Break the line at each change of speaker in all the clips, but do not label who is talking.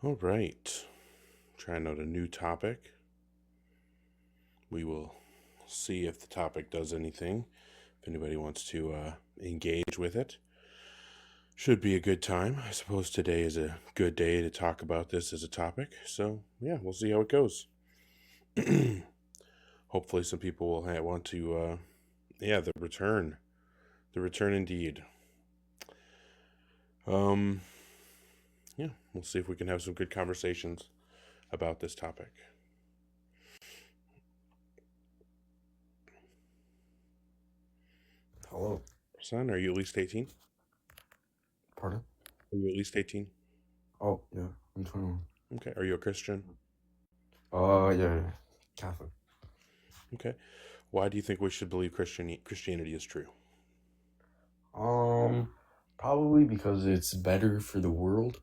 All right. Trying out a new topic. We will see if the topic does anything. If anybody wants to engage with it. Should be a good time. I suppose today is a good day to talk about this as a topic. So, yeah, we'll see how it goes. Hopefully, some people will want to, the return. The return indeed. Um, yeah, we'll see if we can have some good conversations about this topic.
Hello.
Son, are you at least 18?
Pardon?
Are you at least 18?
Oh, yeah. I'm 21.
Okay. Are you a Christian?
Yeah. Catholic.
Okay. Why do you think we should believe Christianity is true?
Um, Probably because it's better for the world.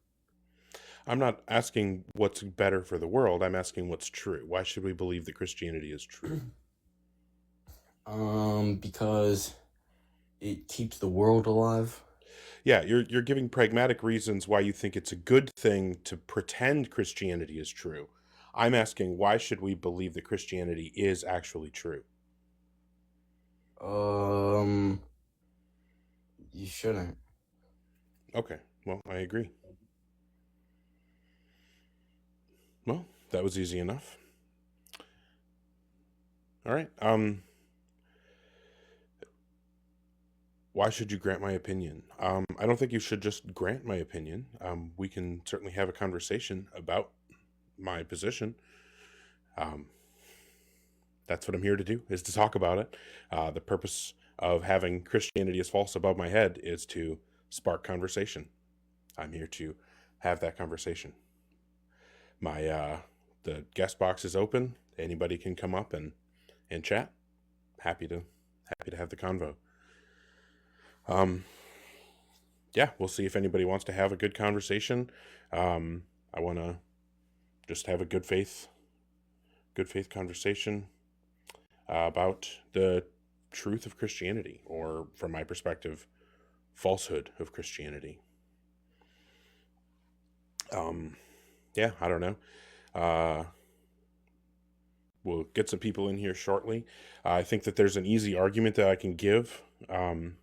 I'm not asking what's better for the world. I'm asking what's true. Why should we believe that Christianity is true?
Because it keeps the world alive.
Yeah, you're giving pragmatic reasons why you think it's a good thing to pretend Christianity is true. I'm asking why should we believe that Christianity is actually true?
Um, you shouldn't.
Okay. Well, I agree. Well, that was easy enough. All right. Why should you grant my opinion? I don't think you should just grant my opinion. We can certainly have a conversation about my position. Um, that's what I'm here to do, is to talk about it. The purpose of having Christianity is false above my head is to spark conversation. I'm here to have that conversation. The guest box is open. Anybody can come up and chat. Happy to have the convo. Um, yeah, we'll see if anybody wants to have a good conversation. I want to just have a good faith conversation about the truth of Christianity, or from my perspective, falsehood of Christianity. Yeah, I don't know. Uh, we'll get some people in here shortly. I think that there's an easy argument that I can give. And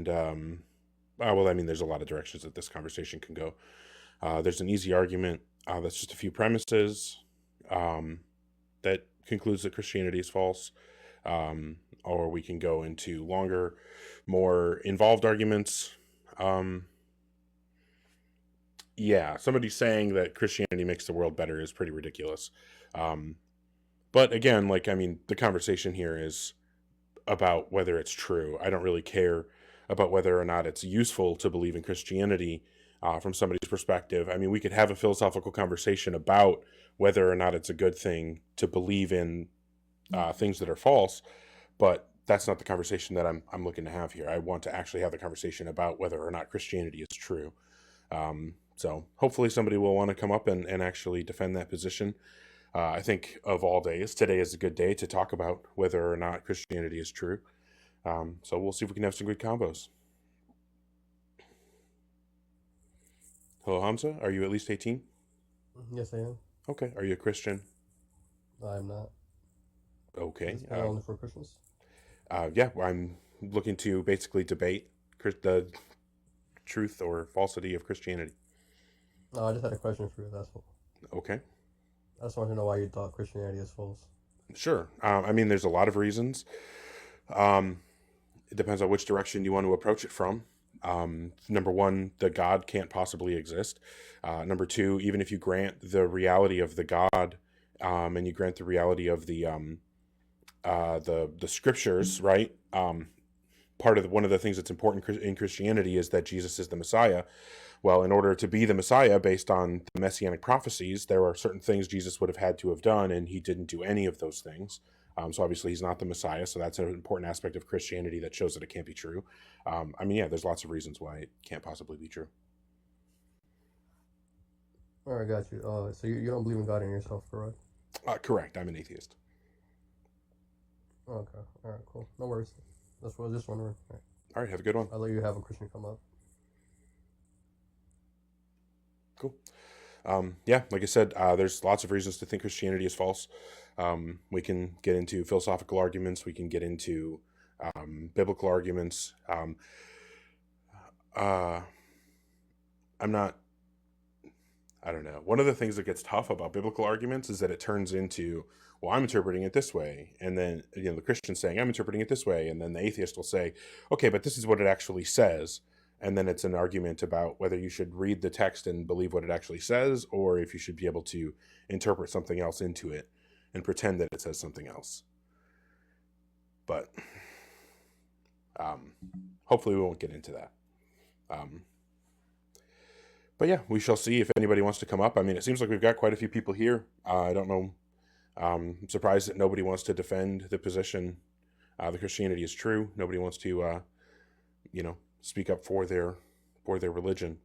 well, I mean, there's a lot of directions that this conversation can go. There's an easy argument that's just a few premises um, that concludes that Christianity is false. Or we can go into longer, more involved arguments. Yeah, somebody saying that Christianity makes the world better is pretty ridiculous. Um, but again, like, I mean, the conversation here is about whether it's true. I don't really care about whether or not it's useful to believe in Christianity from somebody's perspective. I mean, we could have a philosophical conversation about whether or not it's a good thing to believe in things that are false, but that's not the conversation that I'm looking to have here. I want to actually have the conversation about whether or not Christianity is true. So hopefully somebody will want to come up and actually defend that position. I think of all days, today is a good day to talk about whether or not Christianity is true. So we'll see if we can have some good combos. Hello, Hamza. Are you at least 18?
Yes, I am.
Okay. Are you a Christian?
I'm not. Is
Okay.
this panel only for Christians?
Yeah, I'm looking to basically debate the truth or falsity of Christianity.
No, I just had a question for you. That's all.
Okay.
I just wanted to know why you thought Christianity is false.
Sure. I mean, there's a lot of reasons. Um, it depends on which direction you want to approach it from. Number one, the God can't possibly exist. Number two, even if you grant the reality of the God, and you grant the reality of the scriptures, right? One of the things that's important in Christianity is that Jesus is the Messiah. Well, in order to be the Messiah, based on the messianic prophecies, there are certain things Jesus would have had to have done, and he didn't do any of those things. So obviously he's not the Messiah. So that's an important aspect of Christianity that shows that it can't be true. I mean, yeah, there's lots of reasons why it can't possibly be true.
All right, got you. So you don't believe in God in yourself, correct?
Correct. I'm an atheist.
Okay. All right, cool. No worries. That's what I was just wondering. All right.
All right. Have a good one.
I'll let you have a Christian come up.
Cool. Yeah, like I said, there's lots of reasons to think Christianity is false. We can get into philosophical arguments. We can get into biblical arguments. Uh, I'm not. I don't know. One of the things that gets tough about biblical arguments is that it turns into, well, I'm interpreting it this way, and then the Christian saying I'm interpreting it this way, and then the atheist will say, okay, but this is what it actually says, and then it's an argument about whether you should read the text and believe what it actually says, or if you should be able to interpret something else into it and pretend that it says something else. But hopefully we won't get into that. But yeah, we shall see if anybody wants to come up. I mean, it seems like we've got quite a few people here. I don't know. I'm surprised that nobody wants to defend the position that Christianity is true. Nobody wants to, speak up for their religion.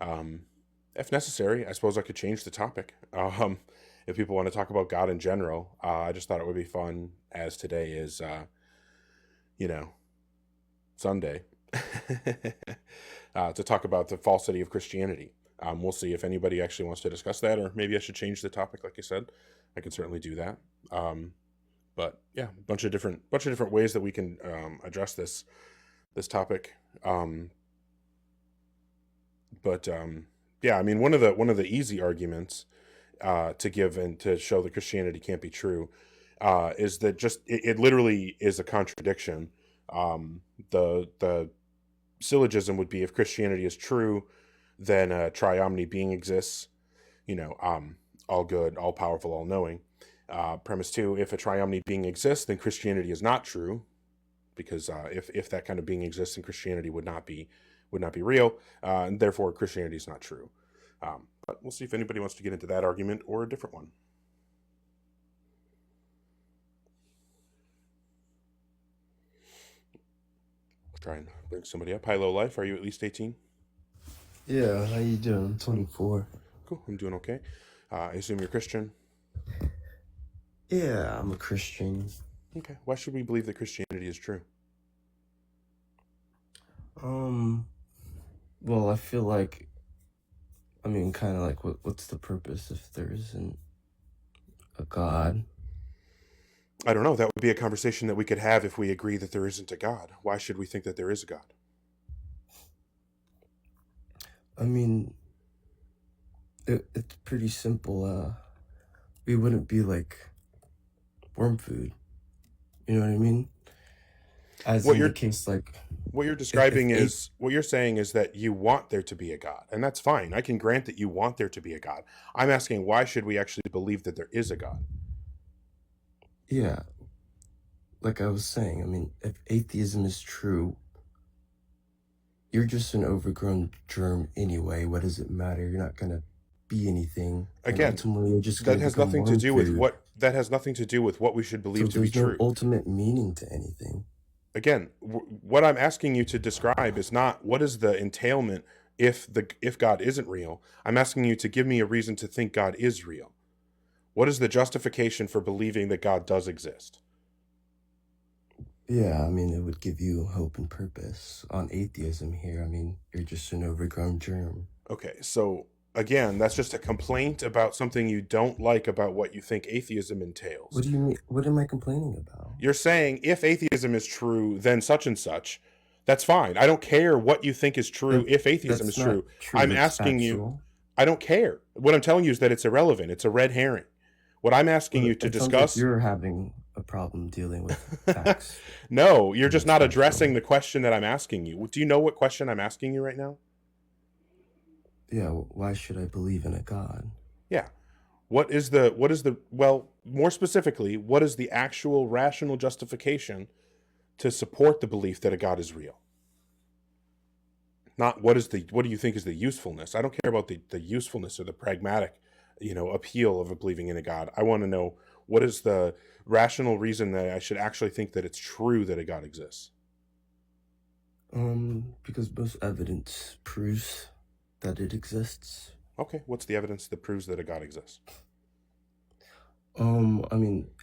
If necessary, I suppose I could change the topic. If people want to talk about God in general, I just thought it would be fun, as today is, Sunday, to talk about the falsity of Christianity. We'll see if anybody actually wants to discuss that, or maybe I should change the topic. Like I said, I can certainly do that. But yeah, a bunch of different ways that we can address this topic. Yeah, I mean, one of the easy arguments to give and to show that Christianity can't be true is that just it literally is a contradiction. The syllogism would be, if Christianity is true, then a triomni being exists, all good, all powerful, all knowing. Premise 2, if a triomni being exists, then Christianity is not true, because if that kind of being exists, then Christianity would not be real, and therefore Christianity is not true. But we'll see if anybody wants to get into that argument or a different one. Try and bring somebody up. Hi, Low Life. Are you at least 18?
Yeah, how you doing? I'm 24.
Cool. I'm doing okay. I assume you're Christian?
Yeah, I'm a Christian.
Okay. Why should we believe that Christianity is true?
Well, I feel like, kind of like, what's the purpose if there isn't a God?
I don't know. That would be a conversation that we could have if we agree that there isn't a God. Why should we think that there is a God?
I mean, it's pretty simple. We wouldn't be like worm food. You know what I mean? As
What
in
you're-
the case, like,
What you're describing is, what you're saying is that you want there to be a God, and that's fine. I can grant that you want there to be a God. I'm asking, why should we actually believe that there is a God?
yeah, like I was saying, if atheism is true, you're just an overgrown germ anyway. What does it matter? You're not gonna be anything. And
Again,
ultimately, you're just
that
gonna
has
become
nothing to
worm
do with
food.
that has nothing to do with what we should believe
So
to be
there's no
true.
ultimate meaning to anything.
Again, what I'm asking you to describe is not what is the entailment if God isn't real. I'm asking you to give me a reason to think God is real. What is the justification for believing that God does exist?
Yeah, it would give you hope and purpose. On atheism here, you're just an overgrown germ.
Okay, so again, that's just a complaint about something you don't like about what you think atheism entails.
What do you mean? What am I complaining about?
You're saying if atheism is true, then such and such. That's fine. I don't care what you think is true if atheism is
That's not
true. I'm
that's
asking you.
factual.
I don't care. What I'm telling you is that it's irrelevant. It's a red herring. What I'm asking
Well,
you to
it sounds
discuss.
like you're having a problem dealing with facts.
No, you're just not
That's
addressing
factual.
the question that I'm asking you. Do you know what question I'm asking you right now?
Yeah, why should I believe in a God?
Yeah. What is the well, more specifically, what is the actual rational justification to support the belief that a God is real? Not what do you think is the usefulness? I don't care about the usefulness or the pragmatic, appeal of believing in a God. I want to know, what is the rational reason that I should actually think that it's true that a God exists?
Because most evidence proves that it exists.
Okay, what's the evidence that proves that a God exists?
In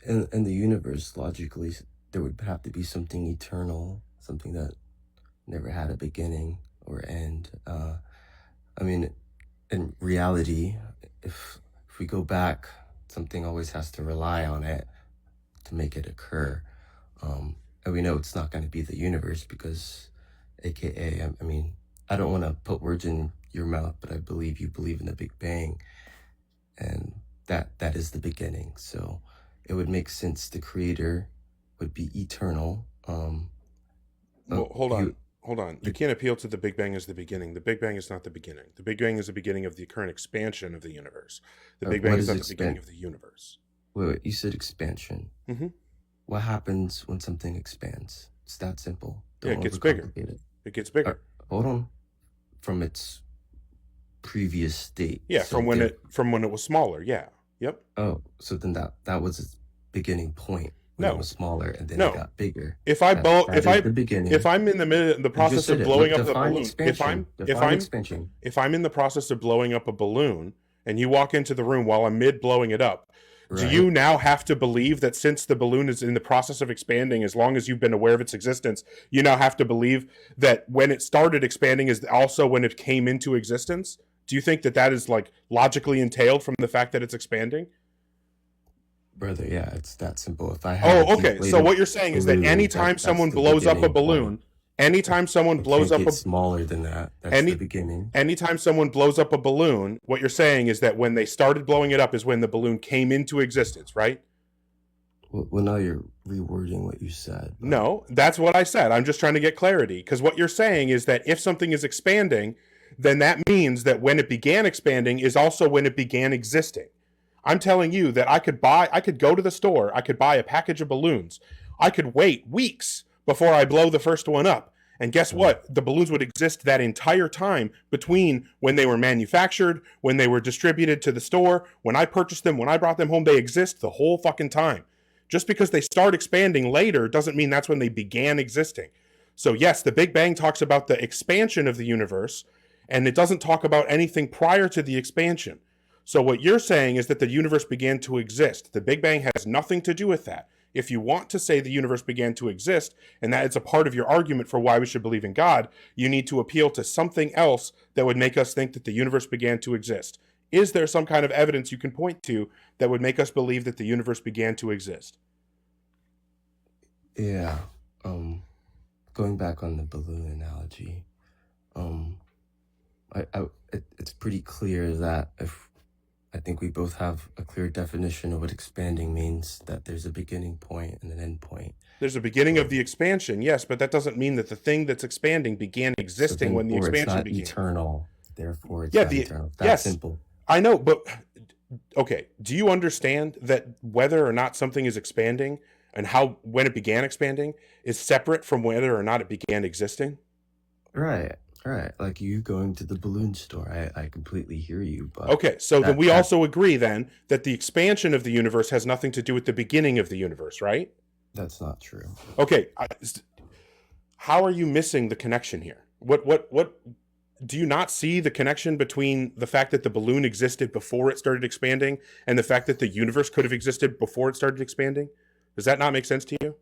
the universe, logically, there would have to be something eternal, something that never had a beginning or end. in reality, if we go back, something always has to rely on it to make it occur. And we know it's not going to be the universe because, AKA, I mean, I don't want to put words in your mouth, but I believe you believe in the Big Bang, and that is the beginning. So it would make sense the creator would be eternal.
Well, hold on.
You,
Hold on. You
you
can't appeal to the Big Bang as the beginning. The Big Bang is not the beginning. The Big Bang is the beginning of the current expansion of the universe. The Big Bang
what
is
is
not the beginning of the universe.
wait, you said expansion.
Mm-hmm.
What happens when something expands? It's that simple.
Yeah,
Don't
it gets bigger.
overcomplicate it.
It gets bigger.
Hold on. From its previous state.
Yeah,
So
from when
there,
it was smaller. Yeah. Yep.
oh, so then that was its beginning point when it
No.
was smaller, and then it
No.
got bigger.
If I blow,
That is the beginning.
if I'm in the
You
process
just said
of
it.
blowing
Look,
up the
define
balloon,
expansion. Define expansion.
if I'm in the process of blowing up a balloon and you walk into the room while I'm mid blowing it up, do
Right.
you now have to believe that since the balloon is in the process of expanding, as long as you've been aware of its existence, you now have to believe that when it started expanding is also when it came into existence? Do you think that that is like logically entailed from the fact that it's expanding?
Brother, yeah, it's that simple. If I had a
Oh, okay. So
deflated
what you're saying is that
balloon,
anytime
that's
someone
the
blows up a
beginning point.
balloon, anytime someone
It
blows
can't
up
get
a
smaller than that. That's the
any
beginning.
anytime someone blows up a balloon, what you're saying is that when they started blowing it up is when the balloon came into existence, right?
Well, now you're rewording what you said. But
No, that's what I said. I'm just trying to get clarity because what you're saying is that if something is expanding, then that means that when it began expanding is also when it began existing. I'm telling you that I could go to the store, I could buy a package of balloons. I could wait weeks before I blow the first one up. And guess what? The balloons would exist that entire time between when they were manufactured, when they were distributed to the store, when I purchased them, when I brought them home, they exist the whole fucking time. Just because they start expanding later doesn't mean that's when they began existing. So, yes, the Big Bang talks about the expansion of the universe, and it doesn't talk about anything prior to the expansion. So, what you're saying is that the universe began to exist. The Big Bang has nothing to do with that. If you want to say the universe began to exist, and that is a part of your argument for why we should believe in God, you need to appeal to something else that would make us think that the universe began to exist. Is there some kind of evidence you can point to that would make us believe that the universe began to exist?
yeah, going back on the balloon analogy, um, it's pretty clear that if I think we both have a clear definition of what expanding means, that there's a beginning point and an end point.
There's a beginning of
Um,
the expansion, yes, but that doesn't mean that the thing that's expanding began
so
existing when the
therefore, it's
expansion
not
began.
eternal. Therefore, it's
Yeah,
not
the
eternal. It's that
yes,
simple.
I know, but okay, do you understand that whether or not something is expanding and how when it began expanding is separate from whether or not it began existing?
Right, right. Like you going to the balloon store. I completely hear you, but
Okay, so then
that
we
that
also agree then that the expansion of the universe has nothing to do with the beginning of the universe, right?
that's not true.
Okay, how are you missing the connection here? What do you not see the connection between the fact that the balloon existed before it started expanding and the fact that the universe could have existed before it started expanding? Does that not make sense to you?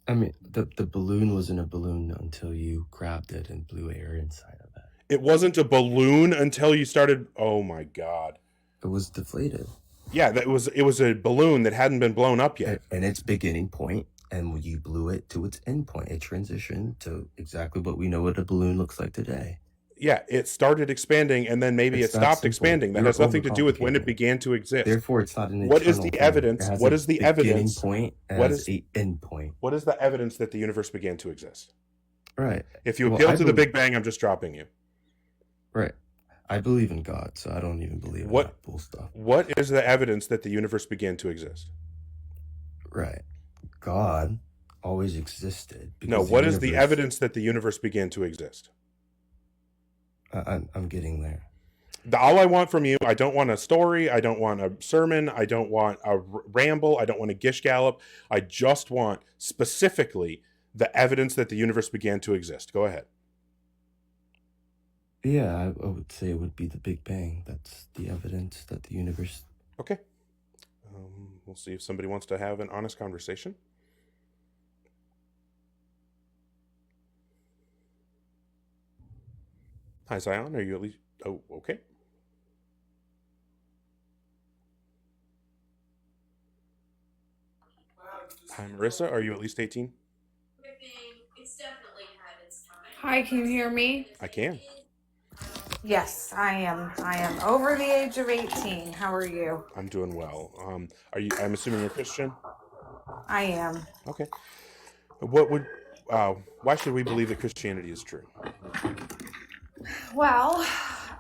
I mean, the balloon wasn't a balloon until you grabbed it and blew air inside of it.
It wasn't a balloon until you started. Oh my god.
It was deflated
Yeah, it was a balloon that hadn't been blown up yet.
and its beginning point, and when you blew it to its end point, it transitioned to exactly what we know what a balloon looks like today.
Yeah, it started expanding and then maybe it
It's that
stopped
simple.
expanding. That
You're
has nothing to do with when
overcomplicating
it
it.
began to exist.
Therefore, it's not an
What is
eternal
the
thing. It
evidence?
has
What
a
is the
beginning
evidence?
point. It
What
has
is
a end point.
what is the evidence that the universe began to exist?
Right.
If you
Well,
appeal
I
to the
believe
Big Bang, I'm just dropping you.
right. I believe in God, so I don't even believe in
What
that bull stuff.
what is the evidence that the universe began to exist?
Right. God always existed
No,
because the
what is the
universe.
evidence that the universe began to exist?
I'm getting there.
All I want from you, I don't want a story, I don't want a sermon, I don't want a ramble, I don't want a gish gallop. I just want specifically the evidence that the universe began to exist. Go ahead.
Yeah, I would say it would be the Big Bang. That's the evidence that the universe.
Okay. We'll see if somebody wants to have an honest conversation. Hi, Zion. Are you at least? Oh, okay. Hi, Marissa. Are you at least 18?
Hi, can you hear me?
I can.
Yes, I am. I am over the age of 18. How are you?
I'm doing well. I'm assuming you're Christian?
I am.
Okay. What would, why should we believe that Christianity is true?
Well,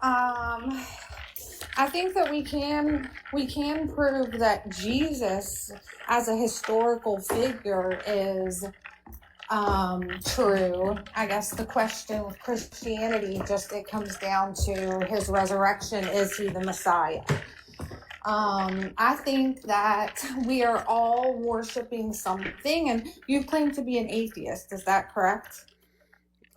I think that we can prove that Jesus as a historical figure is true. I guess the question with Christianity just it comes down to his resurrection. Is he the Messiah? I think that we are all worshiping something, and you claim to be an atheist. Is that correct?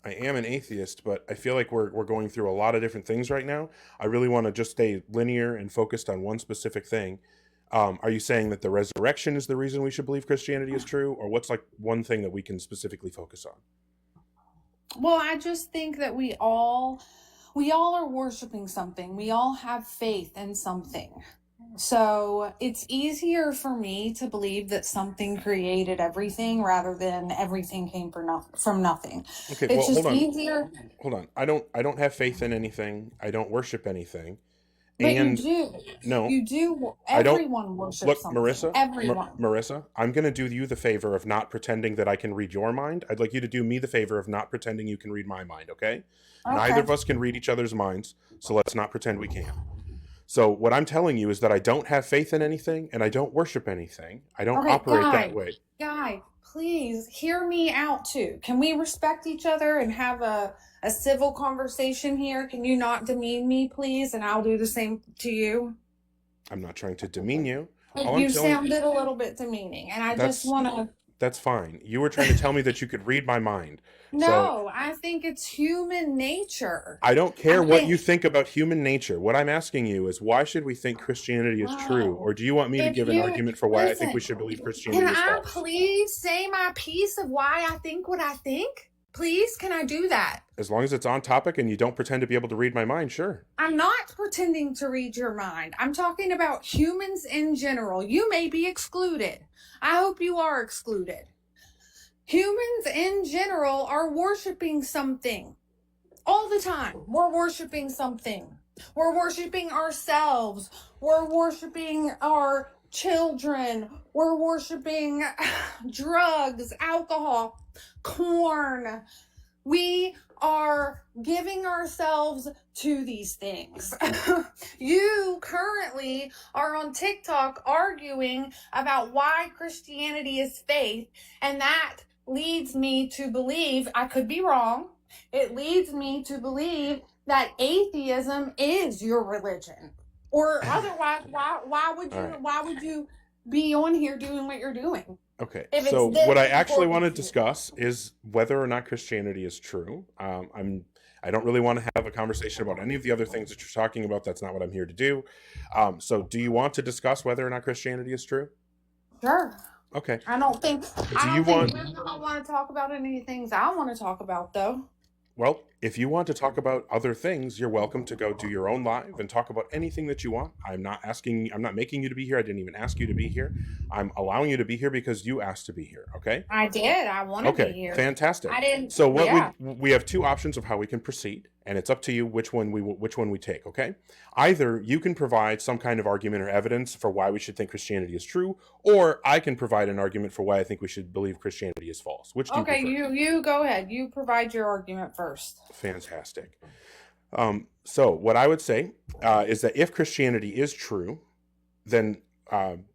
I am an atheist, but I feel like we're going through a lot of different things right now. I really want to just stay linear and focused on one specific thing. Are you saying that the resurrection is the reason we should believe Christianity is true, or what's like one thing that we can specifically focus on?
Well, I just think that we all are worshiping something. We all have faith in something. So it's easier for me to believe that something created everything rather than everything came from nothing.
Okay, well,
It's
hold
just
on.
easier,
Hold on. I don't have faith in anything. I don't worship anything.
but you
And
do.
no,
You do.
I don't.
Everyone worships
Look,
something. Everyone.
Marissa, I'm going to do you the favor of not pretending that I can read your mind. I'd like you to do me the favor of not pretending you can read my mind, okay? Neither
Okay.
of us can read each other's minds, so let's not pretend we can. So what I'm telling you is that I don't have faith in anything and I don't worship anything. I don't
Okay,
operate that way.
Guy, please hear me out too. Can we respect each other and have a civil conversation here? Can you not demean me, please? And I'll do the same to you.
I'm not trying to demean you.
And
All I'm
you
telling
sounded a little bit demeaning, and I just
that's
want to.
that's fine. You were trying to tell me that you could read my mind. So
No, I think it's human nature.
I don't
I
care what you
think,
think about human nature. What I'm asking you is why should we think Christianity is true?
wow.
Or do you want me to
If
give an
you
argument for why I think we
listen,
should believe
can
Christianity is
I
false?
please say my piece of why I think what I think? Please, can I do that?
As long as it's on topic and you don't pretend to be able to read my mind, sure.
I'm not pretending to read your mind. I'm talking about humans in general. You may be excluded. I hope you are excluded. Humans in general are worshiping something all the time. We're worshiping something. We're worshiping ourselves. We're worshiping our children. We're worshiping drugs, alcohol, corn. We are giving ourselves to these things. You currently are on TikTok arguing about why Christianity is faith, and that leads me to believe, I could be wrong, it leads me to believe that atheism is your religion. Or otherwise, why would
All
you
right.
why would you be on here doing what you're doing?
Okay.
If
So
it's this
what I actually want to
important to you.
discuss is whether or not Christianity is true. I don't really want to have a conversation about any of the other things that you're talking about. That's not what I'm here to do. So do you want to discuss whether or not Christianity is true?
Sure.
Okay.
I don't think
Do you want
we're gonna want to talk about any things I want to talk about though.
Well, if you want to talk about other things, you're welcome to go do your own live and talk about anything that you want. I'm not making you to be here. I didn't even ask you to be here. I'm allowing you to be here because you asked to be here, okay?
I did. I want to be
Okay,
here.
fantastic.
I didn't.
So
Yeah.
we have two options of how we can proceed, and it's up to you which one we take, okay? Either you can provide some kind of argument or evidence for why we should think Christianity is true, or I can provide an argument for why I think we should believe Christianity is false. Which do you
Okay,
prefer?
you go ahead. You provide your argument first.
Fantastic. So what I would say is that if Christianity is true, then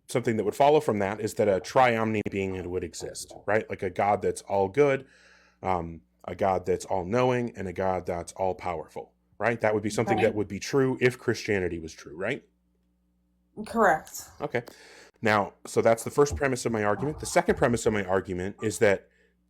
something that would follow from that is that a triomni being would exist, right? Like a God that's all good, a God that's all knowing, and a God that's all powerful, right? That would be something
Okay.
that would be true if Christianity was true, right?
Correct.
Okay. Now, so that's the first premise of my argument. The second premise of my argument is that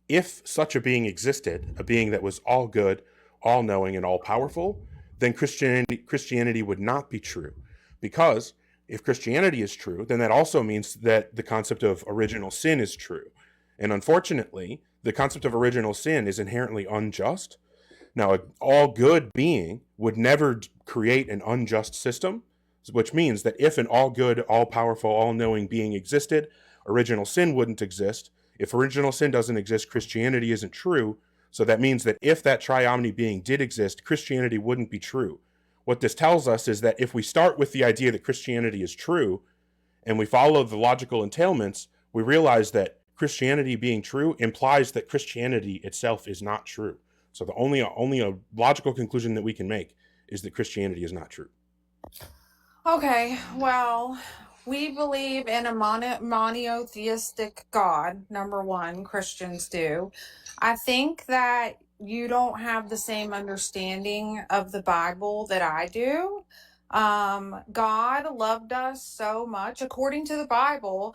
if such a being existed, a being that was all good, all knowing, and all powerful, then Christianity would not be true. Because if Christianity is true, then that also means that the concept of original sin is true. And unfortunately, the concept of original sin is inherently unjust. Now, an all good being would never create an unjust system, which means that if an all good, all powerful, all knowing being existed, original sin wouldn't exist. If original sin doesn't exist, Christianity isn't true. So that means that if that triomni being did exist, Christianity wouldn't be true. What this tells us is that if we start with the idea that Christianity is true and we follow the logical entailments, we realize that Christianity being true implies that Christianity itself is not true. So the only a logical conclusion that we can make is that Christianity is not true.
Okay, well, we believe in a monotheistic God, number one, Christians do. I think that you don't have the same understanding of the Bible that I do. God loved us so much, according to the Bible,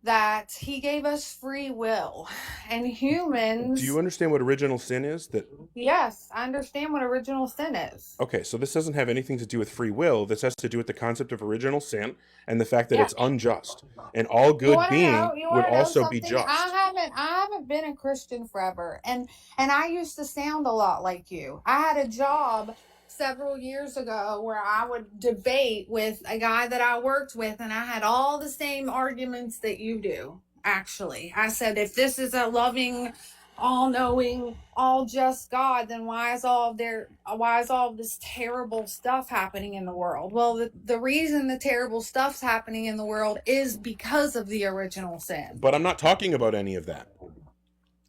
that he gave us free will. And humans...
Do you understand what original sin is?
Yes, I understand what original sin is.
Okay, so this doesn't have anything to do with free will. This has to do with the concept of original sin and the fact that it's unjust. And all good being would also be just.
I haven't been a Christian forever, and I used to sound a lot like you. I had a job several years ago where I would debate with a guy that I worked with, and I had all the same arguments that you do. Actually, I said, if this is a loving, all-knowing, all-just God, then why is all this terrible stuff happening in the world? Well, the reason the terrible stuff's happening in the world is because of the original sin.
But I'm not talking about any of that.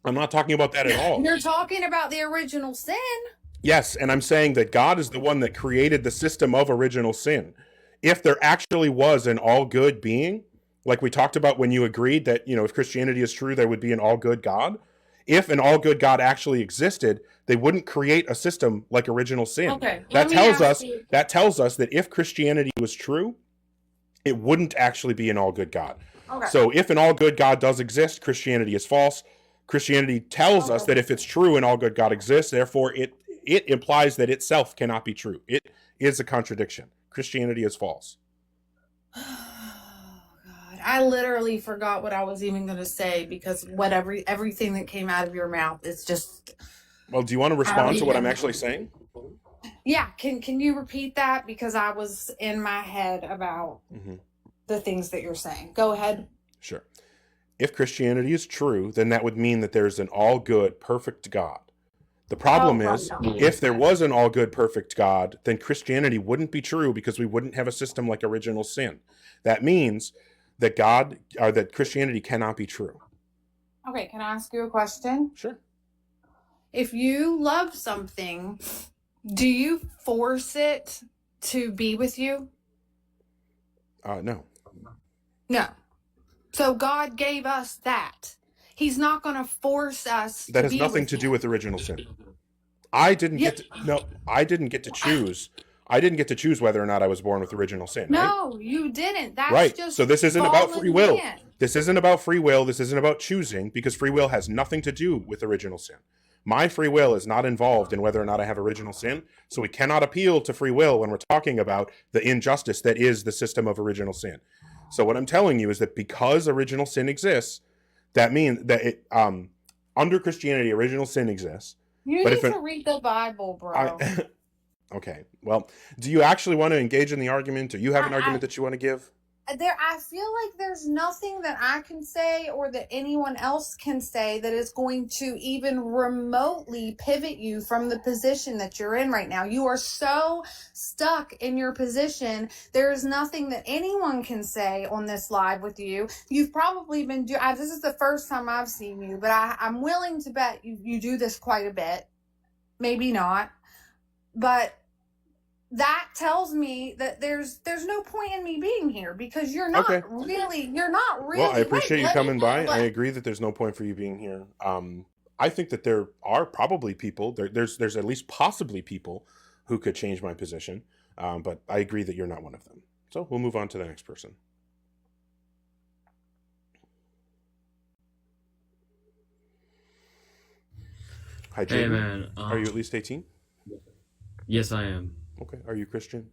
I'm not talking about that at all.
You're talking about the original sin.
Yes, and I'm saying that God is the one that created the system of original sin. If there actually was an all-good being, like we talked about when you agreed that, if Christianity is true, there would be an all-good God. If an all-good God actually existed, they wouldn't create a system like original sin.
Okay.
That tells us that if Christianity was true, it wouldn't actually be an all-good God.
Okay.
So if an all-good God does exist, Christianity is false. Christianity tells us that if it's true, an all-good God exists, therefore it implies that itself cannot be true. It is a contradiction. Christianity is false.
Oh, God. I literally forgot what I was even going to say because everything that came out of your mouth is just...
Well, do you want to respond to what I'm actually saying?
Yeah. Can you repeat that? Because I was in my head about the things that you're saying. Go ahead.
Sure. If Christianity is true, then that would mean that there's an all-good, perfect God. The problem is, if there was an all-good, perfect God, then Christianity wouldn't be true because we wouldn't have a system like original sin. That means that that Christianity cannot be true.
Okay, can I ask you a question?
Sure.
If you love something, do you force it to be with you?
No.
No. So God gave us that. He's not going to force us.
That has nothing to do with original sin. I didn't get to choose. I didn't get to choose whether or not I was born with original sin.
No,
right?
You didn't. That's
right.
Just
so this isn't about free will.
In.
This isn't about free will. This isn't about choosing because free will has nothing to do with original sin. My free will is not involved in whether or not I have original sin. So we cannot appeal to free will when we're talking about the injustice that is the system of original sin. So what I'm telling you is that because original sin exists, that means that under Christianity, original sin exists.
You need to read the Bible, bro.
Okay. Well, do you actually want to engage in the argument? Or you have an argument that you want to give?
I feel like there's nothing that I can say or that anyone else can say that is going to even remotely pivot you from the position that you're in right now. You are so stuck in your position. There is nothing that anyone can say on this live with you. You've probably been this is the first time I've seen you, but I'm willing to bet you do this quite a bit. Maybe not. But that tells me that there's no point in me being here because you're not really.
Well, I appreciate you coming by. I agree that there's no point for you being here. I think that there are probably people. There's at least possibly people who could change my position. But I agree that you're not one of them. So we'll move on to the next person. Hi, Jaden.
Hey, man.
Are you at least 18?
Yes, I am.
Okay. Are you Christian?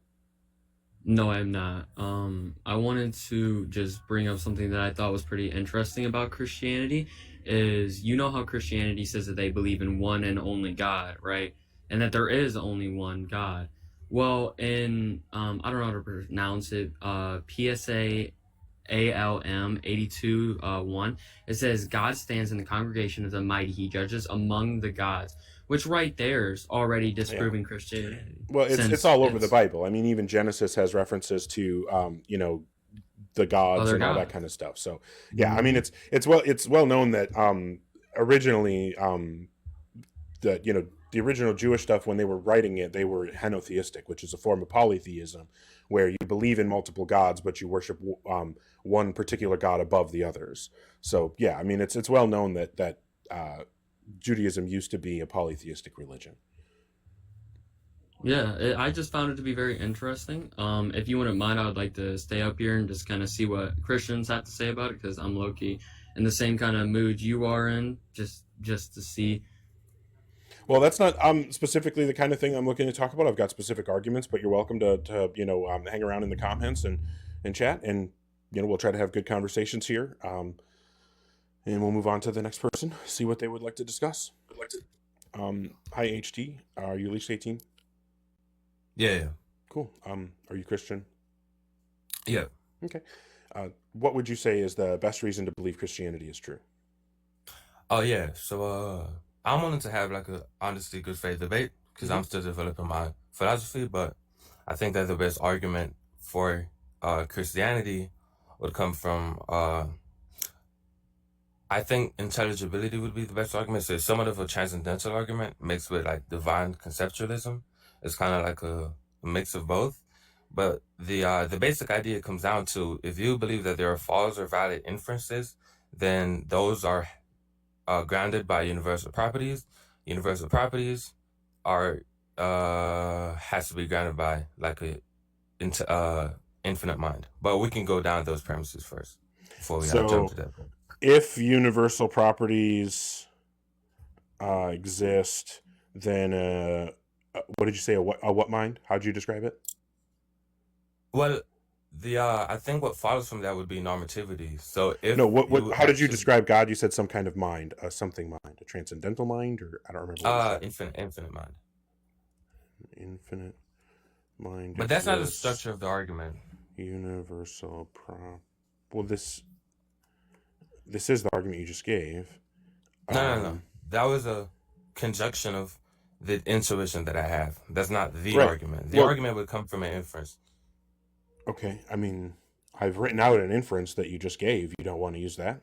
No, I'm not. I wanted to just bring up something that I thought was pretty interesting about Christianity is, how Christianity says that they believe in one and only God, right? And that there is only one God. Well, in, I don't know how to pronounce it, PSA ALM 82 1. It says, God stands in the congregation of the mighty. He judges among the gods, which right there is already
Yeah.
disproving Christianity.
Well, it's
since
all over the
it's
Bible. I mean, even Genesis has references to the gods
other
and all that
gods.
kind of stuff. So yeah, I mean, it's well known that originally the original Jewish stuff, when they were writing it, they were henotheistic, which is a form of polytheism, where you believe in multiple gods, but you worship one particular god above the others. So yeah, I mean, it's well known that Judaism used to be a polytheistic religion.
Yeah, I just found it to be very interesting. If you wouldn't mind, I would like to stay up here and just kind of see what Christians have to say about it, because I'm low-key in the same kind of mood you are in, just to see.
Well, that's not specifically the kind of thing I'm looking to talk about. I've got specific arguments, but you're welcome to hang around in the comments and chat, and we'll try to have good conversations here. And we'll move on to the next person, see what they would like to discuss. Hi, HT. Are you at least 18?
Yeah.
Cool. Are you Christian?
Yeah.
Okay. What would you say is the best reason to believe Christianity is true?
Oh, yeah. So, I'm wanting to have like a honestly good faith debate because I'm still developing my philosophy, but I think that the best argument for Christianity would come from I think intelligibility would be the best argument. So it's somewhat of a transcendental argument mixed with like divine conceptualism. It's kind of like a mix of both. But the basic idea comes down to, if you believe that there are false or valid inferences, then those are grounded by universal properties. Universal properties are has to be grounded by like a infinite mind. But we can go down those premises first before we jump to that.
If universal properties exist, then what did you say? A what mind? How did you describe it?
Well, I think what follows from that would be normativity. So if
how did you describe God? You said some kind of mind, something mind, a transcendental mind, or I don't remember.
Infinite mind.
Infinite mind.
But that's not the structure of the argument.
Universal Well, this is the argument you just gave.
No. That was a conjunction of the intuition that I have. That's not the argument. The argument would come from an inference.
Okay, I mean, I've written out an inference that you just gave. You don't want to use that?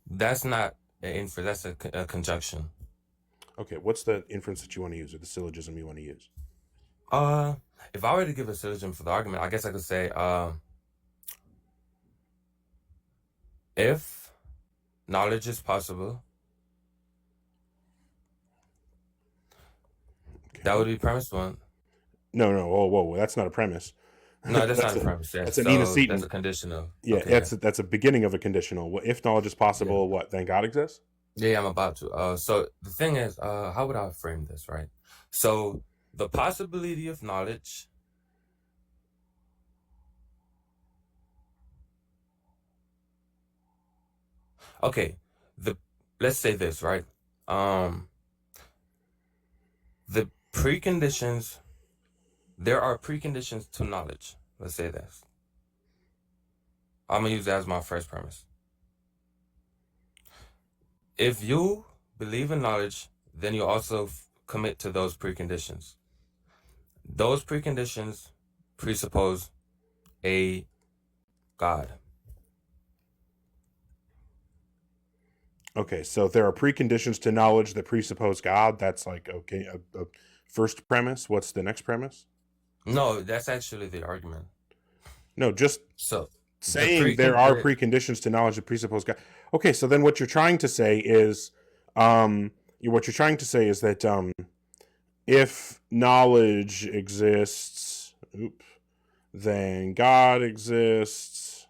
That's not an inference. That's a conjunction.
Okay, what's the inference that you want to use, or the syllogism you want to use?
If I were to give a syllogism for the argument, I guess I could say, if knowledge is possible, that would be premise one.
No, whoa, that's not a premise.
No, that's not a premise.
That's an antecedent.
That's a conditional.
Yeah,
okay,
that's a beginning of a conditional. If knowledge is possible, what, then God exists?
Yeah, I'm about to. So the thing is, how would I frame this, right? So the possibility of knowledge let's say this, right? The preconditions, there are preconditions to knowledge. Let's say this. I'm gonna use that as my first premise. If you believe in knowledge, then you also commit to those preconditions. Those preconditions presuppose a God.
Okay, so there are preconditions to knowledge that presuppose God. That's like, okay, a first premise. What's the next premise?
No, that's actually the argument.
No, just
so
saying there are preconditions to knowledge that presuppose God. Okay, so then what you're trying to say is, that if knowledge exists, then God exists.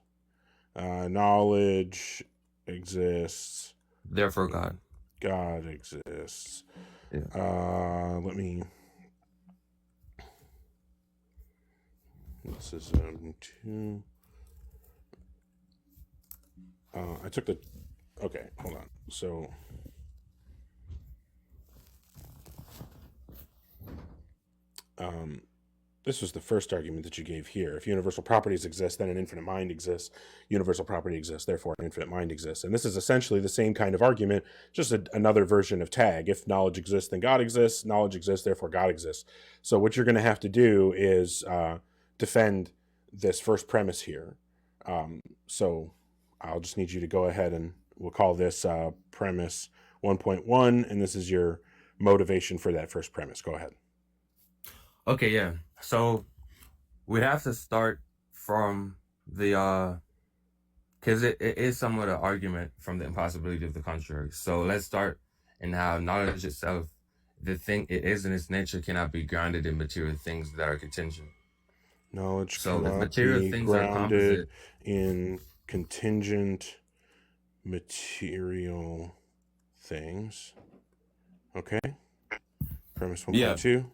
Knowledge exists.
Therefore,
God exists.
Yeah.
Let me. This is 2. I took the. Okay, hold on. So. This was the first argument that you gave here. If universal properties exist, then an infinite mind exists. Universal property exists, therefore an infinite mind exists. And this is essentially the same kind of argument, just another version of tag. If knowledge exists, then God exists. Knowledge exists, therefore God exists. So what you're going to have to do is defend this first premise here. So I'll just need you to go ahead and we'll call this premise 1.1, and this is your motivation for that first premise. Go ahead.
Okay, yeah. So we have to start from the because it is somewhat an argument from the impossibility of the contrary. So let's start in how knowledge itself, the thing it is in its nature, cannot be grounded in material things that are contingent.
Knowledge
So if
cannot
material
be
things are
grounded
composite,
in contingent material things. Okay. Premise
yeah.
1.2.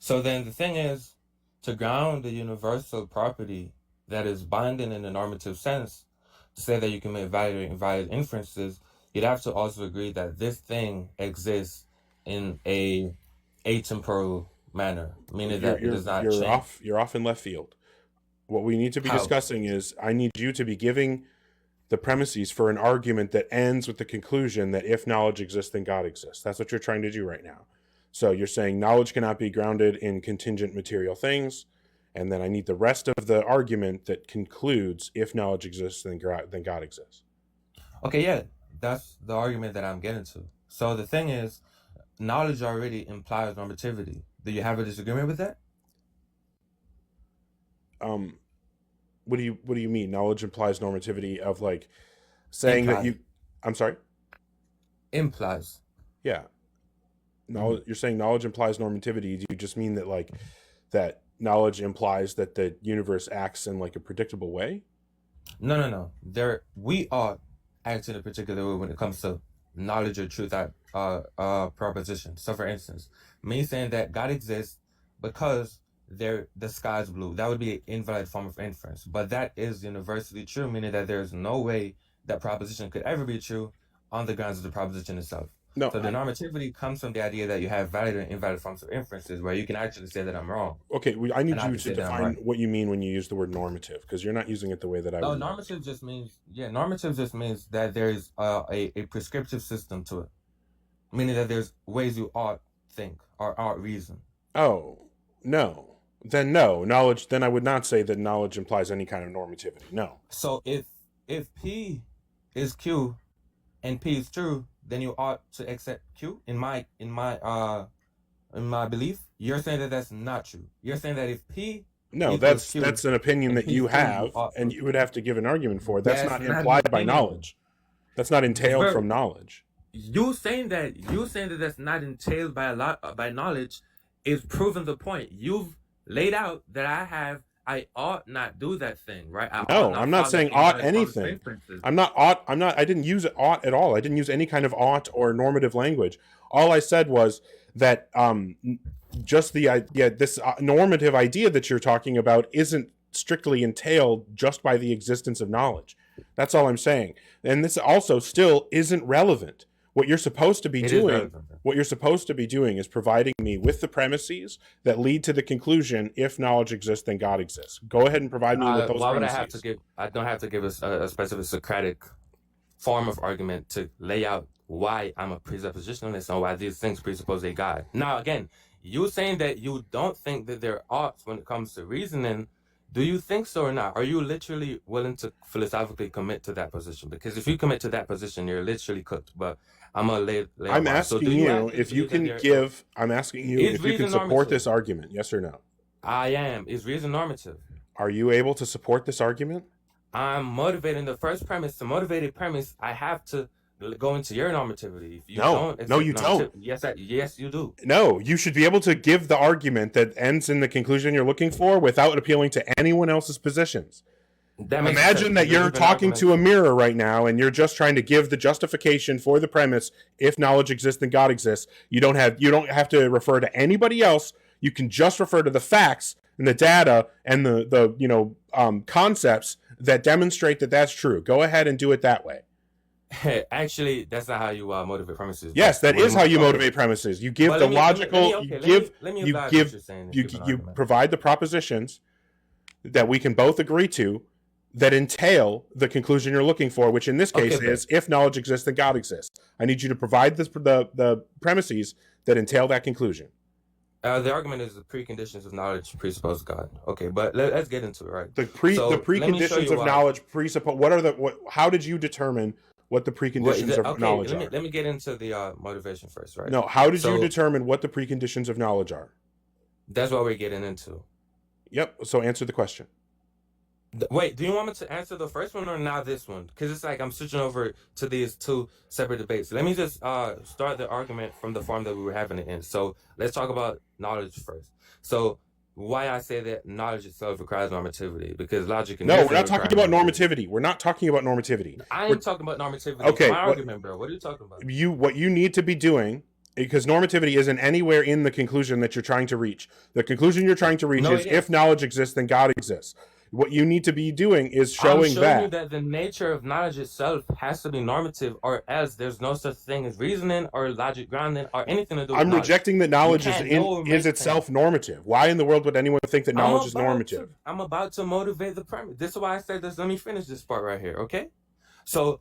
So then the thing is, to ground a universal property that is binding in a normative sense, to say that you can make valid or invalid inferences, you'd have to also agree that this thing exists in a atemporal manner, meaning that it does not change.
You're off in left field. What we need to be
How?
discussing is I need you to be giving the premises for an argument that ends with the conclusion that if knowledge exists, then God exists. That's what you're trying to do right now. So you're saying knowledge cannot be grounded in contingent material things, and then I need the rest of the argument that concludes if knowledge exists, then God exists.
Okay, yeah, that's the argument that I'm getting to. So the thing is, knowledge already implies normativity. Do you have a disagreement with that?
What do you mean? Knowledge implies normativity of like saying that you. I'm sorry.
Implies.
Yeah. Knowledge. You're saying knowledge implies normativity. Do you just mean that like that knowledge implies that the universe acts in like a predictable way?
No. We all act in a particular way when it comes to knowledge or truth proposition. So for instance, me saying that God exists because the sky is blue, that would be an invalid form of inference. But that is universally true, meaning that there's no way that proposition could ever be true on the grounds of the proposition itself.
No.
So the normativity comes from the idea that you have valid and invalid forms of inferences where you can actually say that I'm wrong.
Okay, I need you to
say that I'm
define
right.
what you mean when you use the word normative, because you're not using it the way that I would.
Normative just means that there's a prescriptive system to it, meaning that there's ways you ought think or ought reason.
Oh, no. Then no. Knowledge, then I would not say that knowledge implies any kind of normativity. No.
So if P is Q and P is true, then you ought to accept Q in my belief. You're saying that that's not true. You're saying that if P
that's
Q,
an opinion that you have, and you would have to give an argument for it. That's not implied by knowledge. That's not entailed from knowledge.
You saying that that's not entailed by knowledge is proving the point. You've laid out that I ought not do that thing, right?
I'm not saying ought anything. I didn't use ought at all. I didn't use any kind of ought or normative language. All I said was that just this normative idea that you're talking about isn't strictly entailed just by the existence of knowledge. That's all I'm saying. And this also still isn't relevant. What you're supposed to be doing is providing me with the premises that lead to the conclusion: if knowledge exists, then God exists. Go ahead and provide me with those.
Why
premises.
would I don't have to give a specific Socratic form of argument to lay out why I'm a presuppositionalist and why these things presuppose a God. Now, again, you saying that you don't think that there are oughts when it comes to reasoning. Do you think so or not? Are you literally willing to philosophically commit to that position? Because if you commit to that position, you're literally cooked. But I'm gonna lay
I'm asking you if you can give. I'm asking you if you can support this argument. Yes or no?
I am. Is reason normative?
Are you able to support this argument?
I'm motivating the first premise. To motivate a premise, I have to go into your normativity. If you
no, you don't.
Yes, you do.
No, you should be able to give the argument that ends in the conclusion you're looking for without appealing to anyone else's positions. Imagine that you're talking to a mirror right now and you're just trying to give the justification for the premise: if knowledge exists, then God exists. You don't have to refer to anybody else. You can just refer to the facts and the data and the concepts that demonstrate that that's true. Go ahead and do it that way.
Actually, that's not how you motivate premises.
Yes,
But
that is how you motivate premises. You give
But
the
let me let me
logical,
okay. Let me
you
evaluate what
give,
you're saying and
you
give an
you
argument.
provide the propositions that we can both agree to that entail the conclusion you're looking for, which in this
Okay,
case
bet.
is if knowledge exists, then God exists. I need you to provide the premises that entail that conclusion.
The argument is the preconditions of knowledge presuppose God. Okay, but let's get into it, right?
The
So let me show
preconditions
you
of
why.
knowledge presuppose. What are how did you determine what the preconditions of
Okay,
knowledge
let me
are?
let me get into the motivation first, right?
No, how did you
So
determine what the preconditions of knowledge are?
that's what we're getting into.
Yep. So answer the question.
Wait, do you want me to answer the first one or now this one? Because it's like I'm switching over to these two separate debates. Let me just start the argument from the form that we were having it in. So let's talk about knowledge first. So why I say that knowledge itself requires normativity, because logic and
No, we're
reason
not talking
require
about normativity. We're not talking about normativity.
I
We're
ain't talking about normativity.
okay.
My argument, bro. What are you talking about?
What you need to be doing, because normativity isn't anywhere in the conclusion that you're trying to reach. The conclusion you're trying to reach
No,
is
it
if
is.
knowledge exists, then God exists. What you need to be doing is
I'm
showing
showing you
that.
that the nature of knowledge itself has to be normative, or else there's no such thing as reasoning or logic grounding or anything to do with
I'm
knowledge.
rejecting that
You
knowledge
can't know or
is
make things.
itself normative. Why in the world would anyone think that knowledge is normative?
I'm about to motivate the premise. This is why I said this. Let me finish this part right here, okay? So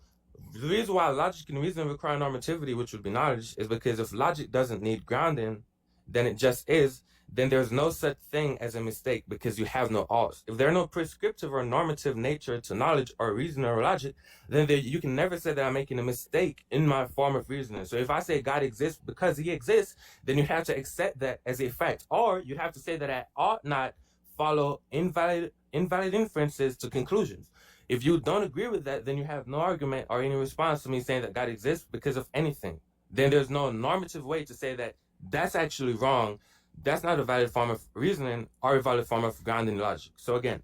the reason why logic and reason require normativity, which would be knowledge, is because if logic doesn't need grounding, then it just is. Then there's no such thing as a mistake, because you have no odds. If there are no prescriptive or normative nature to knowledge or reason or logic, then you can never say that I'm making a mistake in my form of reasoning. So if I say God exists because he exists, then you have to accept that as a fact. Or you have to say that I ought not follow invalid inferences to conclusions. If you don't agree with that, then you have no argument or any response to me saying that God exists because of anything. Then there's no normative way to say that that's actually wrong. That's not a valid form of reasoning or a valid form of grounding logic. So again,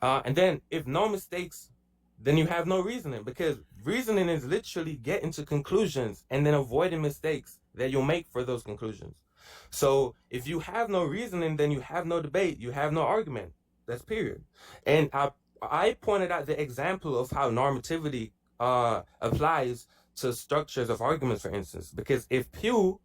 and then if no mistakes, then you have no reasoning, because reasoning is literally getting to conclusions and then avoiding mistakes that you'll make for those conclusions. So if you have no reasoning, then you have no debate, you have no argument. That's period. And I pointed out the example of how normativity applies to structures of arguments, for instance, because if Q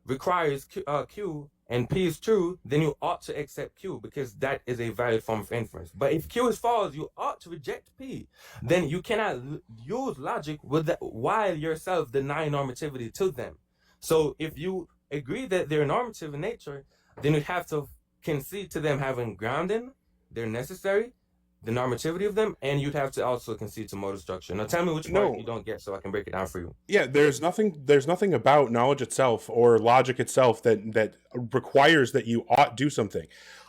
requires Q and P is true, then you ought to accept Q, because that is a valid form of inference. But if Q is false, you ought to reject P. Then you cannot use logic with that while yourself deny normativity to them. So if you agree that they're normative in nature, then you have to concede to them having grounding, they're necessary, the normativity of them, and you'd have to also concede to modal structure. Now tell me which part you don't get so I can break it down for you.
Yeah, there's nothing about knowledge itself or logic itself that requires that you ought do something.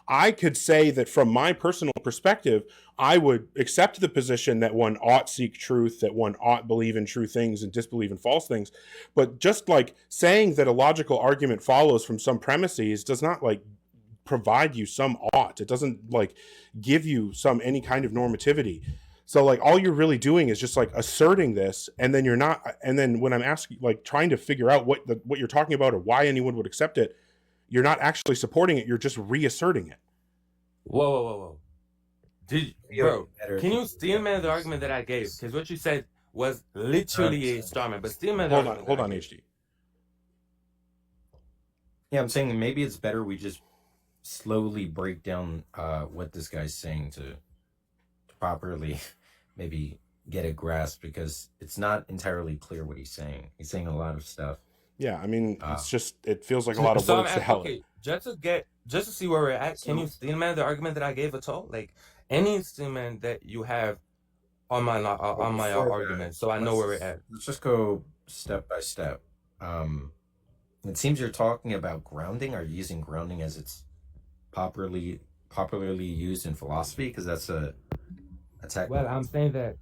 I could say that from my personal perspective, I would accept the position that one ought seek truth, that one ought believe in true things and disbelieve in false things. But just like saying that a logical argument follows from some premises does not like provide you some ought. It doesn't like give you any kind of normativity. So like all you're really doing is just like asserting this, and then you're not. And then when I'm asking, like trying to figure out what you're talking about or why anyone would accept it, you're not actually supporting it. You're just reasserting it.
Whoa. Bro, can you steelman the argument that I gave? Because what you said was literally a straw man. But steelman.
Hold on, HD.
Yeah, I'm saying maybe it's better we just slowly break down what this guy's saying to properly maybe get a grasp, because it's not entirely clear what he's saying. He's saying a lot of stuff.
Yeah, I mean, it's just, it feels like a lot of words to hell.
Okay, just to see where we're at, can you steelman the argument that I gave at all? Like any steelman that you have on my argument, so I know where we're at.
Let's just go step by step. It seems you're talking about grounding. Are you using grounding as it's popularly used in philosophy? Because that's a technical.
Well, I'm saying that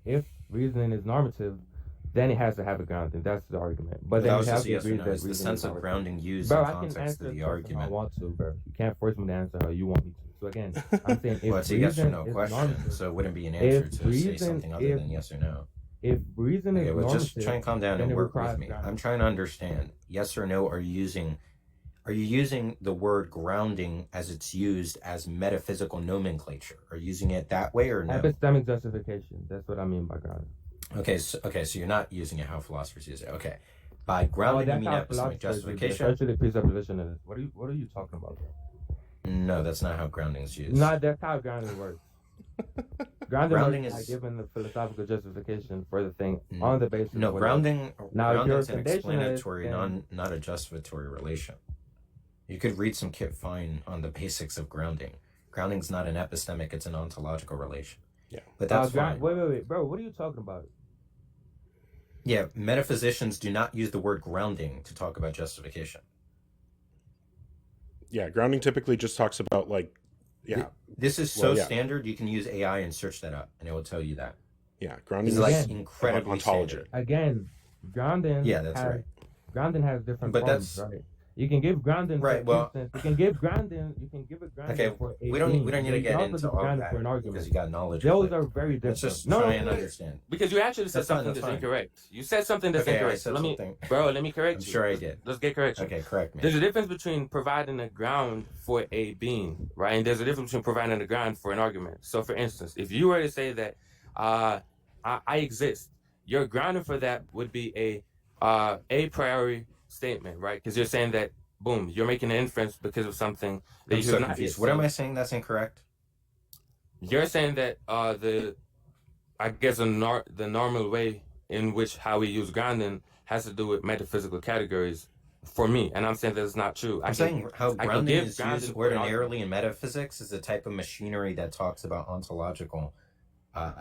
if reasoning is normative, then it has to have a grounding. That's the argument. But then you have to agree that
the sense of grounding used
bro,
in
I can
context
answer
of the
how
argument.
I want to, bro. You can't force me to answer how you want me to. So again, I'm saying if
well, it's a yes or no
is
question,
normative,
so it wouldn't be an answer
if
to say
reason-
something other
if-
than yes or no.
if reason is
Okay, well,
normative,
just try and calm down
then
and
it
work with
requires
me.
grounding.
I'm trying to understand. Yes or no? Are are you using the word grounding as it's used as metaphysical nomenclature? Are you using it that way or no?
Epistemic justification. That's what I mean by grounding.
Okay, so you're not using it how philosophers use it. Okay. By grounding, you
that's
mean
how
epistemic
philosophers use it.
justification?
Essentially, presupposition is. What are you talking about?
No, that's not how grounding is used.
No, that's how grounding works. Grounding
is
by giving the philosophical justification for the thing on the basis.
No,
of
grounding.
Now, if you're
grounding's
a
an
conditionalist,
explanatory,
then-
not a justificatory relation. You could read some Kip Fine on the basics of grounding. Grounding's not an epistemic; it's an ontological relation.
Yeah,
but that's fine.
Wait, bro. What are you talking about?
Yeah, metaphysicians do not use the word grounding to talk about justification.
Yeah, grounding typically just talks about like, yeah.
This is so standard. You can use AI and search that up, and it will tell you that.
Yeah, grounding
is like incredibly
ontology.
standard.
Again, grounding.
Yeah, that's right.
Grounding has different
But
forms,
that's
right? You can give grounding.
Right,
For
well-
instance, you can give grounding. You can give a grounding
Okay,
for a
we don't
being.
need to
You
get
can
into
also give
all
grounding
that
for an argument.
because you got knowledge.
Those
of it.
are very different.
Let's just
No,
try and understand.
Because you actually said
That's fine,
something
that's
that's
fine.
incorrect. You said something that's
Okay, I
incorrect.
said
Let me,
something.
bro, let me correct
I'm
you.
sure I did.
Let's get correction.
Okay, correct me.
There's a difference between providing a ground for a being, right? And there's a difference between providing a ground for an argument. So, for instance, if you were to say that I exist, your grounding for that would be a priori statement, right? Because you're saying that, boom, you're making an inference because of something that
I'm
you
so
have not
confused.
yet
What am
seen.
I saying that's incorrect?
You're saying that I guess the normal way in which how we use grounding has to do with metaphysical categories for me, and I'm saying that it's not true.
I'm saying how grounding
give
is
grounding
used
for an
ordinarily in metaphysics is a type of machinery that talks about ontological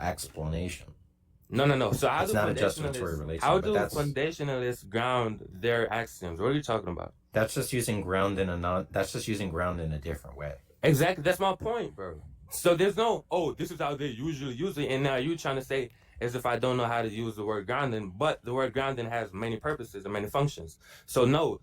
explanation.
No. So how
It's
do
not a justificatory
fundamentalists
relation,
how
but
do
that's-
fundamentalists ground their axioms? What are you talking about?
That's just using ground in a different way.
Exactly, that's my point, bro. So there's no, this is how they usually use it, and now you trying to say as if I don't know how to use the word grounding, but the word grounding has many purposes and many functions. So no,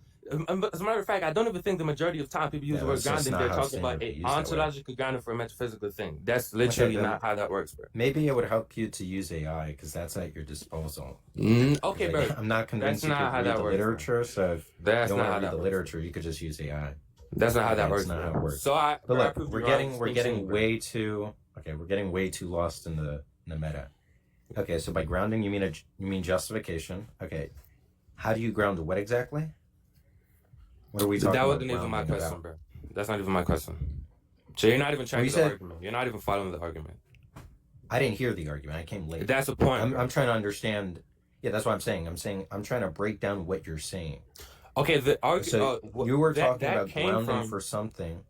as a matter of fact, I don't even think the majority of time people use the word
that's just
grounding,
not
they're
how
talking about
standard
a
used that way.
ontological grounding for a metaphysical thing. That's literally
then-
not how that works, bro.
Maybe it would help you to use AI because that's at your disposal.
Okay,
Like,
bro.
I'm not convinced
That's
you
not
could
how
read
that
the
works, bro.
literature, so if
That's
you don't
not how
want to
that
read the
works.
literature, you could just use AI.
That's not how that
Okay,
works.
it's not
bro.
how it works.
So
But
I
look,
proved
we're
you
getting
wrong.
we're getting
Insane, bro.
way too we're getting way too lost in the meta. Okay, so by grounding you mean justification. Okay, how do you ground what exactly? What are we talking
That
about?
wasn't even my
grounding
question,
about?
bro. That's not even my question. So you're not even trying
You
to the
said-
argument. You're not even following the argument.
I didn't hear the argument. I came late.
That's the point.
I'm
bro.
trying to understand. Yeah, that's what I'm saying. I'm trying to break down what you're saying.
Okay, the argument.
So you were talking
that
about
came
grounding
from,
for something.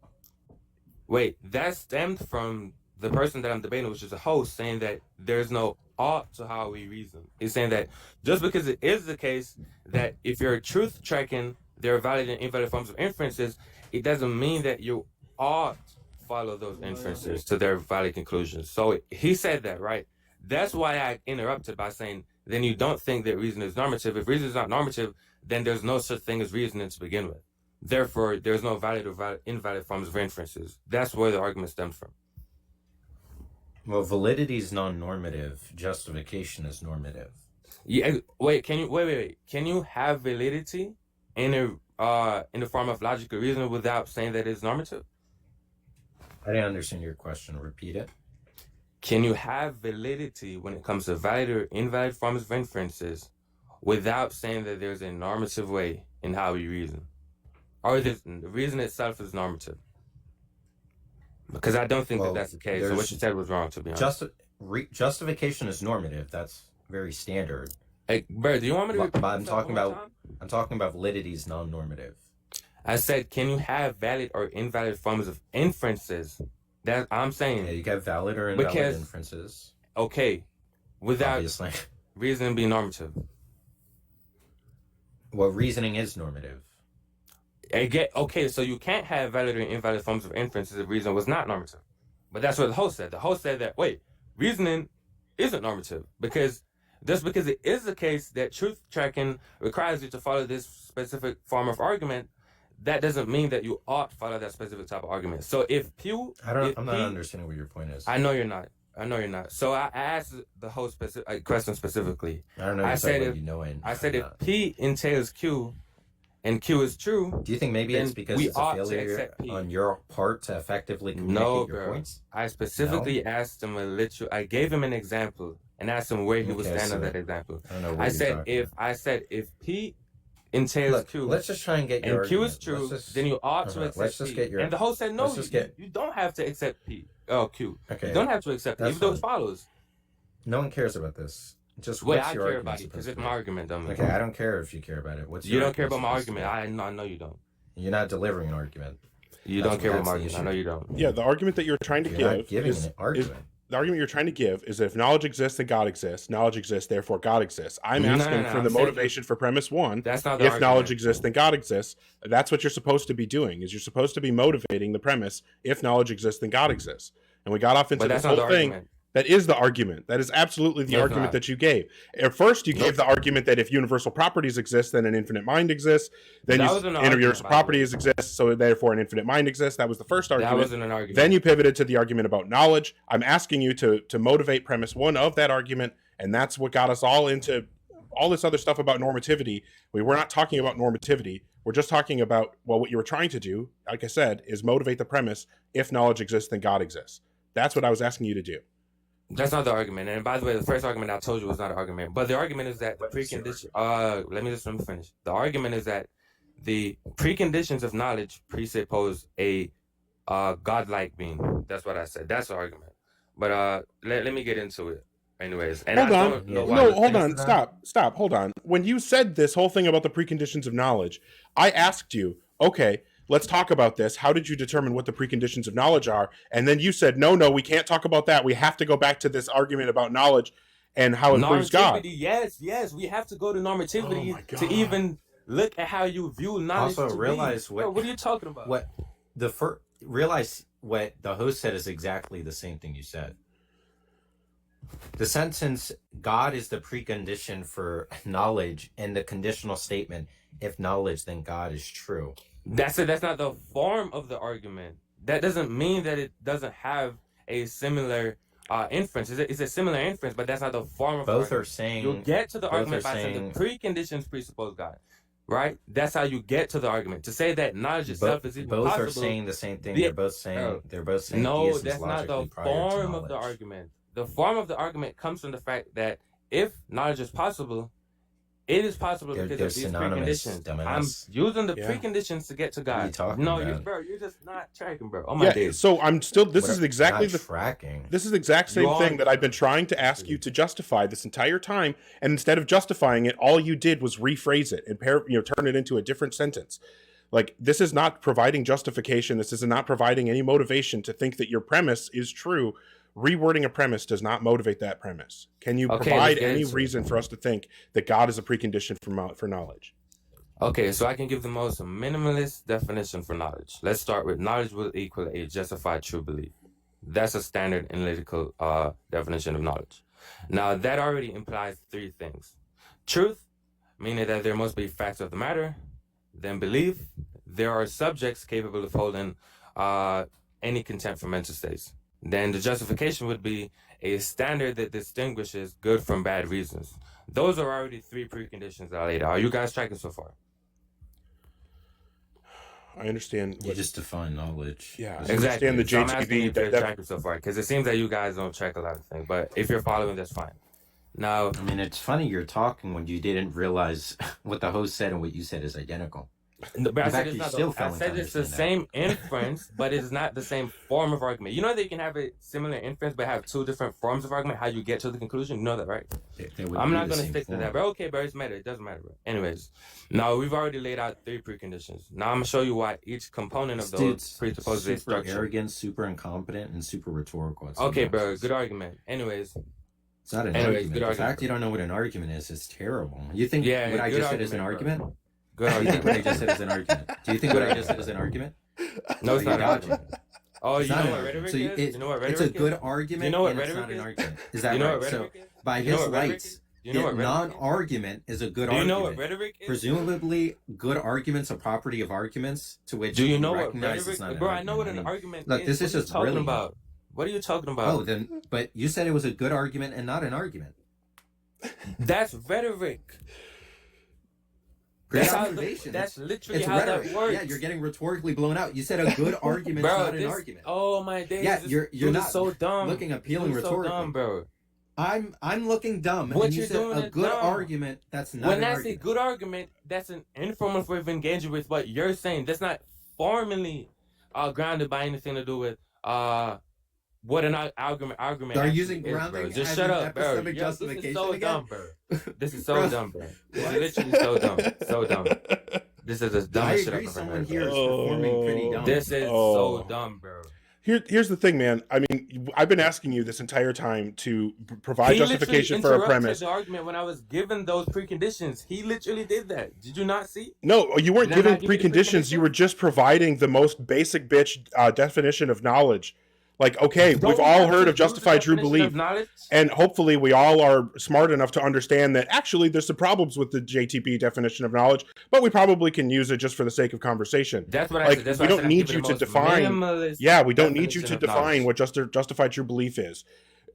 Wait, that stemmed from the person that I'm debating, which is a host, saying that there's no ought to how we reason. He's saying that just because it is the case that if you're truth tracking, there are valid and invalid forms of inferences, it doesn't mean that you ought follow those inferences to their valid conclusions. So he said that, right? That's why I interrupted by saying, then you don't think that reason is normative. If reason is not normative, then there's no such thing as reasoning to begin with. Therefore, there's no valid or invalid forms of inferences. That's where the argument stems from.
Well, validity is non-normative. Justification is normative.
Yeah. Wait. Can you have validity in the form of logical reasoning without saying that it's normative?
I didn't understand your question. Repeat it.
Can you have validity when it comes to valid or invalid forms of inferences without saying that there's a normative way in how we reason? Or the reason itself is normative? Because I don't think
Well,
that that's the case. So
there's-
what you said was wrong, to be honest.
Justification is normative. That's very standard.
Hey, bro, do you want me to
But
repeat
I'm
myself
talking
one more
about
time?
I'm talking about validity is non-normative.
I said, can you have valid or invalid forms of inferences? That I'm saying,
Yeah, you got valid or invalid
Because-
inferences.
okay, without
Obviously,
reason being normative.
well, reasoning is normative.
Okay, so you can't have valid or invalid forms of inferences if reason was not normative. But that's what the host said. The host said that, wait, reasoning isn't normative because just because it is the case that truth tracking requires you to follow this specific form of argument, that doesn't mean that you ought to follow that specific type of argument. So if Pew,
I'm not understanding what your point is.
I know you're not. So I asked the host a question specifically.
I don't know.
I
I
said
said
if-
you know it.
I said if P entails Q, and Q is true,
Do you think maybe
then
it's because
we
it's a
ought to
failure
accept P.
on your part to effectively
No,
communicate your
bro.
points?
I specifically asked him I gave him an example and asked him where he would
Okay,
stand on
so
that example.
I don't know what
I
you're
said
talking about.
if P entails
Look,
Q
let's just try and get your
and Q
argument.
is true,
Let's just,
then you ought to accept
let's just
P.
get your.
And the host said, no,
let's just get.
you don't have to accept Q.
Okay,
You don't have to accept it,
that's
even though it
fine.
follows.
No one cares about this. Just
Wait,
what's
I
your
care
argument
about it
supposed
because
to
it's
be?
my argument, dummy.
Okay, I don't care if you care about it. What's
You
your
don't care
argument
about my
supposed to
argument. I know you don't.
be? You're not delivering an argument.
You
That's
don't care about
that's
my
the
argument. I
issue.
know you don't.
Yeah, the argument that you're trying to
You're not
give
giving
is,
an argument.
the argument you're trying to give is that if knowledge exists, then God exists. Knowledge exists, therefore God exists. I'm
No,
asking
no,
for
I'm
the
saying
motivation for premise one.
that's not the
If knowledge
argument.
exists, then God exists. That's what you're supposed to be doing. Is you're supposed to be motivating the premise. If knowledge exists, then God exists. And we got off into
But
this
that's not
whole
the
thing.
argument.
That is the argument. That is absolutely the
No, it's
argument
not.
that you gave. At first, you
Nope.
gave the argument that if universal properties exist, then an infinite mind exists. Then
That
you
wasn't an argument,
universal
by the way.
properties exist, so therefore an infinite mind exists. That was the first
That
argument.
wasn't an argument.
Then you pivoted to the argument about knowledge. I'm asking you to motivate premise one of that argument, and that's what got us all into all this other stuff about normativity. We were not talking about normativity. We're just talking about, well, what you were trying to do, like I said, is motivate the premise. If knowledge exists, then God exists. That's what I was asking you to do.
That's not the argument. And by the way, the first argument I told you was not an argument. But the argument is that the precondition. Let me finish. The argument is that the preconditions of knowledge presuppose a godlike being. That's what I said. That's the argument. But let me get into it. Anyways, and
Hold
I
on.
don't know why.
No, hold on. Stop. Hold on. When you said this whole thing about the preconditions of knowledge, I asked you, okay, let's talk about this. How did you determine what the preconditions of knowledge are? And then you said, no, we can't talk about that. We have to go back to this argument about knowledge and how it proves God.
Yes, we have to go to normativity
Oh my God.
to even look at how you view knowledge.
Also,
to
realize
be.
what-
Bro, what are you talking about?
Realize what the host said is exactly the same thing you said. The sentence, God is the precondition for knowledge, and the conditional statement, if knowledge, then God is true.
That's it. That's not the form of the argument. That doesn't mean that it doesn't have a similar inference. It's a similar inference, but that's not the form of
Both
the
are
argument.
saying...
You'll get to the
both
argument
are
by saying
saying-
the preconditions presuppose God. Right? That's how you get to the argument. To say that knowledge itself is even
both
possible.
are saying the same thing.
The-
They're both saying
No,
theism is
that's not the
logically prior to
form of the
knowledge.
argument. The form of the argument comes from the fact that if knowledge is possible, it is possible
They're
because of these
synonymous,
preconditions.
dumbass.
I'm using the
Yeah.
preconditions to get to God.
What are you talking
no,
about?
you're just not tracking, bro. Oh my
Yeah,
days.
so I'm still, this
What
is
are-
exactly
not
the
tracking.
This is the exact same
You are-
thing that I've been trying to ask you to justify this entire time, and instead of justifying it, all you did was rephrase it and turn it into a different sentence. Like, this is not providing justification. This is not providing any motivation to think that your premise is true. Rewording a premise does not motivate that premise. Can you
Okay,
provide
let's get
any
into it.
reason for us to think that God is a precondition for knowledge?
Okay, so I can give the most minimalist definition for knowledge. Let's start with knowledge will equal a justified true belief. That's a standard analytical definition of knowledge. Now, that already implies three things. Truth, meaning that there must be facts of the matter. Then belief, there are subjects capable of holding any contempt for mental states. Then the justification would be a standard that distinguishes good from bad reasons. Those are already three preconditions that I laid out. Are you guys tracking so far?
I understand.
You just define knowledge.
Yeah,
As-
I understand the
So I'm asking you
JTB.
if you're tracking so far, because it seems that you guys don't track a lot of things. But if you're following, that's fine. Now,
I mean, it's funny you're talking when you didn't realize what the host said and what you said is identical.
but I
In
said
fact,
it's
you
not.
still
I
failing to
said it's the
understand
same inference, but it's not the same form of argument. You know that you can have a similar inference, but have two different forms of argument. How you get to the conclusion, you know that, right?
They would
I'm
be
not
the
gonna
same
stick to
form.
that, bro. Okay, bro, it's matter. It doesn't matter, bro. Anyways, now we've already laid out three preconditions. Now I'm gonna show you why each component of
This
those
dude's
presupposes a
super
structure.
arrogant, super incompetent, and super rhetorical. at
Okay,
some
bro,
times.
good argument. Anyways,
It's not an
Anyways,
argument.
good
The
argument.
fact you don't know what an argument is terrible. You think
Yeah,
what I
good
just said is an
argument,
argument?
good
Do you think what I
argument.
just said is an argument? Do you think what I just said is an argument?
No, it's
You
not an
dodging.
argument. Oh,
It's
you
not
know
an
what
argument.
rhetoric
So
is? You know what rhetoric
it's a
is?
good argument,
You know what
and it's
rhetoric
not an
is?
argument. Is that
You know
right?
what
So
rhetoric is?
by
You know
his
what rhetoric
lights,
is? You know what rhetoric is?
non-argument is a good
Do you know
argument.
what rhetoric is?
Presumably, good arguments are property of arguments to which
Do you know what
recognize
rhetoric
it's not
is?
an
Bro, I know what an
argument.
argument
look,
is.
this
What
is
are you
just
talking
brilliant.
about? What are you talking about?
Oh, then, but you said it was a good argument and not an argument.
That's rhetoric.
Great
That's how.
observation.
That's literally
It's
how
rhetoric.
that works.
Yeah, you're getting rhetorically blown out. You said a good argument's
Bro,
not an
this.
argument.
Oh my days.
Yeah,
this
you're
dude
not
is so dumb.
looking appealing
Dude is so
rhetorically.
dumb, bro.
I'm looking dumb,
What
and you
you're
said
doing
a
is
good
dumb.
argument. That's not
When
an
that's a
argument.
good argument, that's an informal way of engaging with what you're saying. That's not formally grounded by anything to do with what an argument
Are
actually
using
is, bro.
grounding
Just
as
shut
an
up, bro.
epistemic
This is
justification
so
again?
dumb, bro. This is so
Bro,
dumb, bro. This
what?
is literally so dumb. So dumb. This is the
I
dumbest shit I've
agree.
ever
Someone
heard,
here
bro.
is performing pretty dumb.
This is so dumb, bro.
Here's the thing, man. I mean, I've been asking you this entire time to provide
He
justification
literally
for a
interrupted
premise.
the argument when I was given those preconditions. He literally did that. Did you not see?
No, you weren't
Did I
giving
not give you the
preconditions. You were just providing the most basic bitch definition of knowledge. Like, okay,
Don't
we've
we
all
have to
heard of
use the
justified true
definition
belief,
of knowledge?
and hopefully we all are smart enough to understand that actually there's some problems with the JTB definition of knowledge, but we probably can use it just for the sake of conversation.
That's what I
Like,
said. That's
we
why I
don't
said I'm
need
giving
you
the
to
most
define.
minimalist
Yeah, we don't need you
definition
to
of knowledge.
define what justified true belief is.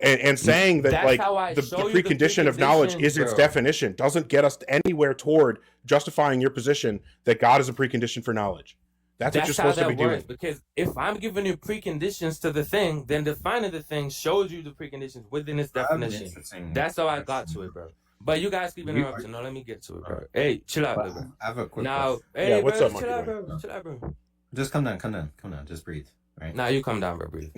And saying that,
That's
like,
how I
the
show you the
precondition of knowledge
preconditions,
is its
bro.
definition doesn't get us anywhere toward justifying your position that God is a precondition for knowledge. That's what you're
how
supposed to be
that works.
doing.
Because if I'm giving you preconditions to the thing, then defining the thing shows you the preconditions within its definition. That's how I got to it, bro. But you guys keep interrupting. Now let me get to it, bro. Hey, chill out,
But
bro.
I have a quick
Now,
question.
hey,
Yeah, what's
bro,
up,
chill out,
Monkeyboy?
bro. Chill out, bro.
Just come down. Just breathe. Right?
Now you come down, bro. Breathe.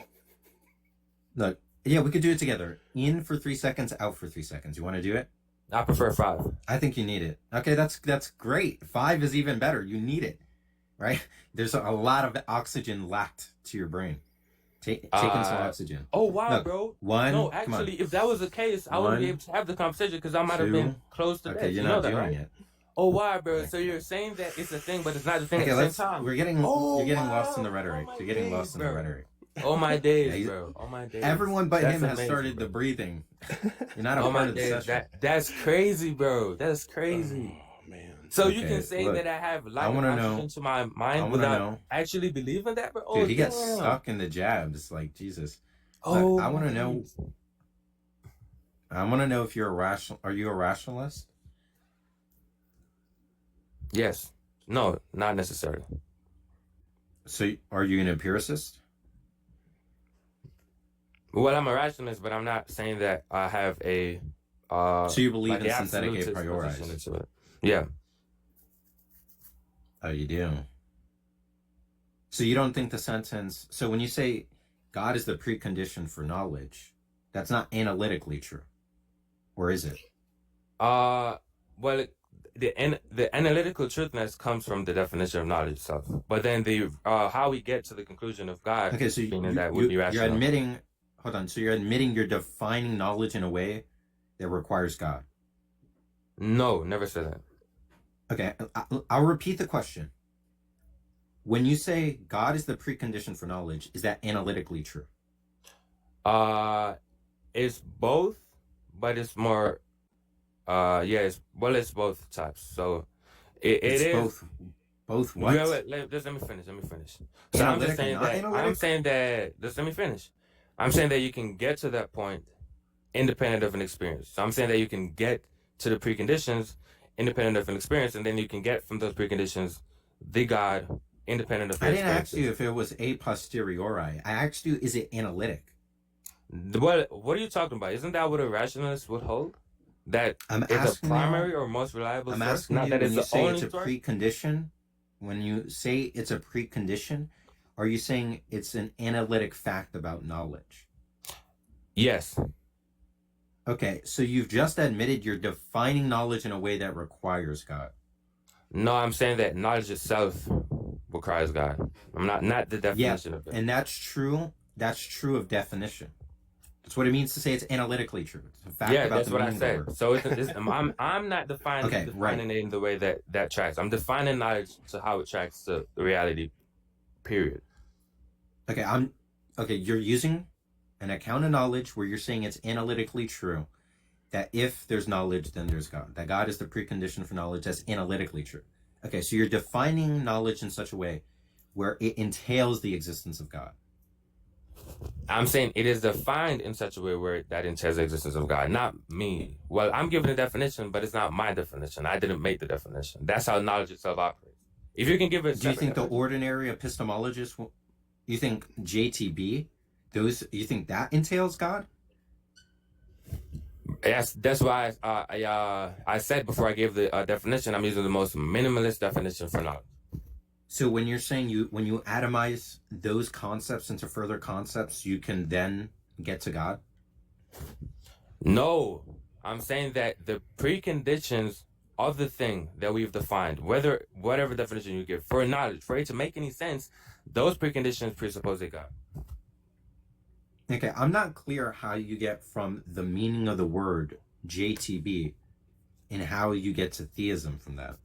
Look, yeah, we could do it together. In for 3 seconds, out for 3 seconds. You want to do it?
I prefer 5.
I think you need it. Okay, that's great. 5 is even better. You need it, right? There's a lot of oxygen lacked to your brain. Taking some oxygen.
Oh wow,
Look,
bro.
one.
No,
come on.
actually, if that was the case, I wouldn't be
One,
able to have the conversation because I might have been
two.
close to
Okay,
death.
you're
You know
not
that,
doing
right?
it.
Oh wow, bro. So you're saying that it's a thing, but it's not a thing
Okay,
at the same time.
we're getting lost in the
wow.
rhetoric.
Oh my
You're getting
days,
lost in the
bro.
rhetoric.
Oh my
Yeah,
days,
he's-
bro. Oh my days.
Everyone but
That's
him has
amazing,
started
bro.
the breathing. You're not a
Oh
part
my
of the
days.
session.
That's crazy, bro. That's crazy.
Oh, man.
So you
Okay,
can say
look,
that I have
I
light of
wanna know-
oxygen to my
I
mind
wanna
without
know.
actually believing that, bro. Oh,
Dude, he gets
damn.
stuck in the jabs. Like, Jesus.
Oh,
I want to
my
know.
days.
I want to know if you're a rational. Are you a rationalist?
Yes. No, not necessarily.
So, are you an empiricist?
Well, I'm a rationalist, but I'm not saying that I have a
So you believe
like
in
the
synthetic a
absolutist
priori?
position into it. Yeah.
Oh, you do. So you don't think the sentence. So when you say God is the precondition for knowledge, that's not analytically true, or is it?
Well, the analytical truthness comes from the definition of knowledge itself, but then the how we get to the conclusion of God,
Okay, so
meaning that would be
you're
rational.
admitting. Hold on. So you're admitting you're defining knowledge in a way that requires God.
No, never said that.
Okay, I'll repeat the question. When you say God is the precondition for knowledge, is that analytically true?
It's both, but it's more. Yeah, it's both types. So it
It's
is
both what?
Just let me finish. So I'm just
Analytic
saying
and not
that.
analytic?
I'm saying that. Just let me finish. I'm saying that you can get to that point independent of an experience. So I'm saying that you can get to the preconditions independent of an experience, and then you can get from those preconditions the God independent of.
I didn't ask
experiences.
you if it was a posteriori. I asked you, is it analytic?
What are you talking about? Isn't that what a rationalist would hold? That
I'm
it's a
asking you-
primary or most reliable
I'm
source?
asking
Not
you
that
when
it's
you
the
say
only
it's a
source?
precondition. When you say it's a precondition, are you saying it's an analytic fact about knowledge?
Yes.
Okay, so you've just admitted you're defining knowledge in a way that requires God.
No, I'm saying that knowledge itself requires God. I'm not the definition of it.
And that's true. That's true of definition. That's what it means to say it's analytically true. It's a fact
Yeah,
about
that's
the
what I
meaning of the
said.
word.
So I'm not defining
Okay,
defining it in the way that tracks. I'm defining knowledge to how it tracks to the reality. Period.
Okay, you're using an account of knowledge where you're saying it's analytically true that if there's knowledge, then there's God. That God is the precondition for knowledge. That's analytically true. Okay, so you're defining knowledge in such a way where it entails the existence of God.
I'm saying it is defined in such a way where that entails the existence of God, not me. Well, I'm giving a definition, but it's not my definition. I didn't make the definition. That's how knowledge itself operates. If you can give it,
do you think the ordinary epistemologist, you think JTB, you think that entails God?
Yes, that's why I said before I gave the definition, I'm using the most minimalist definition for knowledge.
So when you're saying when you atomize those concepts into further concepts, you can then get to God?
No, I'm saying that the preconditions of the thing that we've defined, whatever definition you give for knowledge, for it to make any sense, those preconditions presuppose a God.
Okay, I'm not clear how you get from the meaning of the word JTB and how you get to theism from that.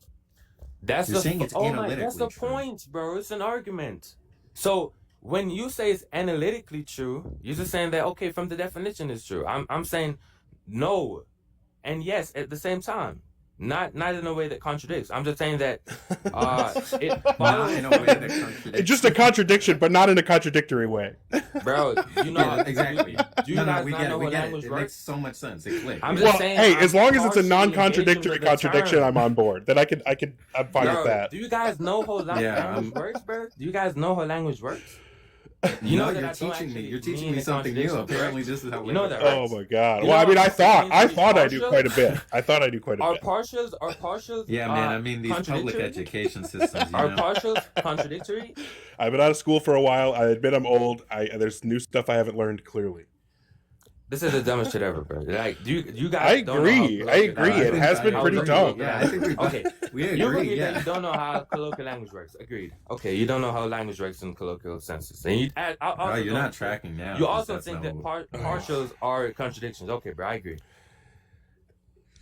That's
You're saying it's analytically
that's the
true.
point, bro. It's an argument. So when you say it's analytically true, you're just saying that okay, from the definition it's true. I'm saying no and yes at the same time. Not in a way that contradicts. I'm just saying that it
Not in a way that contradicts.
It's just a contradiction, but not in a contradictory way.
Bro, you know
Yeah, exactly.
Do you guys
we
not
get
know
it. We
how
get it.
language
It
works?
makes so much sense. It clicks.
I'm
Yeah.
just
Well,
saying,
hey,
I'm
as long as it's a
partially
non-contradictory
engaging with the
contradiction,
term.
I'm on board. Then I'm fine
Bro,
with that.
do you guys know how language works, bro? Do you guys know how language works? You know that
you're
I don't
teaching me.
actually
You're teaching
mean
me
a
something new.
contradiction,
Apparently,
correct?
this is how
You know that,
works.
right?
Oh my god.
You
Well, I
know
mean, I
what
thought
means
I
to be
thought I do
partial?
quite a bit. I thought I do quite a
Are
bit.
partials
Yeah, man. I mean, these public
contradictory?
education systems. You
Are
know?
partials contradictory?
I've been out of school for a while. I admit I'm old. There's new stuff I haven't learned clearly.
This is the dumbest shit ever, bro. Like, you
I
guys don't know how
agree. I agree.
colloquial
It
language
has
works.
been pretty
agree.
dumb.
Yeah, I think
Okay,
we
you
agree.
agree that
Yeah.
you don't know how colloquial language works. Agreed. Okay, you don't know how language works in colloquial senses. And I also
Bro, you're
don't
not
think-
tracking now.
You
'cause
also
that's
think
not
that
what-
partials are contradictions. Okay, bro, I agree.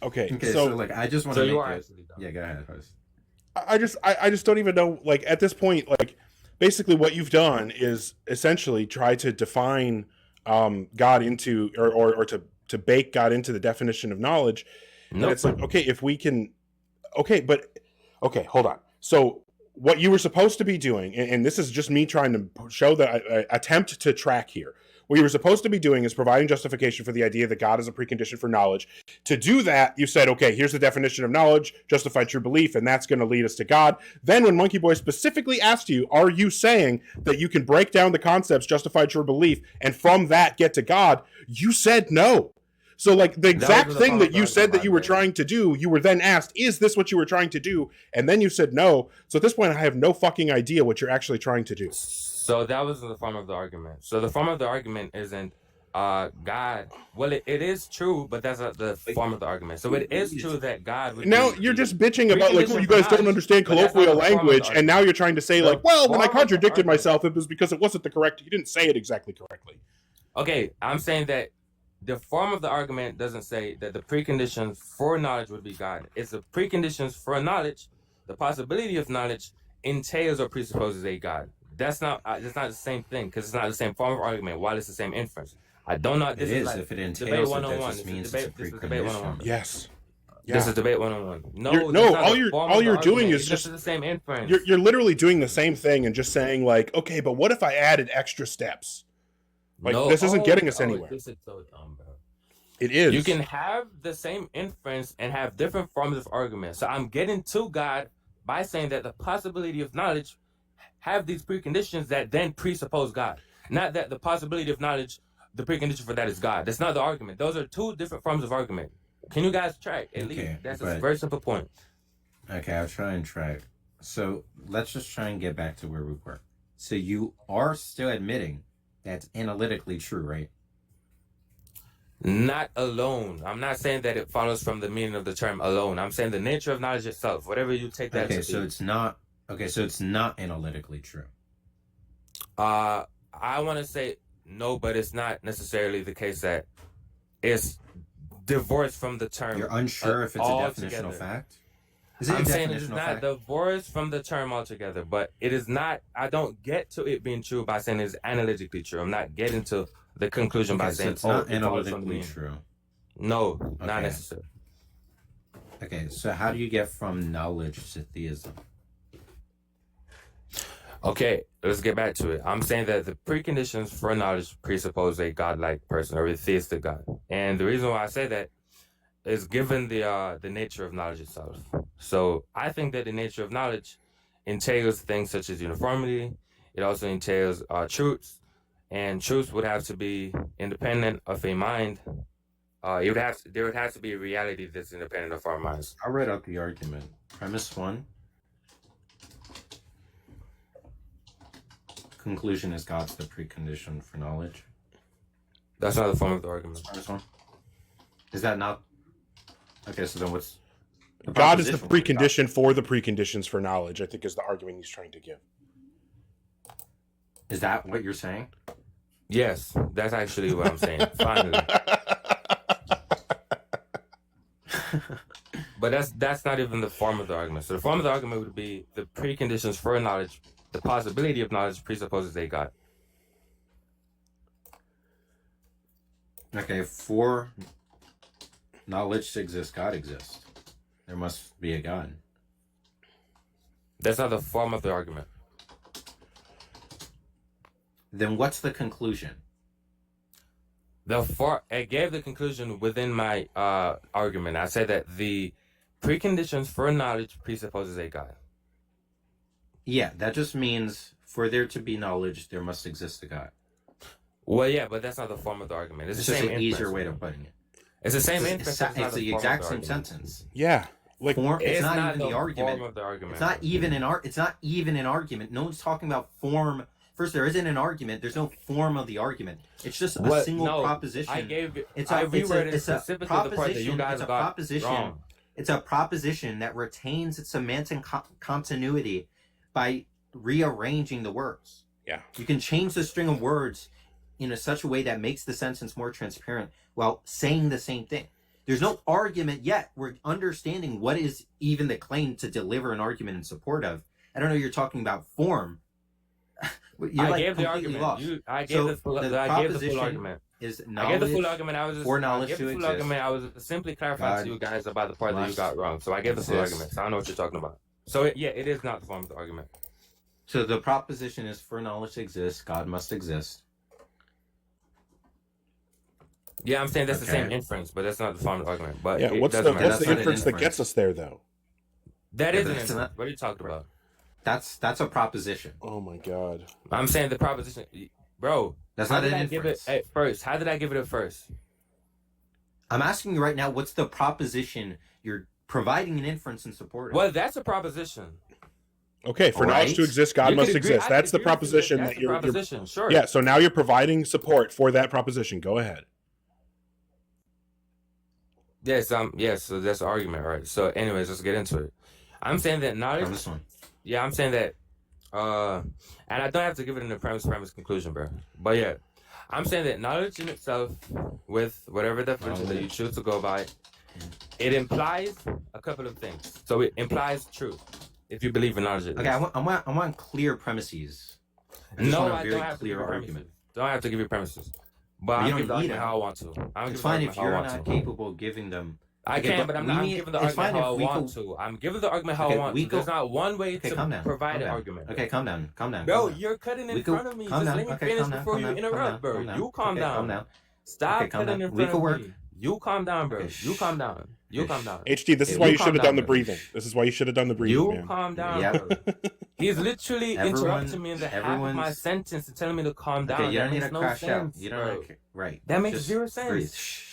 Okay,
Okay,
so
so like, I just want
So
to
you
make
are
it.
actually dumb.
Yeah, go ahead, host.
I just don't even know. Like at this point, like basically what you've done is essentially try to define God into or to bake God into the definition of knowledge. And
Nope.
it's like, okay, if we can, okay, hold on. So what you were supposed to be doing, and this is just me trying to show that I attempt to track here. What you were supposed to be doing is providing justification for the idea that God is a precondition for knowledge. To do that, you said, okay, here's the definition of knowledge, justify true belief, and that's going to lead us to God. Then when Monkeyboy specifically asked you, are you saying that you can break down the concepts, justify true belief, and from that get to God? You said no. So like the exact
was the
thing that
problem
you
I
said that you were
provided.
trying to do, you were then asked, is this what you were trying to do? And then you said no. So at this point, I have no fucking idea what you're actually trying to do.
So that was the form of the argument. So the form of the argument isn't God. Well, it is true, but that's not the form of the argument. So it is true that God would
Now
be
you're
the
just bitching about like,
precondition
oh, you
for
guys don't
knowledge,
understand
but that's not
colloquial
the form of the
language, and now
argument.
you're trying to say
The
like, well, when I
form of the
contradicted
argument-
myself, it was because it wasn't the correct. You didn't say it exactly correctly.
Okay, I'm saying that the form of the argument doesn't say that the preconditions for knowledge would be God. It's the preconditions for knowledge, the possibility of knowledge entails or presupposes a God. That's not the same thing because it's not the same form of argument while it's the same inference. I don't know.
It
This
is
like
if it
debate
entails it, that
101.
just
This is
means
debate-
it's a
this is debate 101.
precondition.
Yes.
This is debate 101. No,
You're-
that's not
all
the
you're
form
all
of the
you're doing
argument.
is
It's
just
the same inference.
you're literally doing the same thing and just saying like, okay, but what if I added extra steps? Like
No,
this isn't getting us
oh,
anywhere.
This is so dumb, bro.
It is.
You can have the same inference and have different forms of argument. So I'm getting to God by saying that the possibility of knowledge have these preconditions that then presuppose God. Not that the possibility of knowledge, the precondition for that is God. That's not the argument. Those are two different forms of argument. Can you guys track? At least
Okay,
that's a
but-
very simple point.
Okay, I'll try and track. So let's just try and get back to where we were. So you are still admitting that's analytically true, right?
Not alone. I'm not saying that it follows from the meaning of the term alone. I'm saying the nature of knowledge itself, whatever you take that
Okay,
to
so
be.
it's not. Okay, so it's not analytically true.
I want to say no, but it's not necessarily the case that it's divorced from the term.
You're unsure if it's a
altogether.
definitional fact. Is it
I'm
a
saying it's
definitional
not
fact?
divorced from the term altogether, but it is not. I don't get to it being true by saying it's analytically true. I'm not getting to the conclusion by
Okay, so
saying
it's not
it follows from the
analytically
meaning.
true.
No, not
Okay.
necessarily.
Okay, so how do you get from knowledge to theism?
Okay, let's get back to it. I'm saying that the preconditions for knowledge presuppose a godlike person or a theistic God. And the reason why I say that is given the nature of knowledge itself. So I think that the nature of knowledge entails things such as uniformity. It also entails truths, and truths would have to be independent of a mind. There would have to be a reality that's independent of our minds.
I'll write out the argument. Premise 1. Conclusion is God's the precondition for knowledge.
That's not the form of the argument.
Premise 1. Is that not? Okay, so then what's
God is the
proposition?
precondition for the preconditions for knowledge, I think is the argument he's trying to give.
Is that what you're saying?
Yes, that's actually what I'm saying. Finally. But that's not even the form of the argument. So the form of the argument would be the preconditions for knowledge. The possibility of knowledge presupposes a God.
Okay, for knowledge to exist, God exists. There must be a God.
That's not the form of the argument.
Then what's the conclusion?
I gave the conclusion within my argument. I said that the preconditions for knowledge presupposes a God.
Yeah, that just means for there to be knowledge, there must exist a God.
Well, yeah, but that's not the form of the argument. It's the
just
same
an easier
inference.
way of putting it.
It's the same
It's,
inference.
it's the exact same sentence.
Yeah. Like,
It's not even the
form
argument.
of the argument.
It's not even an argument. No one's talking about form. First, there isn't an argument. There's no form of the argument. It's just a single proposition.
I
It's a
specifically the part that you
proposition.
guys
It's a
got
proposition.
wrong.
It's a proposition that retains its semantic continuity by rearranging the words.
Yeah.
You can change the string of words in such a way that makes the sentence more transparent while saying the same thing. There's no argument yet. We're understanding what is even the claim to deliver an argument in support of. I don't know. You're talking about form.
I gave the argument. I gave the full argument.
Is
I gave the full argument. I was simply clarifying to you guys about the part that you got wrong. So I gave the full argument. So I don't know what you're talking about. So it is not the form of the argument.
So the proposition is for knowledge to exist, God must exist.
Yeah, I'm saying that's the same inference, but that's not the form of the argument. But
yeah, what's the inference that gets us there, though?
That is an inference. What are you talking about?
That's a proposition.
Oh my God.
I'm saying the proposition, bro.
That's not an inference.
Give it at first? How did I give it at first?
I'm asking you right now, what's the proposition you're providing an inference in support of?
Well, that's a proposition.
Okay, for knowledge to exist, God must exist. That's the proposition that you're.
Sure.
Yeah, so now you're providing support for that proposition. Go ahead.
Yes, so that's the argument, right? So anyways, let's get into it. I'm saying that knowledge.
This one.
Yeah, I'm saying that, and I don't have to give it in the premise conclusion, bro. But yeah, I'm saying that knowledge in itself, with whatever definition that you choose to go by, it implies a couple of things. So it implies truth, if you believe in knowledge.
Okay, I want clear premises.
I don't have to give you premises. Don't have to give you premises. But I'm giving the argument how I want to.
It's fine if you're not capable of giving them.
I can, but I'm giving the argument how I want to. I'm giving the argument how I want to. There's not one way to provide an argument.
Okay, calm down.
Bro, you're cutting in front of me. Just let me finish before you interrupt, bro. You calm down. Stop cutting in front of me. You calm down, bro. You calm down.
HD, this is why you should have done the breathing. This is why you should have done the breathing.
You calm down, bro. He's literally interrupting me in the half of my sentence and telling me to calm down.
Okay, you don't need to crash out. You don't right.
That makes zero sense.
Shh.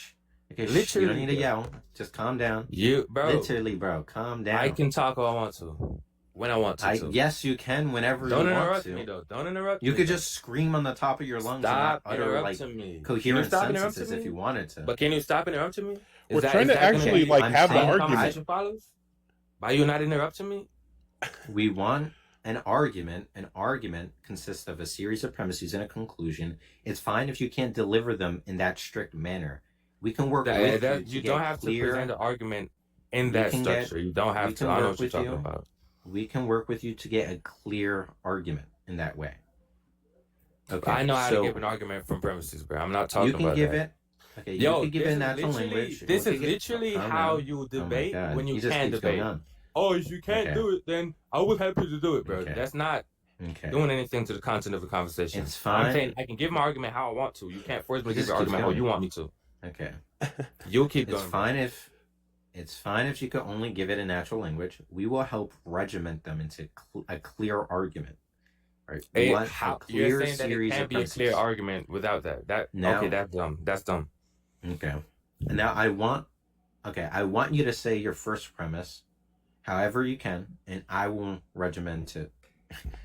Okay, literally, you don't need to yell. Just calm down. Literally, bro, calm down.
I can talk all I want to, when I want to.
Yes, you can whenever you want to.
Don't interrupt me, though. Don't interrupt me.
You could just scream on the top of your lungs and not utter coherent sentences if you wanted to.
But can you stop interrupting me?
We're trying to actually have the argument.
Why are you not interrupting me?
We want an argument. An argument consists of a series of premises and a conclusion. It's fine if you can't deliver them in that strict manner. We can work with you.
You don't have to present the argument in that structure. You don't have to. I know what you're talking about.
We can work with you to get a clear argument in that way. Okay.
I know how to give an argument from premises, bro. I'm not talking about that.
You can give it. Okay, you can give it natural language.
This is literally how you debate when you can debate. Oh, if you can't do it, then I will help you to do it, bro. That's not
Okay.
doing anything to the content of the conversation.
It's
I'm
fine.
saying I can give my argument how I want to. You can't force me to give
Just
your
keep
argument how
going.
you want me to.
Okay.
You'll keep
It's
going, bro.
fine if you could only give it a natural language. We will help regiment them into a clear argument. Right? We
Hey,
want a
how
clear
you're saying that it
series
can't
of
be a clear
premises.
argument without that? Okay,
Now,
that's dumb. That's dumb.
okay. And now I want you to say your first premise, however you can, and I will regiment it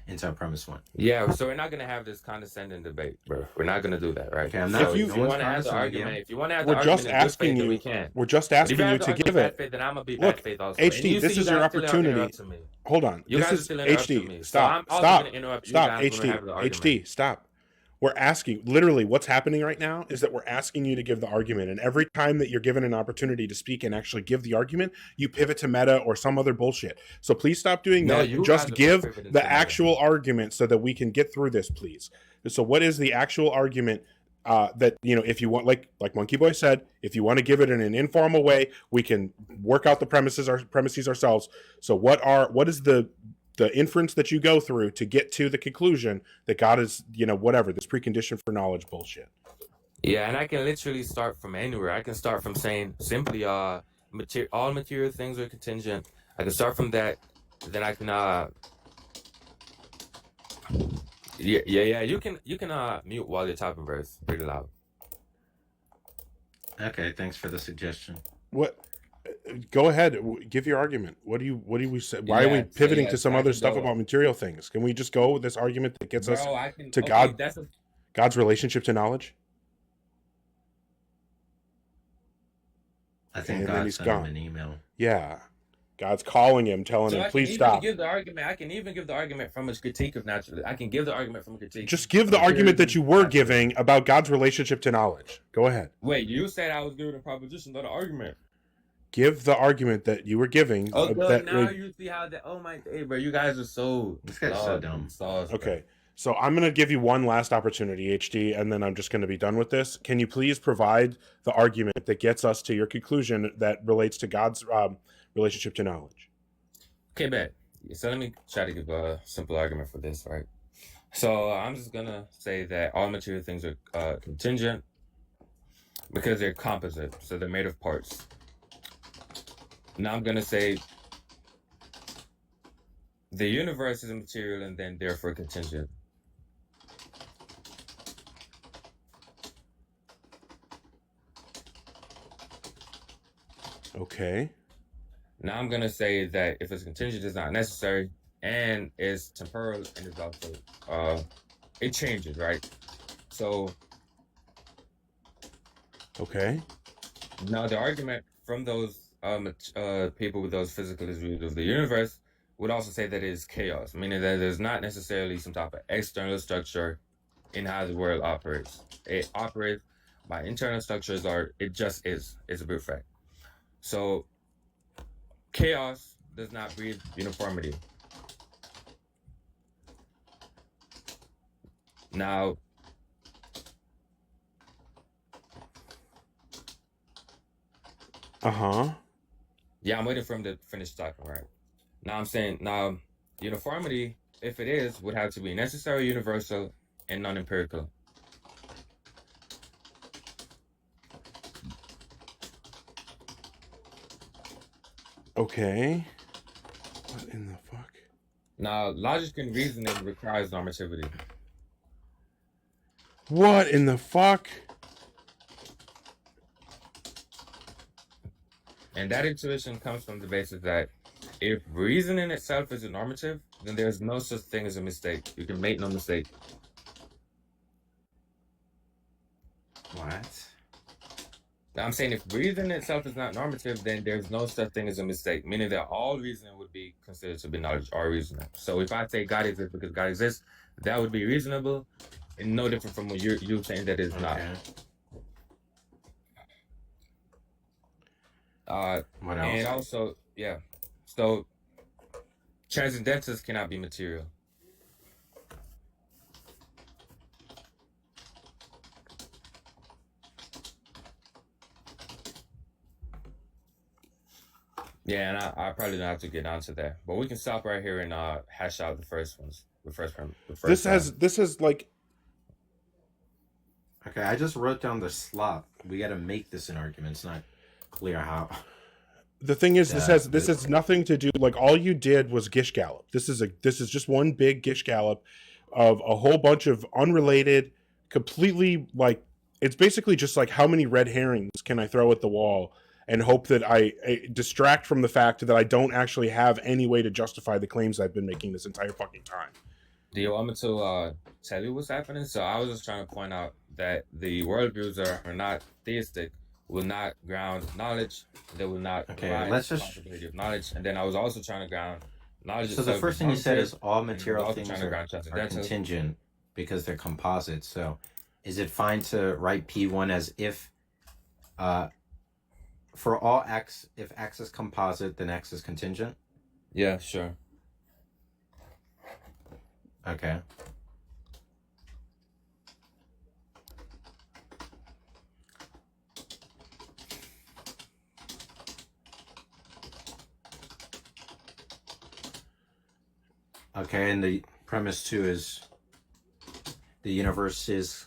into premise one.
Yeah, so we're not gonna have this condescending debate, bro. We're not gonna do that, right?
Okay, I'm
So
not.
If you-
if
no
you
one's
want to have the
condescending,
argument,
yeah.
if you want to have the
We're
argument
just
in good
asking
faith, then we
you.
can.
We're just
But if
asking
you
you
have the
to
argument
give
in bad
it.
faith, then I'm gonna be
Look,
bad faith also.
HD,
And you
this
see, you
is your
guys still
opportunity.
interrupting me.
Hold on.
You
This
guys are
is
still interrupting
HD.
me. So
Stop.
I'm also
Stop.
gonna interrupt you
Stop.
guys when we
HD.
have the argument.
HD. Stop. We're asking, literally, what's happening right now is that we're asking you to give the argument. And every time that you're given an opportunity to speak and actually give the argument, you pivot to meta or some other bullshit. So please stop doing
No,
that.
you
Just
guys are
give
pivoting to
the
meta.
actual argument so that we can get through this, please. So what is the actual argument that, if you want, like Monkeyboy said, if you want to give it in an informal way, we can work out the premises ourselves. So what is the inference that you go through to get to the conclusion that God is, whatever, this precondition for knowledge bullshit?
Yeah, and I can literally start from anywhere. I can start from saying simply, all material things are contingent. I can start from that. Then I can, yeah. You can mute while you're talking, bro. It's pretty loud.
Okay, thanks for the suggestion.
What? Go ahead. Give your argument. What do we say? Why are we
Yeah, so
pivoting to
yes,
some
I
other
can
stuff
go.
about material things? Can we just go with this argument that gets us
Bro, I can.
to
Okay,
God?
that's a
God's relationship to knowledge?
I
Okay,
think
and then
God
he's
sent him
gone.
an email.
Yeah. God's calling him, telling
So
him,
I can
please
even
stop.
give the argument. I can even give the argument from a critique of natural. I can give the argument from a critique.
Just give the
of
argument that you were
materialism.
giving about God's relationship to knowledge. Go ahead.
Wait, you said I was giving a proposition, not an argument.
Give the argument that you were giving.
Oh,
that
now you see how that. Oh my, hey, bro, you guys are so.
This guy's so dumb.
Okay. So I'm going to give you one last opportunity, HD, and then I'm just going to be done with this. Can you please provide the argument that gets us to your conclusion that relates to God's relationship to knowledge?
Okay, bet. So let me try to give a simple argument for this, right? So I'm just going to say that all material things are contingent because they're composite. So they're made of parts. Now I'm going to say the universe is a material and then therefore contingent.
Okay.
Now I'm gonna say that if it's contingent, it's not necessary, and it's temporal, and it's also it changes, right? So
Okay.
now the argument from those people with those physicalist views of the universe would also say that it is chaos, meaning that there's not necessarily some type of external structure in how the world operates. It operates by internal structures, or it just is. It's a brute fact. So chaos does not breed uniformity. Now, yeah, I'm waiting for him to finish talking, right? Now I'm saying, now, uniformity, if it is, would have to be necessary, universal, and non-empirical.
Okay. What in the fuck?
Now, logic and reasoning requires normativity.
What in the fuck?
And that intuition comes from the basis that if reason in itself is a normative, then there's no such thing as a mistake. You can make no mistake.
What?
Now, I'm saying if reason itself is not normative, then there's no such thing as a mistake, meaning that all reasoning would be considered to be knowledge or reasoning. So if I say God exists because God exists, that would be reasonable and no different from what you're saying that it's not.
What else?
And also, yeah. So transcendentals cannot be material. Yeah, and I probably don't have to get onto that, but we can stop right here and hash out the first ones. The first time.
This has like
Okay, I just wrote down the slot. We got to make this an argument. It's not clear how.
the thing is, this has nothing to do. Like all you did was Gish Gallop. This is just one big Gish Gallop of a whole bunch of unrelated, completely like it's basically just like how many red herrings can I throw at the wall and hope that I distract from the fact that I don't actually have any way to justify the claims I've been making this entire fucking time.
Do you want me to tell you what's happening? So I was just trying to point out that the worldviews are not theistic, will not ground knowledge. They will not provide
let's just
possibility of knowledge. And then I was also trying to ground knowledge.
So the first thing you said is all material
also
things
trying to
are
ground transcendental.
contingent because they're composites. So is it fine to write P1 as if for all x, if x is composite, then x is contingent?
Yeah, sure.
Okay. Okay, and the premise 2 is the universe is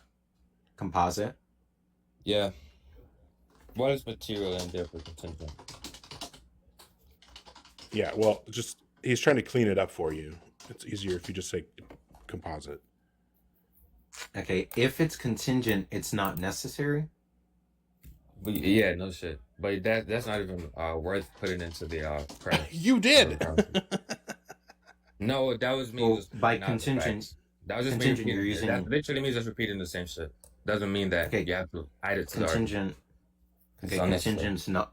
composite.
Yeah. What is material and therefore contingent?
Yeah, well, just he's trying to clean it up for you. It's easier if you just say composite.
Okay, if it's contingent, it's not necessary.
But yeah, no shit. But that's not even worth putting into the premise.
You did.
No, that was me.
Well,
just
by
pointing out the
contingent,
facts. That was just me
contingent,
repeating
you're
it.
using
That literally means just repeating the same shit. Doesn't mean that
Okay.
you have to add it to the argument.
contingent.
It's
Okay,
unnecessary.
contingent's not.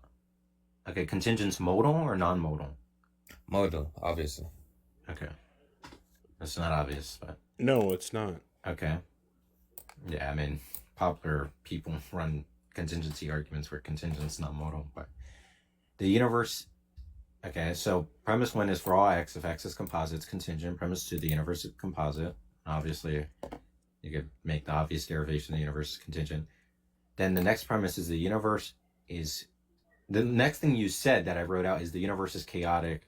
Okay, contingent's modal or non-modal?
Modal, obviously.
Okay, that's not obvious, but
No, it's not.
okay. Yeah, I mean, popular people run contingency arguments where contingent's not modal, but the universe. Okay, so premise 1 is for all x, if x is composite, it's contingent. Premise 2, the universe is composite. Obviously, you could make the obvious derivation the universe is contingent. Then the next premise is the universe is... The next thing you said that I wrote out is the universe is chaotic,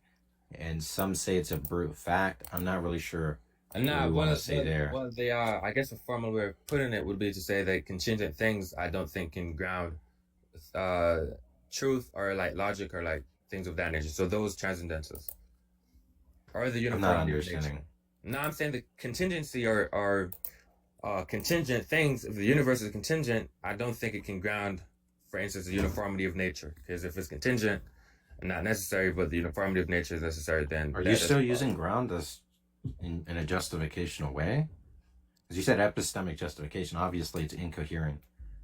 and some say it's a brute fact. I'm not really sure
And
what we want to say there.
Well, I guess the formal way of putting it would be to say that contingent things I don't think can ground truth or like logic or like things of that nature. So those transcendentals or the
I'm not
uniformity of nature.
understanding.
No, I'm saying the contingency or contingent things. If the universe is contingent, I don't think it can ground, for instance, the uniformity of nature. Because if it's contingent and not necessary, but the uniformity of nature is necessary, then
Are you still using ground as in a justificational way? Because you said epistemic justification. Obviously, it's incoherent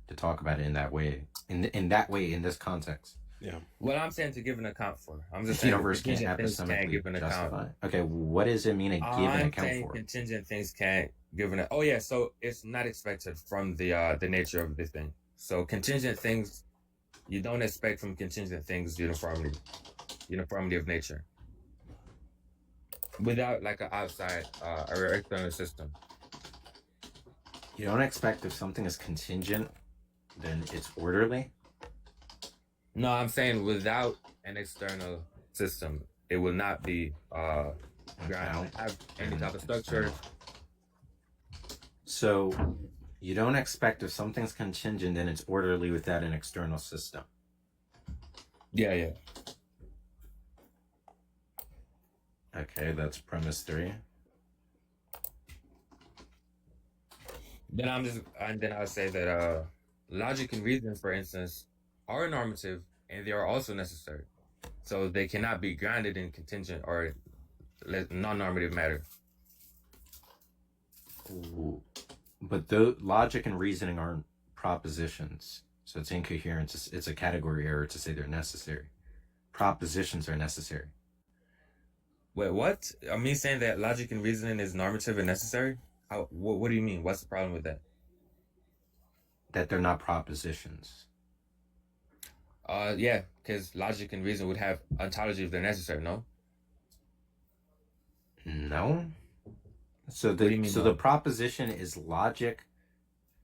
to talk about it in that way. In that way, in this context.
Yeah.
What I'm saying to give an account for. I'm just
The
saying
universe can't
contingent things can't
epistemically
give an account.
justify. Okay, what does it mean to give an
I'm
account
saying
for?
contingent things can't give an. Oh yeah, so it's not expected from the nature of the thing. So contingent things, you don't expect from contingent things uniformity of nature, without like an outside or external system.
You don't expect if something is contingent, then it's orderly?
No, I'm saying without an external system, it will not be ground have any type of structure.
So you don't expect if something's contingent, then it's orderly without an external system.
Yeah.
Okay, that's premise 3.
Then I'll say that logic and reason, for instance, are normative and they are also necessary. So they cannot be grounded in contingent or non-normative matter.
Ooh. But the logic and reasoning aren't propositions, so it's incoherent. It's a category error to say they're necessary. Propositions are necessary.
Wait, what? I mean, saying that logic and reasoning is normative and necessary? What do you mean? What's the problem with that?
That they're not propositions.
Yeah, because logic and reason would have ontology if they're necessary, no?
No. So
What do you mean,
the
no?
proposition is logic.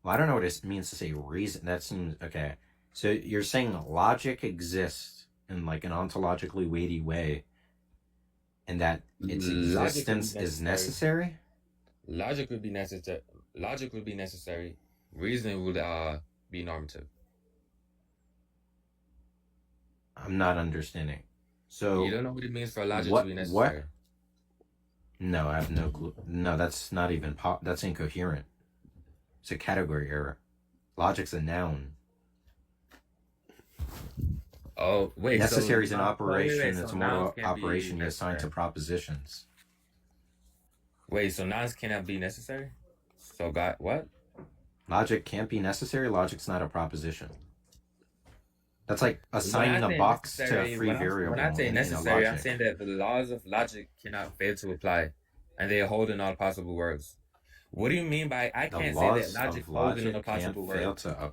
Well, I don't know what it means to say reason. That seems okay. So you're saying logic exists in like an ontologically weighty way, and that its
Logic
existence is necessary?
Logic would be necessary. Logic would be necessary. Reasoning would be normative.
I'm not understanding.
You
So
don't know what it means for logic to
what
be
what?
necessary.
No, I have no clue. No, that's not even that's incoherent. It's a category error. Logic's a noun.
Oh wait, so
Necessary is an
wait,
operation.
so
It's a
nouns
mode of
can't be
operation you assign to
necessary.
propositions.
Wait, so nouns cannot be necessary? So God, what?
Logic can't be necessary. Logic's not a proposition. That's like
When I
assigning a
say
box to a
necessary,
free
when I
variable
say
in a
necessary, I'm
logic.
saying that the laws of logic cannot fail to apply, and they hold in all possible words. What do you mean by I
The
can't say that
laws
logic
of
holds in all
logic can't
possible
fail
words?
to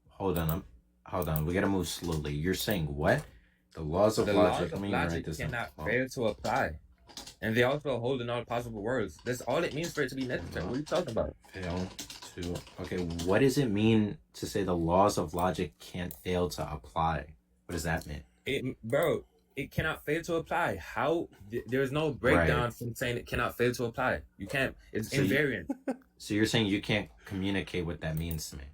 hold on. Hold on. We gotta move slowly. You're saying what? The laws of
The
logic.
laws
Let
of
me write
logic
this down.
cannot
Oh,
fail to apply, and they also hold in all possible words. That's all it means for it to be necessary. What are you talking about?
fail to. Okay, what does it mean to say the laws of logic can't fail to apply? What does that mean?
Bro, it cannot fail to apply. How? There's no
Right.
breakdown from saying it cannot fail to apply. You can't. It's
So you,
invariant.
so you're saying you can't communicate what that means to me?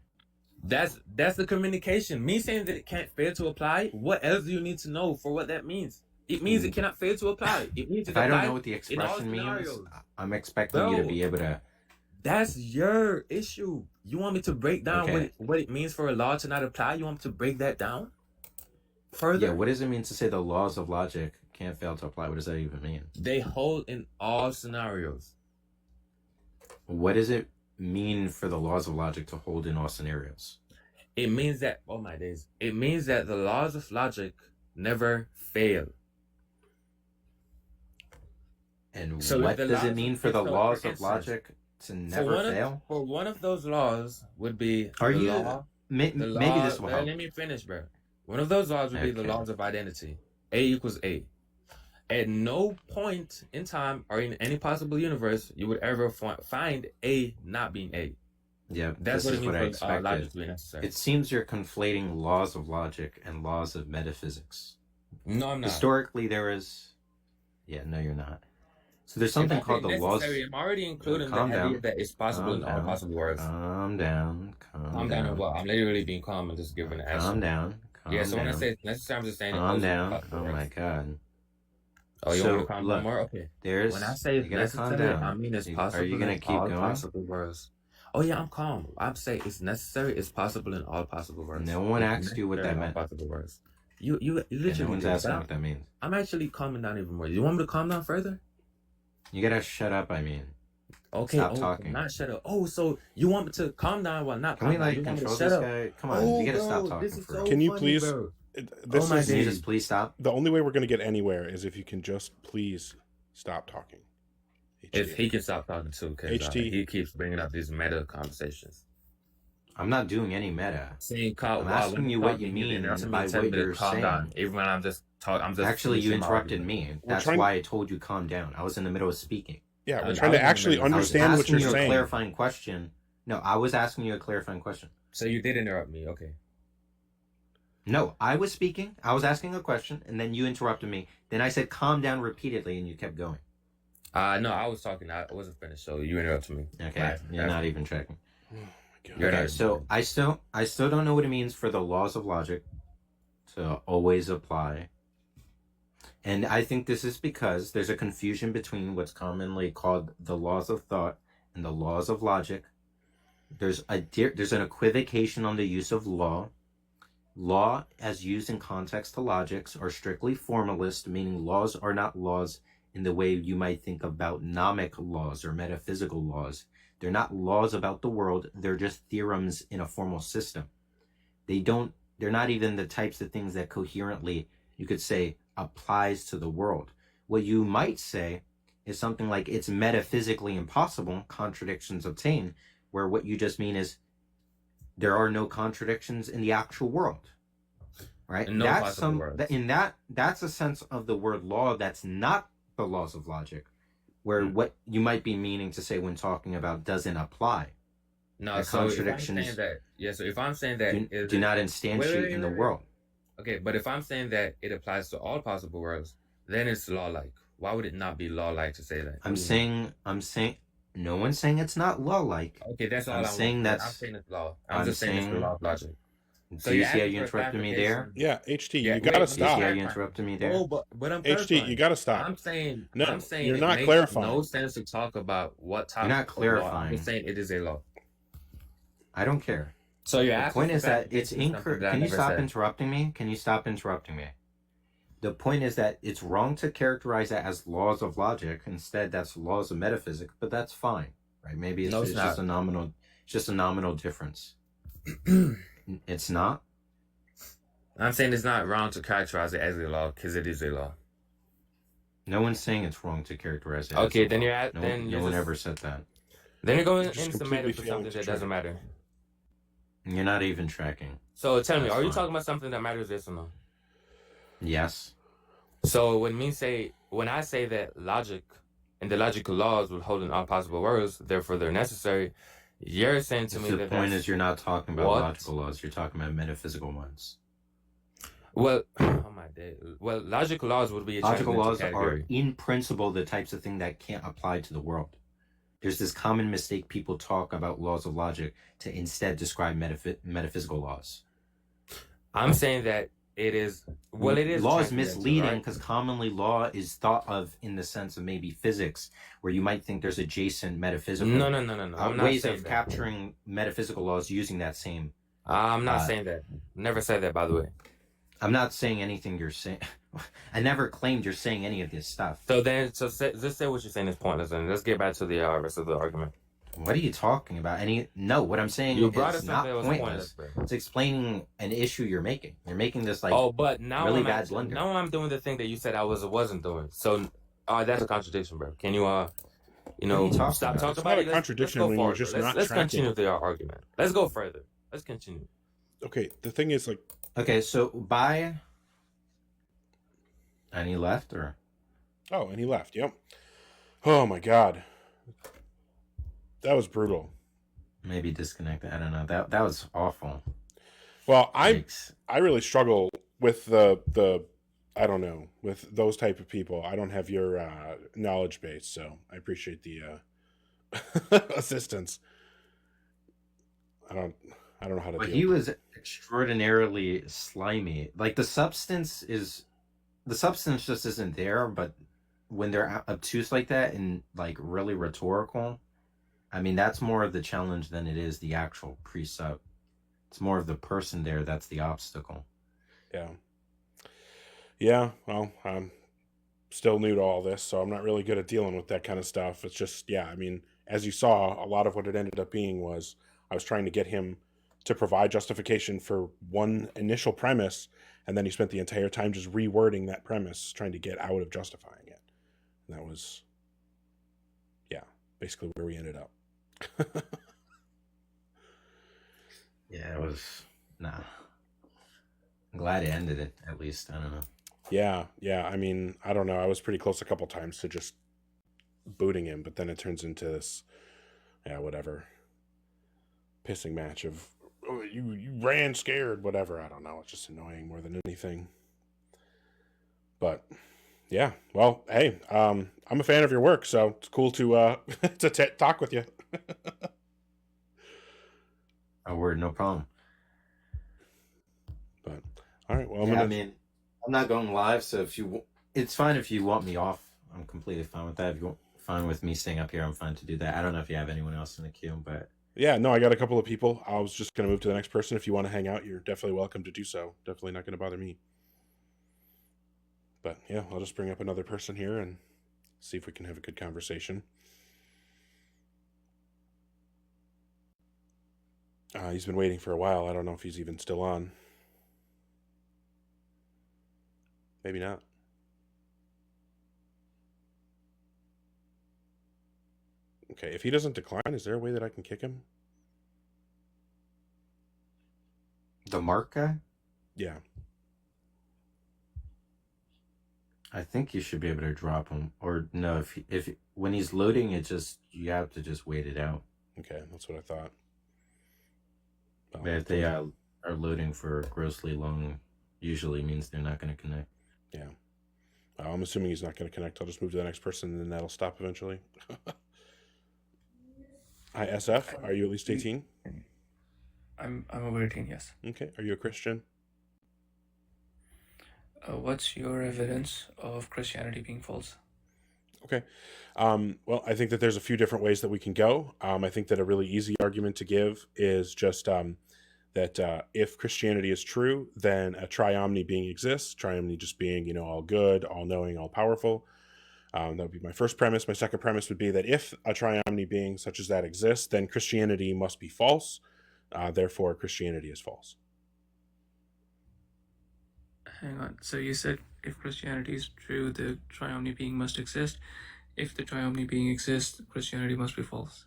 That's the communication. Me saying that it can't fail to apply. What else do you need to know for what that means? It means it cannot fail to apply. It means it
If I don't know
applies
what the
in all
expression means,
scenarios.
I'm expecting you to
Bro,
be able to.
that's your issue. You want me to break down
Okay.
what it means for a law to not apply? You want me to break that down
Yeah,
further?
what does it mean to say the laws of logic can't fail to apply? What does that even mean?
They hold in all scenarios.
What does it mean for the laws of logic to hold in all scenarios?
It means that, oh my days, it means that the laws of logic never fail.
And
So if
what
the
does it
laws
mean
of,
for the
so
laws
for
of
instance,
logic to
for
never fail?
one of those laws would be
Are
the
you
law, the
maybe
law.
this will help?
Let me finish, bro. One of those laws would be the
Okay.
laws of identity. A equals A. At no point in time or in any possible universe you would ever find A not being A.
Yeah,
That's
this
what it
is what I
means for logic
expected.
to be necessary.
It seems you're conflating laws of logic and laws of metaphysics.
No, I'm not.
Historically, there is. Yeah, no, you're not. So there's
If
something
I say
called the laws.
necessary, I'm already including the
Calm
idea
down.
that it's possible
Calm
in all
down.
possible words.
Calm down.
Calm
Calm
down or
down.
what? I'm literally being calm and just giving an answer.
Calm down.
Yeah,
Calm
so when I
down.
say it's necessary, I'm just saying it
Calm
holds in all
down.
possible
Oh my
words.
God.
Oh, you want me to
So
calm down
look,
more? Okay. When I
there's.
say
You
it's
gotta calm
necessary, I
down.
mean it's
Are you
possible
gonna
in
keep
all
going?
possible words. Oh yeah, I'm calm. I'm saying it's necessary. It's possible in all possible words.
No one
It's
asked you what
necessary
that
in all
meant.
possible words. You
Yeah, no
literally
one's
did.
asking
But
what that means.
I'm actually calming down even more. You want me to calm down further?
You gotta shut up. I mean,
Okay.
stop
Oh,
talking.
not shut up. Oh, so you want me to calm down while not
Can we
calm down?
like
You want me to
control
shut
this
up?
guy? Come on,
Oh,
you gotta stop
bro,
talking
this is
for
so
real.
Can you
funny,
please?
bro.
This
my
is
Can you
days.
just please stop?
the only way we're going to get anywhere is if you can just please stop talking.
If
HT.
he can stop talking too, because
HT.
he keeps bringing up these meta conversations.
I'm not doing any meta.
Saying calm
I'm
while
asking
I'm
you what
talking,
you
he's
mean
interrupting me
by
and telling
what
me to
you're
calm down.
saying.
Even when I'm just
Actually, you
finishing my
interrupted
argument.
me.
We're
That's
trying.
why I told you calm down. I was in the middle of speaking.
Yeah,
I
we're
was
trying to
in the
actually
middle.
I was
understand what
asking
you're
you a
saying.
clarifying question. No, I was asking you a clarifying question.
So you did interrupt me, okay?
No, I was speaking. I was asking a question, and then you interrupted me. Then I said calm down repeatedly, and you kept going.
No, I was talking. I wasn't finished, so you interrupted me.
Okay,
Right.
you're not even checking.
Oh my God.
You're
Okay,
not.
so I still don't know what it means for the laws of logic to always apply. And I think this is because there's a confusion between what's commonly called the laws of thought and the laws of logic. There's an equivocation on the use of law. Law, as used in context to logics, are strictly formalist, meaning laws are not laws in the way you might think about nomic laws or metaphysical laws. They're not laws about the world. They're just theorems in a formal system. They're not even the types of things that coherently, you could say, applies to the world. What you might say is something like it's metaphysically impossible, contradictions obtain, where what you just mean is there are no contradictions in the actual world. Right?
In no possible words.
That's a sense of the word law that's not the laws of logic, where what you might be meaning to say when talking about doesn't apply.
No,
The
so if I'm
contradictions
saying that, yeah. So if I'm saying that,
do not instantiate in the world.
Okay, but if I'm saying that it applies to all possible worlds, then it's law-like. Why would it not be law-like to say that?
I'm saying No one's saying it's not law-like.
Okay, that's all
I'm
I
saying
want.
that's.
I'm saying it's law. I'm
I'm
just saying it's the
saying.
law of logic. So
Do you
you're
see how
asking
you
for a
interrupted me there?
clarification.
Yeah, HT,
Yeah,
you
wait,
gotta
let me
Do you see how
stop.
you
clarify.
interrupted me there?
Oh, but I'm
HT, you
clarifying.
gotta stop.
I'm saying
No, you're
it
not
makes
clarifying.
no sense to talk about what
You're
topic
not
of law. I'm
clarifying.
just saying it is a law.
I don't care.
So you're
The
asking
point
for
is that it's
clarification of something
incorrect.
that I
Can you
never
stop
said.
interrupting me? Can you stop interrupting me? The point is that it's wrong to characterize that as laws of logic. Instead, that's laws of metaphysics. But that's fine, right? Maybe
No, it's
it's just
not.
a nominal. It's just a nominal difference. It's not.
I'm saying it's not wrong to characterize it as a law because it is a law.
No one's saying it's wrong to characterize it.
Okay,
as a
then
law.
you're at
No,
then
no
you're
one
just
ever said that.
then you're going
You're just
into
completely
matter for
failing
something
to
that
track.
doesn't matter.
You're not even tracking.
So tell me,
That's
are you
fine.
talking about something that matters? Yes or no?
Yes.
So when I say that logic and the logical laws will hold in all possible worlds, therefore they're necessary, you're saying to
If
me
the
that
point
that's
is you're not talking about
what?
logical laws, you're talking about metaphysical ones.
Well, oh my day. Well, logical laws would be a
Logical
transcendental
laws are,
category.
in principle, the types of thing that can't apply to the world. There's this common mistake: people talk about laws of logic to instead describe metaphysical laws.
I'm saying that it is well, it is
Law is
transcendental,
misleading
right?
because commonly law is thought of in the sense of maybe physics, where you might think there's adjacent metaphysical
No. I'm not
ways
saying
of
that.
capturing metaphysical laws using that same.
I'm not
Uh,
saying that. Never said that, by the way.
I'm not saying anything you're saying. I never claimed you're saying any of this stuff.
So then, just say what you're saying is pointless, and let's get back to the rest of the argument.
What are you talking about? No, what I'm saying
You brought
is
us
not
something that was
pointless.
pointless, bro.
It's explaining an issue you're making. You're making this like
But now
really
I'm
bad blunder.
now I'm doing the thing that you said I wasn't doing. So, that's a contradiction, bro. Can you
What are you talking
stop
about?
talking
It's
about
not a
it? Let's
contradiction
go
when you're
forward,
just
bro.
not
Let's
tracking.
continue with our argument. Let's go further. Let's continue.
Okay, the thing is, like,
Okay, so by and he left, or
oh, and he left. Yep. Oh my God, that was brutal.
maybe disconnected. I don't know. That was awful.
Well,
Yikes.
I really struggle with the I don't know, with those type of people. I don't have your knowledge base, so I appreciate the assistance. I don't know how to
But
deal
he
with
was extraordinarily slimy. Like the substance just isn't there, but when they're obtuse like that and like really rhetorical, I mean that's more of the challenge than it is the actual precept. It's more of the person there that's the obstacle.
Yeah. Yeah, well, I'm still new to all this, so I'm not really good at dealing with that kind of stuff. It's just, yeah, I mean, as you saw, a lot of what it ended up being was I was trying to get him to provide justification for one initial premise, and then he spent the entire time just rewording that premise, trying to get out of justifying it. And that was, yeah, basically where we ended up.
Yeah, it was nah. I'm glad it ended it, at least. I don't know.
Yeah, I mean, I don't know. I was pretty close a couple times to just booting him, but then it turns into this, yeah, whatever, pissing match of, oh, you ran scared, whatever. I don't know. It's just annoying more than anything. But yeah, well, hey, I'm a fan of your work, so it's cool to talk with you.
A word, no problem.
But all right, well,
I mean, I'm not going live, so it's fine if you want me off. I'm completely fine with that. If you're fine with me staying up here, I'm fine to do that. I don't know if you have anyone else in the queue, but
yeah, no, I got a couple of people. I was just gonna move to the next person. If you want to hang out, you're definitely welcome to do so. Definitely not gonna bother me. But yeah, I'll just bring up another person here and see if we can have a good conversation. He's been waiting for a while. I don't know if he's even still on. Maybe not. Okay, if he doesn't decline, is there a way that I can kick him?
the Mark guy,
Yeah.
I think you should be able to drop him. Or no, if when he's loading, you have to just wait it out.
Okay, that's what I thought.
But if they are loading for grossly long, usually means they're not going to connect.
Yeah. I'm assuming he's not going to connect. I'll just move to the next person, and then that'll stop eventually. Hi, SF. Are you at least 18?
I'm over 18, yes.
Okay. Are you a Christian?
What's your evidence of Christianity being false?
Okay. Well, I think that there's a few different ways that we can go. I think that a really easy argument to give is just that if Christianity is true, then a triomni being exists. Triomni just being, all good, all knowing, all powerful. That would be my first premise. My second premise would be that if a triomni being such as that exists, then Christianity must be false. Therefore, Christianity is false.
Hang on. So you said if Christianity is true, the triomni being must exist. If the triomni being exists, Christianity must be false.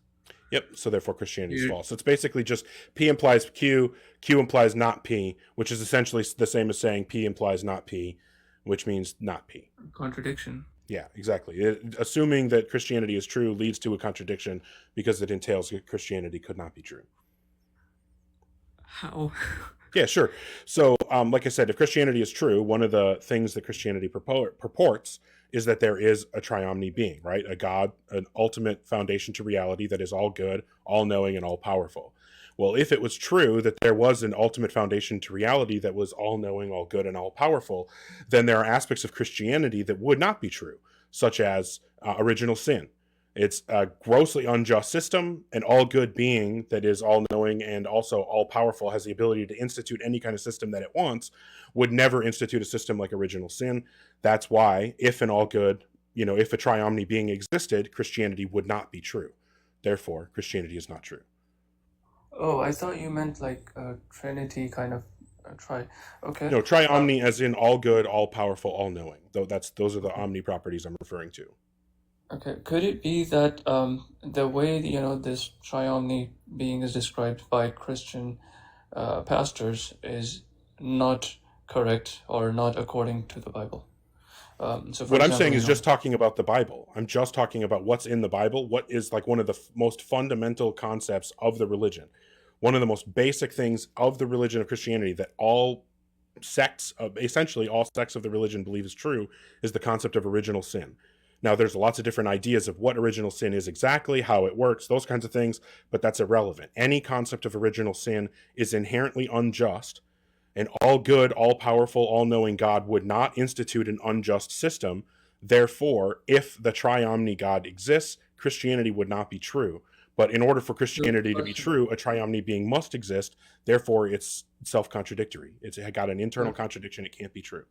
Yep. So therefore, Christianity is false. It's basically just P implies Q, Q implies not P, which is essentially the same as saying P implies not P, which means not P.
Contradiction.
Yeah, exactly. Assuming that Christianity is true leads to a contradiction because it entails that Christianity could not be true.
How?
Yeah, sure. So, like I said, if Christianity is true, one of the things that Christianity purports is that there is a triomni being, right? A God, an ultimate foundation to reality that is all good, all knowing, and all powerful. Well, if it was true that there was an ultimate foundation to reality that was all knowing, all good, and all powerful, then there are aspects of Christianity that would not be true, such as original sin. It's a grossly unjust system. An all good being that is all knowing and also all powerful has the ability to institute any kind of system that it wants, would never institute a system like original sin. That's why, if an all good, if a triomni being existed, Christianity would not be true. Therefore, Christianity is not true.
Oh, I thought you meant like a Trinity kind of try. Okay.
No, triomni as in all good, all powerful, all knowing. Though those are the omni properties I'm referring to.
Okay, could it be that the way this triomni being is described by Christian pastors is not correct or not according to the Bible? So
what I'm saying is just talking about the Bible. I'm just talking about what's in the Bible, what is like one of the most fundamental concepts of the religion. One of the most basic things of the religion of Christianity that all sects, essentially all sects of the religion believe is true, is the concept of original sin. Now, there's lots of different ideas of what original sin is exactly, how it works, those kinds of things, but that's irrelevant. Any concept of original sin is inherently unjust. An all good, all powerful, all knowing God would not institute an unjust system. Therefore, if the triomni God exists, Christianity would not be true. But in order for Christianity to be true, a triomni being must exist. Therefore, it's self-contradictory. It's got an internal contradiction. It can't be true.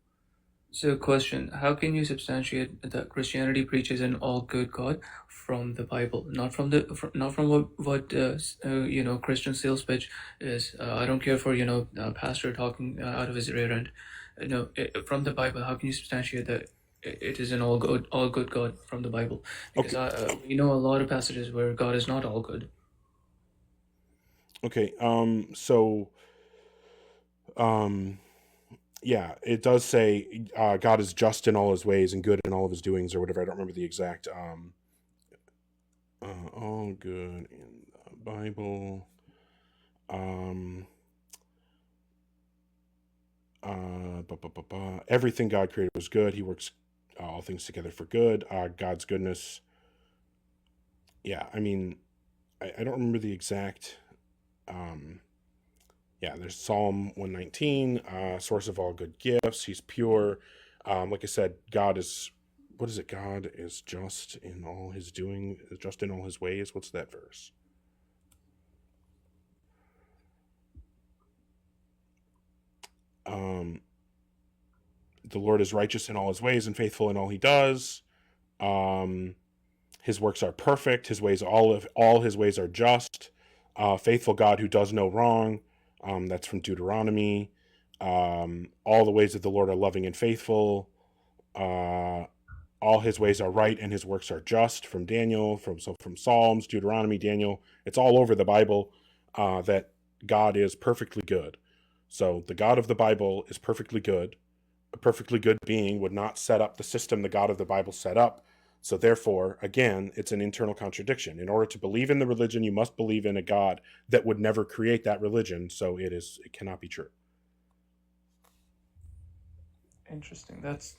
So, question: how can you substantiate that Christianity preaches an all-good God from the Bible, not from what Christian sales pitch is? I don't care for a pastor talking out of his rear end. No, from the Bible, how can you substantiate that it is an all good God from the Bible? Because we know a lot of passages where God is not all good.
Okay. Yeah, it does say God is just in all his ways and good in all of his doings or whatever. I don't remember the exact all good in the Bible. Everything God created was good. He works all things together for good. God's goodness. Yeah, I mean, I don't remember the exact yeah, there's Psalm 119, source of all good gifts. He's pure. Like I said, God is, what is it? God is just in all his doing, just in all his ways. What's that verse? The Lord is righteous in all his ways and faithful in all he does. His works are perfect. His ways, all his ways are just. Faithful God who does no wrong. That's from Deuteronomy. All the ways of the Lord are loving and faithful. All his ways are right and his works are just, from Daniel, from Psalms, Deuteronomy, Daniel. It's all over the Bible that God is perfectly good. So the God of the Bible is perfectly good. A perfectly good being would not set up the system the God of the Bible set up. So therefore, again, it's an internal contradiction. In order to believe in the religion, you must believe in a God that would never create that religion. So it cannot be true.
Interesting. That's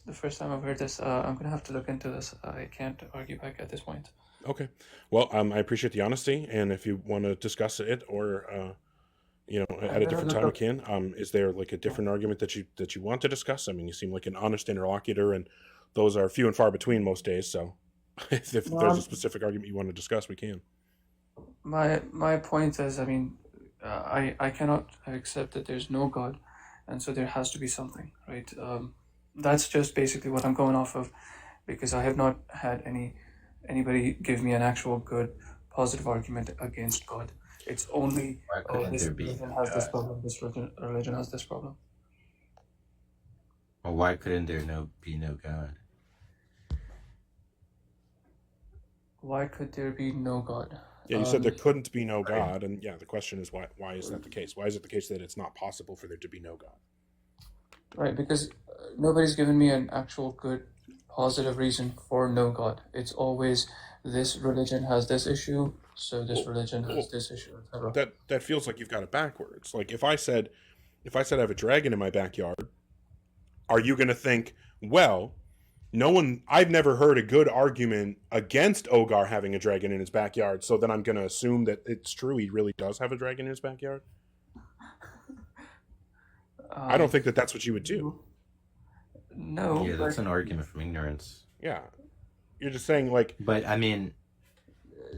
the first time I've heard this. I'm gonna have to look into this. I can't argue back at this point.
Okay. Well, I appreciate the honesty, and if you want to discuss it or at a
No, no,
different
no,
time, we
no.
can. Is there like a different argument that you want to discuss? I mean, you seem like an honest interlocutor, and those are few and far between most days. So, if
No,
there's a specific argument you want to discuss, we can.
my point is, I mean, I cannot accept that there's no God, and so there has to be something, right? That's just basically what I'm going off of, because I have not had anybody give me an actual good positive argument against God. It's only,
Why
oh,
couldn't
this
there be
religion
no
has this
God?
problem, this religion has this problem.
Or why couldn't there be no God?
Why could there be no God?
Yeah, you said there couldn't be no
Right.
God, and yeah, the question is why is that the case? Why is it the case that it's not possible for there to be no God?
Right, because nobody's given me an actual good positive reason for no God. It's always this religion has this issue, so this
Well,
religion has
well,
this issue, etc.
that feels like you've got it backwards. Like if I said I have a dragon in my backyard, are you going to think, well, I've never heard a good argument against Ogar having a dragon in his backyard, so then I'm going to assume that it's true he really does have a dragon in his backyard? I don't
Um,
think that that's what you would do.
no,
Yeah, that's
but
an argument from ignorance.
Yeah. You're just saying, like,
But I mean,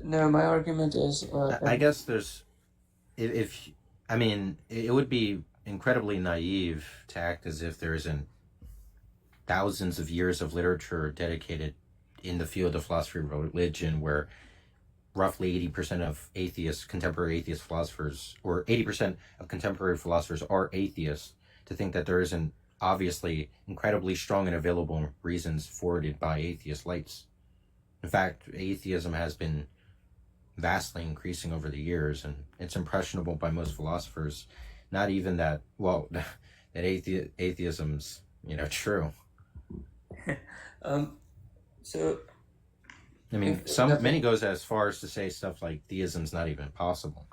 no, my argument is,
I guess there's if I mean, it would be incredibly naive to act as if there isn't thousands of years of literature in the field of philosophy and religion where roughly 80% of contemporary atheist philosophers, or 80% of contemporary philosophers are atheists, to think that there isn't obviously incredibly strong and available reasons forwarded by atheist lights. In fact, atheism has been vastly increasing over the years, and it's impressionable by most philosophers. Not even that, well, that atheism's, true.
um, so
I mean,
if
many goes as far as to say stuff like theism's not even possible.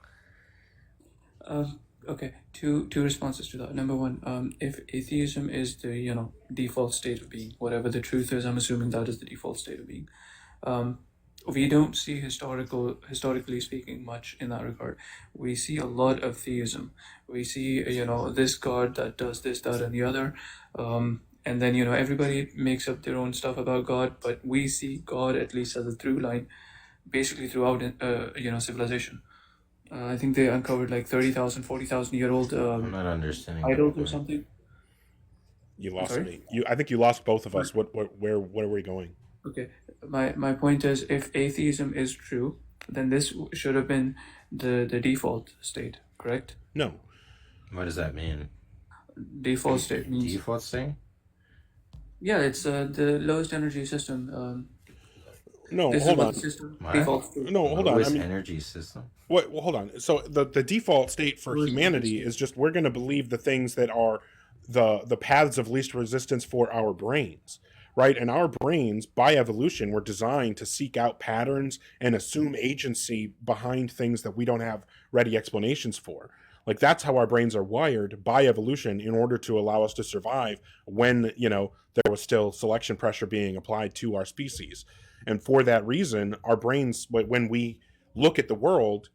okay, two responses to that. Number one, if atheism is the default state of being, whatever the truth is, I'm assuming that is the default state of being. We don't see historically speaking, much in that regard. We see a lot of theism. We see this god that does this, that, and the other, and then everybody makes up their own stuff about God. But we see God at least as a through line, basically throughout civilization. I think they uncovered like 30,000, 40,000 year old
I'm not understanding that
idols or
point.
something.
you
I'm
lost
sorry.
me. I think you lost both of us. What where are we going?
Okay, my point is, if atheism is true, then this should have been the default state, correct?
No.
What does that mean?
Default state means,
Default state?
yeah, it's the lowest energy system.
No,
This is
hold
what
on.
the system
What?
defaults to.
No, hold on. I
Lowest
mean,
energy system?
what? Well, hold on. So the default state for
Lowest energy
humanity
system.
is just we're going to believe the things that are the paths of least resistance for our brains, right? And our brains, by evolution, were designed to seek out patterns and assume agency behind things that we don't have ready explanations for. Like that's how our brains are wired by evolution in order to allow us to survive when there was still selection pressure being applied to our species. And for that reason, our brains, when we look at the world,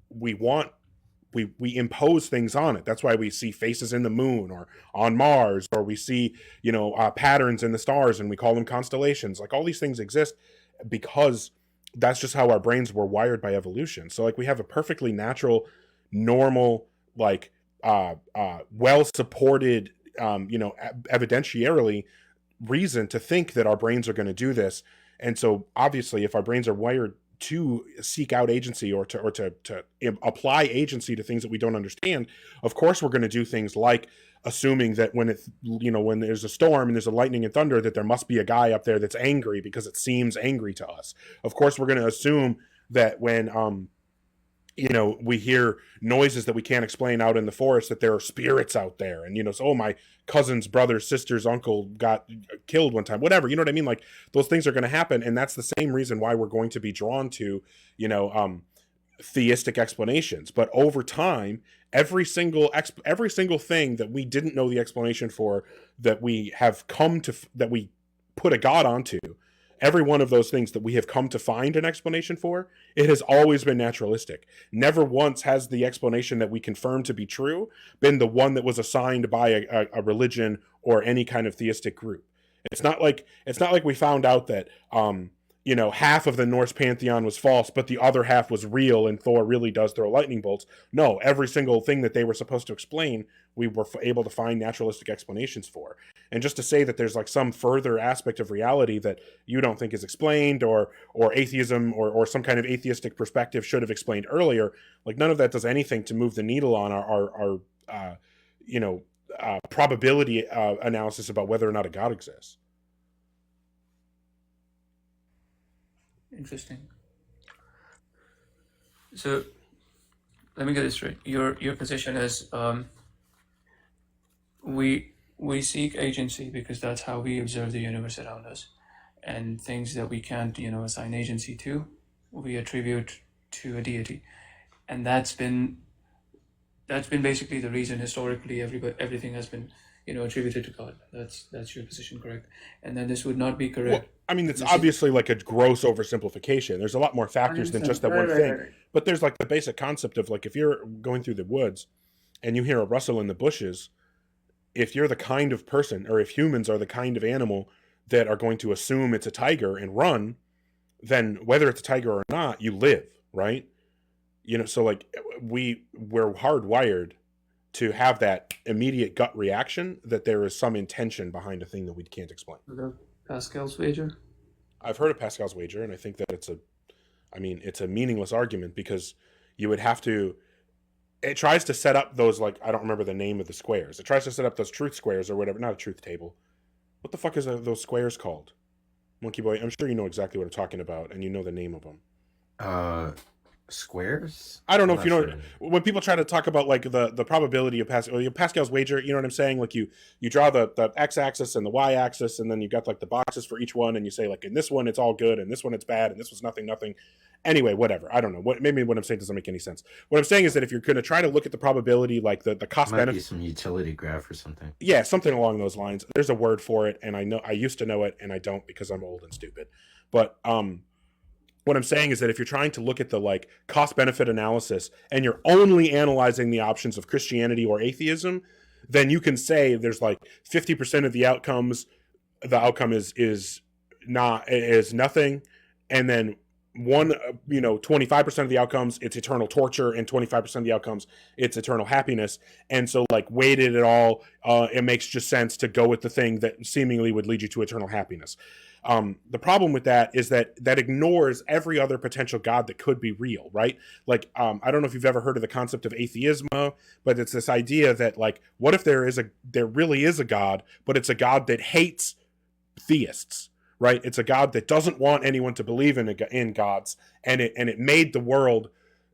we want we impose things on it. That's why we see faces in the moon or on Mars, or we see patterns in the stars, and we call them constellations. Like all these things exist because that's just how our brains were wired by evolution. So like we have a perfectly natural, normal, like well supported, evidentiarily reason to think that our brains are going to do this. And so obviously if our brains are wired to seek out agency or to apply agency to things that we don't understand, of course we're going to do things like assuming that when there's a storm and there's a lightning and thunder, that there must be a guy up there that's angry because it seems angry to us. Of course we're going to assume that when we hear noises that we can't explain out in the forest, that there are spirits out there. And, so, my cousin's brother, sister's uncle got killed one time, whatever, you know what I mean? Like those things are going to happen. And that's the same reason why we're going to be drawn to, theistic explanations. But over time, every single thing that we didn't know the explanation for, that we have that we put a God onto, every one of those things that we have come to find an explanation for, it has always been naturalistic. Never once has the explanation that we confirm to be true been the one that was assigned by a religion or any kind of theistic group. It's not like we found out that half of the Norse pantheon was false, but the other half was real, and Thor really does throw lightning bolts. No, every single thing that they were supposed to explain, we were able to find naturalistic explanations for. And just to say that there's like some further aspect of reality that you don't think is explained, or atheism or some kind of atheistic perspective should have explained earlier, like none of that does anything to move the needle on our probability analysis about whether or not a God exists.
Interesting. So let me get this straight. Your position is we seek agency because that's how we observe the universe around us, and things that we can't assign agency to, we attribute to a deity, and that's been basically the reason historically everything has been attributed to God. That's your position, correct? And then this would not be correct.
Well, I mean, it's obviously like a gross oversimplification. There's a lot more factors than just that one thing. Right. But there's like the basic concept of like, if you're going through the woods and you hear a rustle in the bushes, if you're the kind of person, or if humans are the kind of animal that are going to assume it's a tiger and run, then whether it's a tiger or not, you live, right? So like we're hardwired to have that immediate gut reaction that there is some intention behind a thing that we can't explain.
Pascal's wager?
I've heard of Pascal's wager, and I think that it's a meaningless argument, because you would have to, it tries to set up those, like, I don't remember the name of the squares. It tries to set up those truth squares or whatever, not a truth table. What the fuck is those squares called? Monkeyboy, I'm sure you know exactly what I'm talking about, and you know the name of them.
Squares?
I don't know if you know, sure. When people try to talk about like the probability of Pascal's wager, you know what I'm saying? Like you draw the x-axis and the y-axis, and then you got like the boxes for each one, and you say like, in this one it's all good, and this one it's bad, and this was nothing. Anyway, whatever. I don't know. Maybe what I'm saying doesn't make any sense. What I'm saying is that if you're going to try to look at the probability, like the cost benefit,
might be some utility graph or something.
Yeah, something along those lines. There's a word for it, and I used to know it, and I don't because I'm old and stupid. But what I'm saying is that if you're trying to look at the like cost benefit analysis and you're only analyzing the options of Christianity or atheism, then you can say there's like 50% of the outcome is nothing, and then 25% of the outcomes it's eternal torture, and 25% of the outcomes it's eternal happiness. And so like weighted it all, it makes just sense to go with the thing that seemingly would lead you to eternal happiness. The problem with that is that ignores every other potential God that could be real, right? Like, I don't know if you've ever heard of the concept of atheismo, but it's this idea that like, what if there really is a God, but it's a God that hates theists, right? It's a God that doesn't want anyone to believe in gods, and it made the world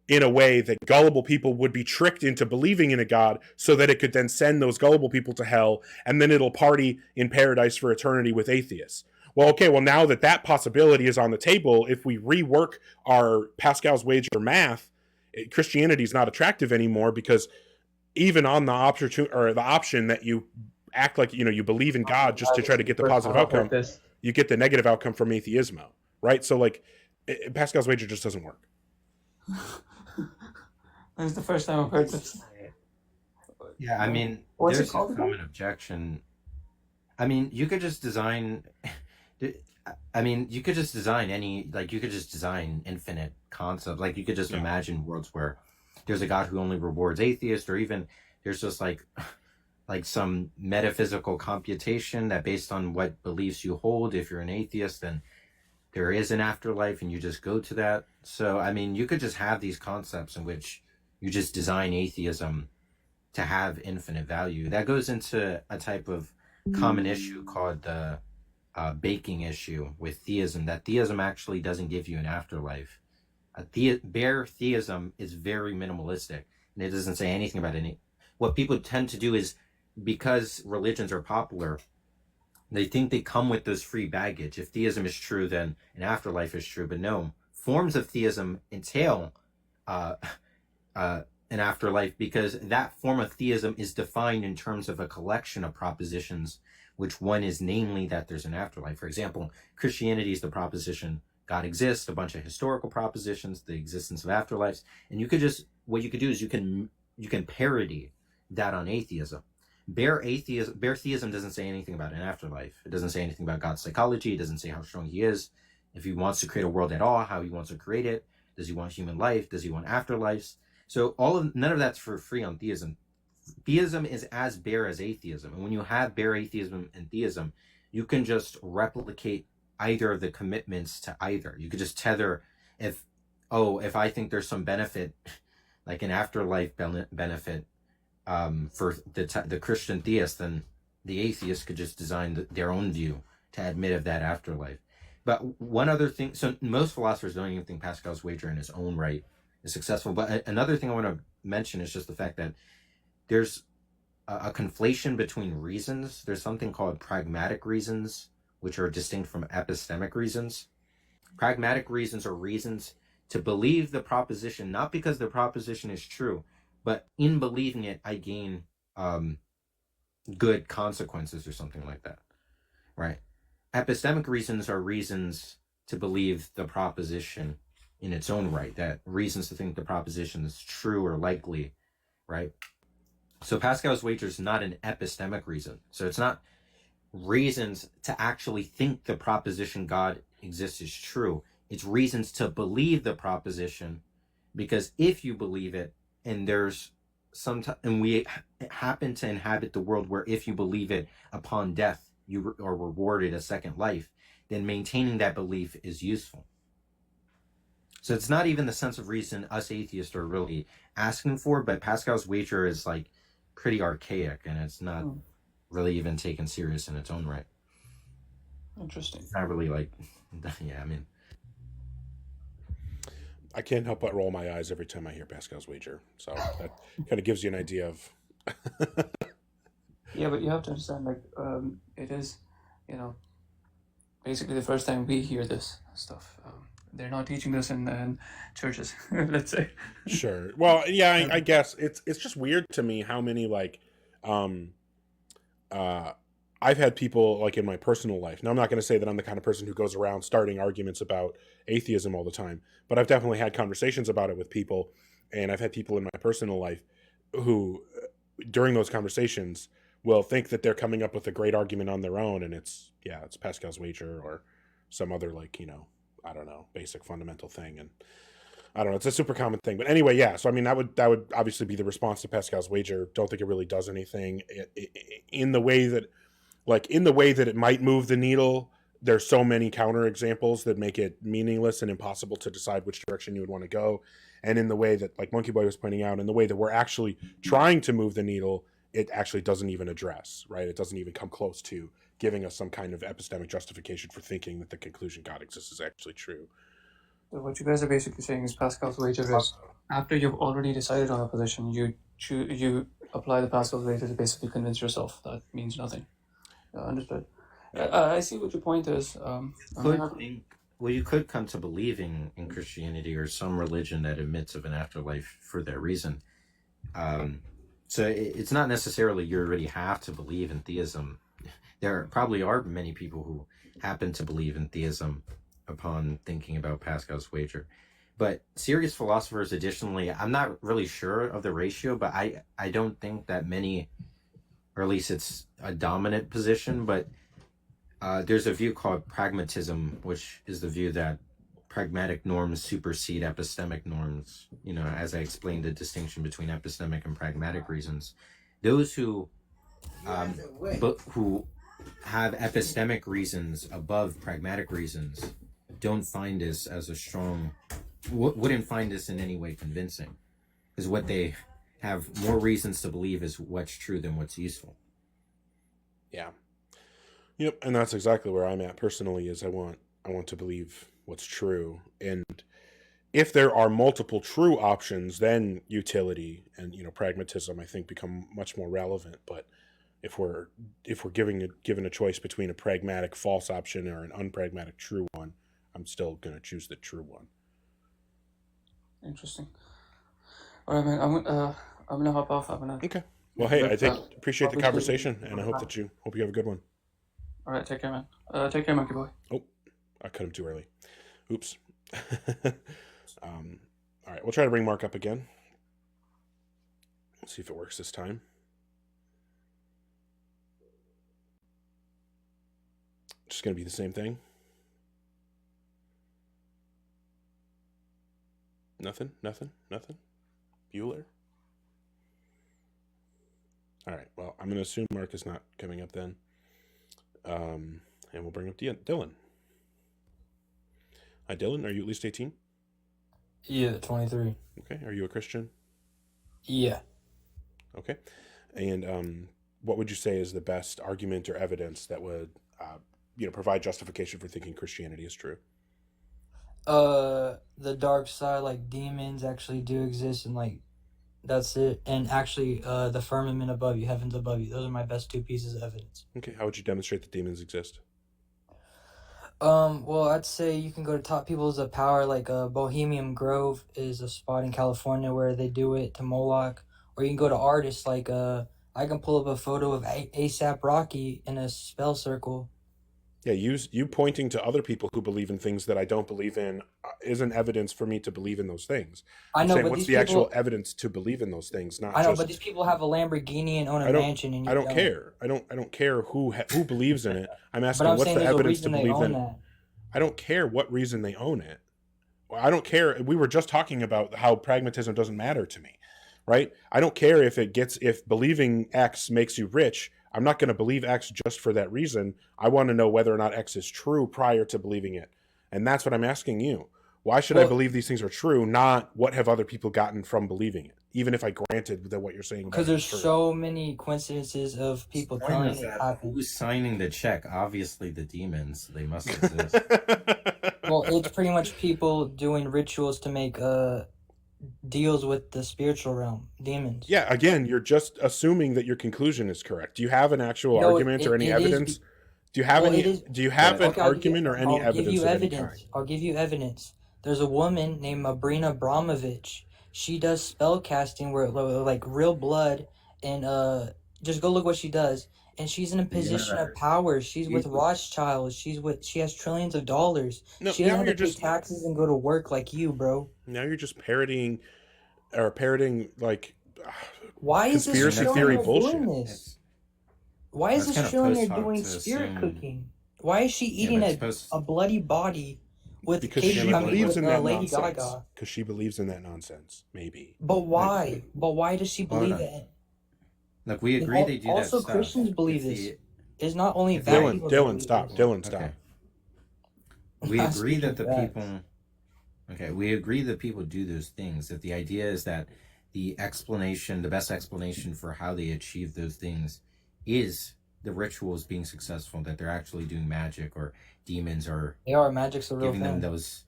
in a way that gullible people would be tricked into believing in a God, so that it could then send those gullible people to hell, and then it'll party in paradise for eternity with atheists. Well, okay, now that possibility is on the table, if we rework our Pascal's wager math, Christianity is not attractive anymore, because even on the option that you act like you believe in God just to try to get the positive outcome, you get the negative outcome from atheismo, right? So like Pascal's wager just doesn't work.
That's the first time I've heard this.
Yeah, I mean,
What's
there's
it called
a common objection. I mean, you could just design. You could just design you could just design infinite concepts. Like, you could just imagine worlds where there's a God who only rewards atheists, or even there's just like some metaphysical computation that based on what beliefs you hold, if you're an atheist, then there is an afterlife and you just go to that. So, I mean, you could just have these concepts in which you just design atheism to have infinite value. That goes into a type of common issue called the baking issue with theism, that theism actually doesn't give you an afterlife. Bare theism is very minimalistic, and it doesn't say anything about any. What people tend to do is, because religions are popular, they think they come with this free baggage. If theism is true, then an afterlife is true. But no, forms of theism entail an afterlife, because that form of theism is defined in terms of a collection of propositions which one is namely that there's an afterlife. For example, Christianity is the proposition God exists, a bunch of historical propositions, the existence of afterlives, and what you could do is you can parody that on atheism. Bare theism doesn't say anything about an afterlife. It doesn't say anything about God's psychology. It doesn't say how strong he is, if he wants to create a world at all, how he wants to create it. Does he want human life? Does he want afterlives? So none of that's for free on theism. Theism is as bare as atheism. And when you have bare atheism and theism, you can just replicate either of the commitments to either. You could just tether, if I think there's some benefit, like an afterlife benefit, for the Christian theist, then the atheist could just design their own view to admit of that afterlife. But one other thing, so most philosophers don't even think Pascal's wager in his own right is successful. But another thing I want to mention is just the fact that there's a conflation between reasons. There's something called pragmatic reasons, which are distinct from epistemic reasons. Pragmatic reasons are reasons to believe the proposition, not because the proposition is true, but in believing it, I gain good consequences or something like that, right? Epistemic reasons are reasons to believe the proposition in its own right, that reasons to think the proposition is true or likely, right? So Pascal's wager is not an epistemic reason. So it's not reasons to actually think the proposition God exists is true. It's reasons to believe the proposition, because if you believe it, and we happen to inhabit the world where if you believe it upon death, you are rewarded a second life, then maintaining that belief is useful. So it's not even the sense of reason us atheists are really asking for, but Pascal's wager is like pretty archaic, and it's not really even taken serious in its own right.
Interesting.
It's not really like, yeah, I mean,
I can't help but roll my eyes every time I hear Pascal's wager. So that kind of gives you an idea of.
Yeah, but you have to understand, like, it is, basically the first time we hear this stuff. They're not teaching this in churches, let's say.
Sure. Well, yeah, I guess it's just weird to me how many I've had people like in my personal life. Now, I'm not going to say that I'm the kind of person who goes around starting arguments about atheism all the time, but I've definitely had conversations about it with people, and I've had people in my personal life who, during those conversations, will think that they're coming up with a great argument on their own, and it's Pascal's wager or some other I don't know, basic fundamental thing, and I don't know, it's a super common thing. But anyway, yeah. So I mean, that would obviously be the response to Pascal's wager. Don't think it really does anything in the way that it might move the needle. There's so many counterexamples that make it meaningless and impossible to decide which direction you would want to go. And in the way that, like Monkeyboy was pointing out, in the way that we're actually trying to move the needle, it actually doesn't even address, right? It doesn't even come close to giving us some kind of epistemic justification for thinking that the conclusion God exists is actually true.
So what you guys are basically saying is Pascal's wager is after you've already decided on a position, you apply the Pascal's wager to basically convince yourself that means nothing. Understood. I see what your point is.
You could come to believing in Christianity or some religion that admits of an afterlife for that reason. So it's not necessarily you already have to believe in theism. There probably are many people who happen to believe in theism upon thinking about Pascal's wager. But serious philosophers, additionally, I'm not really sure of the ratio, but I don't think that many, or at least it's a dominant position, but there's a view called pragmatism, which is the view that pragmatic norms supersede epistemic norms. As I explained, the distinction between epistemic and pragmatic reasons. Those who have epistemic reasons above pragmatic reasons don't find this as a strong, wouldn't find this in any way convincing, because what they have more reasons to believe is what's true than what's useful.
Yeah. Yep, and that's exactly where I'm at personally. Is I want to believe what's true, and if there are multiple true options, then utility and pragmatism I think become much more relevant. But if we're given a choice between a pragmatic false option or an unpragmatic true one, I'm still gonna choose the true one.
Interesting. All right, man. I'm gonna hop off.
Okay. Well, hey, I appreciate the conversation, and I hope you have a good one.
All right, take care, man. Take care, Monkeyboy.
Oh, I cut him too early. Oops. All right, we'll try to bring Mark up again. Let's see if it works this time. Just going to be the same thing. Nothing. Bueller. All right, well, I'm going to assume Mark is not coming up then. And we'll bring up Dylan. Hi, Dylan. Are you at least 18?
Yeah, 23.
Okay. Are you a Christian?
Yeah.
Okay. And what would you say is the best argument or evidence that would, provide justification for thinking Christianity is true?
The dark side, like demons actually do exist, and like that's it. And actually, the firmament above you, heavens above you. Those are my best two pieces of evidence.
Okay. How would you demonstrate that demons exist?
Well, I'd say you can go to top peoples of power, like Bohemian Grove is a spot in California where they do it to Moloch, or you can go to artists like I can pull up a photo of ASAP Rocky in a spell circle.
Yeah, you pointing to other people who believe in things that I don't believe in isn't evidence for me to believe in those things.
I know,
saying,
but
what's
these
the actual
people,
evidence to believe in those things? Not
I know,
just.
but these people have a Lamborghini and own a mansion, and you
I don't care. I don't care who believes in it. I'm asking
But I'm
what's
saying
the
there's a
evidence to
reason they
believe
own
in.
that.
I don't care what reason they own it. I don't care. We were just talking about how pragmatism doesn't matter to me, right? I don't care if believing X makes you rich. I'm not going to believe X just for that reason. I want to know whether or not X is true prior to believing it. And that's what I'm asking you. Why should I believe these things are true, not what have other people gotten from believing it, even if I granted that what you're saying
Because there's so many coincidences of people telling it happened.
Who's signing the check? Obviously the demons. They must exist.
Well, it's pretty much people doing rituals to make deals with the spiritual realm, demons.
Yeah, again, you're just assuming that your conclusion is correct. Do you have an actual argument or any evidence? Do you have an argument or any evidence of any kind?
I'll give you evidence. There's a woman named Mabrina Abramovich. She does spell casting where like real blood, and just go look what she does. And she's in a position of power. She's with Rothschild. She has trillions of dollars.
No,
she doesn't have to pay taxes and go to work like you, bro.
Now you're just parroting like
why is
conspiracy
this
theory
doing
bullshit.
This? Why is this trillionaire doing spirit cooking? Why is she eating a bloody body with
because she believes in that
Lady
nonsense.
Gaga?
Because she believes in that nonsense, maybe.
But why? But why does she believe it?
Look, we agree they do that
Also,
stuff.
Christians believe this. It's not only
Dylan, stop. Dylan, stop.
Okay. We agree that the people. Okay, we agree that people do those things. That the idea is that the best explanation for how they achieve those things is the rituals being successful, that they're actually doing magic, or demons are
magic's a real
giving
thing.
them those.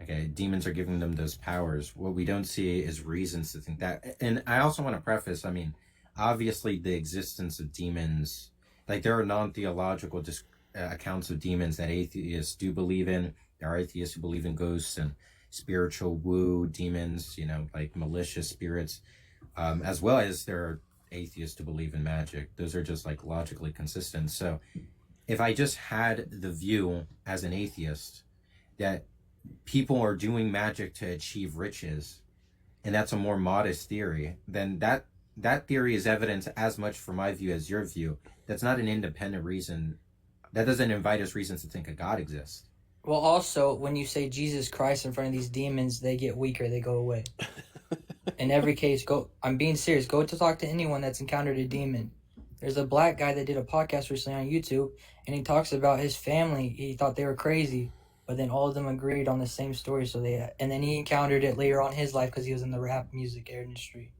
Okay, demons are giving them those powers. What we don't see is reasons to think that. And I also want to preface, obviously the existence of demons, like there are non-theological accounts of demons that atheists do believe in. There are atheists who believe in ghosts and spiritual woo demons, like malicious spirits, as well as there are atheists who believe in magic. Those are just like logically consistent. So if I just had the view as an atheist that people are doing magic to achieve riches, and that's a more modest theory, then that theory is evidence as much for my view as your view. That's not an independent reason. That doesn't invite us reasons to think a God exists.
Well, also, when you say Jesus Christ in front of these demons, they get weaker, they go away. In every case, I'm being serious, go to talk to anyone that's encountered a demon. There's a black guy that did a podcast recently on YouTube, and he talks about his family. He thought they were crazy, but then all of them agreed on the same story. And then he encountered it later on in his life because he was in the rap music industry.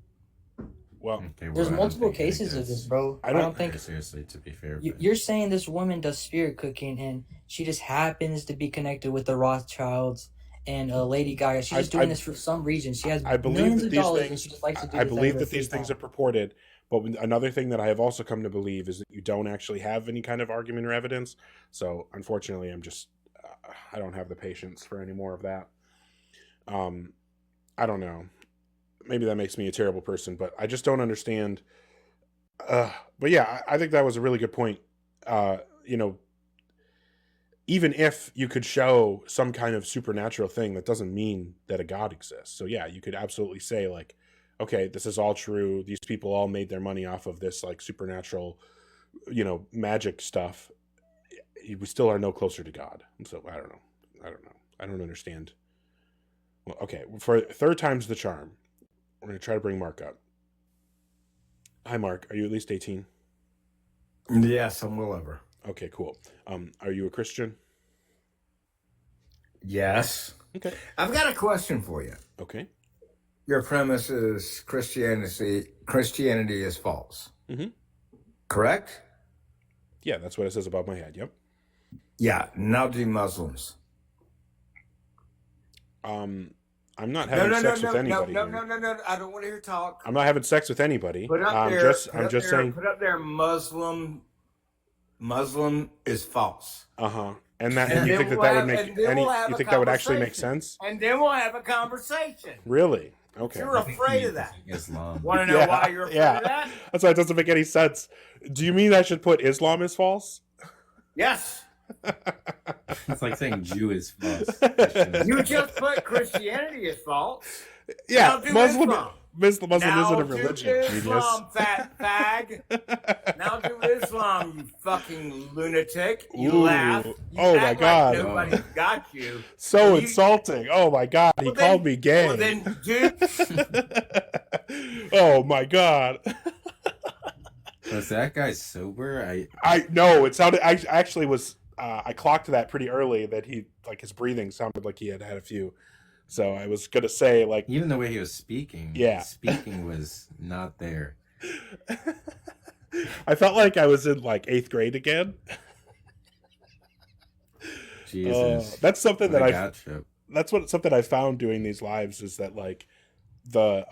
Well,
there's multiple cases of this, bro. I don't think
seriously. To be fair,
you're saying this woman does spirit cooking, and she just happens to be connected with the Rothschilds and Lady Gaga. She's just doing this for some reason. She has millions of dollars, and she just likes to do this.
I believe that these things are purported, but another thing that I have also come to believe is that you don't actually have any kind of argument or evidence. So unfortunately, I don't have the patience for any more of that. I don't know. Maybe that makes me a terrible person, but I just don't understand. But yeah, I think that was a really good point. even if you could show some kind of supernatural thing, that doesn't mean that a God exists. So yeah, you could absolutely say like, okay, this is all true. These people all made their money off of this like supernatural, magic stuff. We still are no closer to God. So I don't know. I don't understand. Well, okay, for third time's the charm. We're going to try to bring Mark up. Hi, Mark. Are you at least 18?
Yes, I'm well over.
Okay, cool. Are you a Christian?
Yes.
Okay.
I've got a question for you.
Okay.
Your premise is Christianity is false.
Mm-hmm.
Correct?
Yeah, that's what it says above my head. Yep.
Yeah. Now do Muslims.
I'm not having sex with anybody.
No. I don't want to hear talk.
I'm not having sex with anybody.
Put up
I'm
there.
just saying.
Put up there. Muslim is false.
And you think that would make any? You think that would actually make sense?
And then we'll have a conversation.
Really? Okay.
You're afraid of that.
Islam.
Want to know why you're afraid of that?
That's why it doesn't make any sense. Do you mean I should put Islam as false?
Yes.
It's like saying Jew is false.
You just put Christianity as false.
Yeah, Muslim
now
isn't a religion.
Islam, fat fag. Now do Islam, you fucking lunatic. You laugh. You
my God.
Like nobody's got you.
So insulting. Oh my God. He called me gay.
Well then, dude.
Oh my God.
Was that guy sober?
I know it sounded. I actually was. I clocked that pretty early that he his breathing sounded like he had a few. So I was gonna say
even the way he was speaking.
Yeah,
speaking was not there.
I felt like I was in 8th grade again.
Jesus,
that's something that something I found doing these lives is that I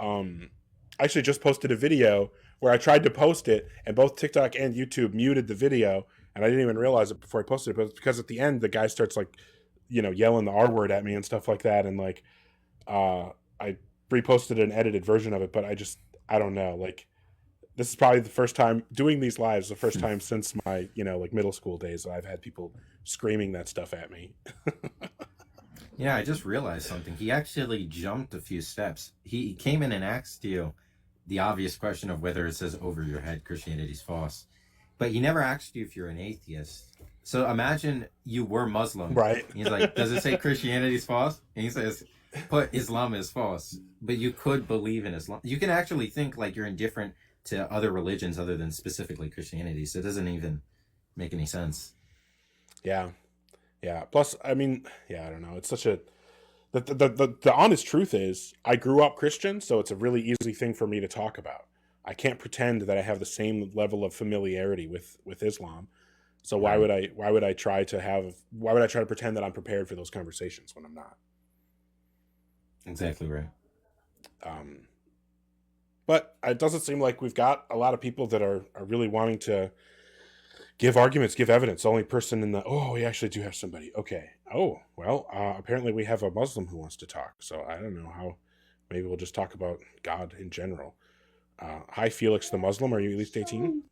actually just posted a video where I tried to post it and both TikTok and YouTube muted the video and I didn't even realize it before I posted it, but it's because at the end the guy starts yelling the R word at me and stuff like that, and I reposted an edited version of it, but I don't know, this is probably the first time doing these lives, the first time since my middle school days that I've had people screaming that stuff at me.
Yeah, I just realized something. He actually jumped a few steps. He came in and asked you the obvious question of whether it says over your head Christianity's false, but he never asked you if you're an atheist. So imagine you were Muslim.
Right.
He's like, does it say Christianity's false? And he says, put Islam is false. But you could believe in Islam. You can actually think you're indifferent to other religions other than specifically Christianity. So it doesn't even make any sense.
Yeah. Yeah. Plus, I don't know. It's such a... The honest truth is I grew up Christian, so it's a really easy thing for me to talk about. I can't pretend that I have the same level of familiarity with Islam. So why would I try to pretend that I'm prepared for those conversations when I'm not?
Exactly right.
But it doesn't seem like we've got a lot of people that are really wanting to give arguments, give evidence. The only person we actually do have somebody. Okay. Oh, well, apparently we have a Muslim who wants to talk. So I don't know how. Maybe we'll just talk about God in general. Hi, Felix the Muslim. Are you at least 18?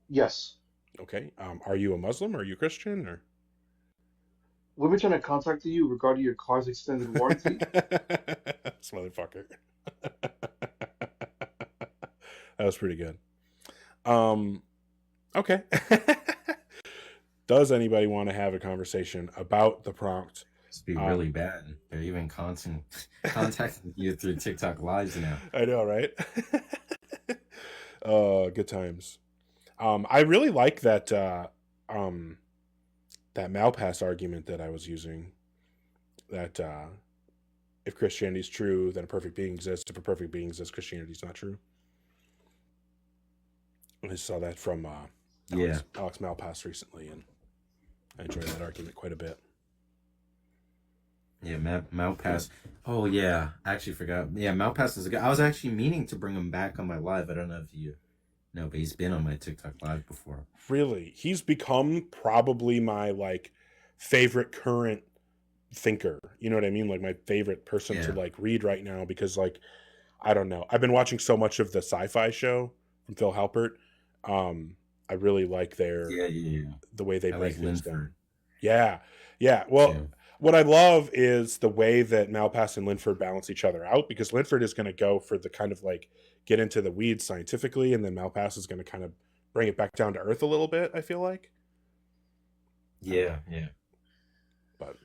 Yes.
Okay. Are you a Muslim? Are you Christian? Or
we've been trying to contact you regarding your car's extended warranty.
This motherfucker. That was pretty good. Okay. Does anybody want to have a conversation about the prompt?
It's be really bad. They're even contacting you through TikTok lives now.
I know, right? Good times. I really like that that Malpass argument that I was using. That if Christianity is true, then a perfect being exists. If a perfect being exists, Christianity is not true. I saw that from Alex Malpass recently, and I enjoyed that argument quite a bit.
Yeah, Malpass. Oh yeah, I actually forgot. Yeah, Malpass is a guy. I was actually meaning to bring him back on my live. I don't know if you know, but he's been on my TikTok live before.
Really, he's become probably my favorite current thinker. You know what I mean? My favorite person to read right now because I don't know. I've been watching so much of the Sci-Fi Show from Phil Halpert. I really like their
Yeah.
the way they
I
break
like
things down.
Linford
Yeah. Well,
too.
what I love is the way that Malpass and Linford balance each other out, because Linford is going to go for the kind of like get into the weeds scientifically, and then Malpass is going to kind of bring it back down to earth a little bit, I feel like.
Yeah.
But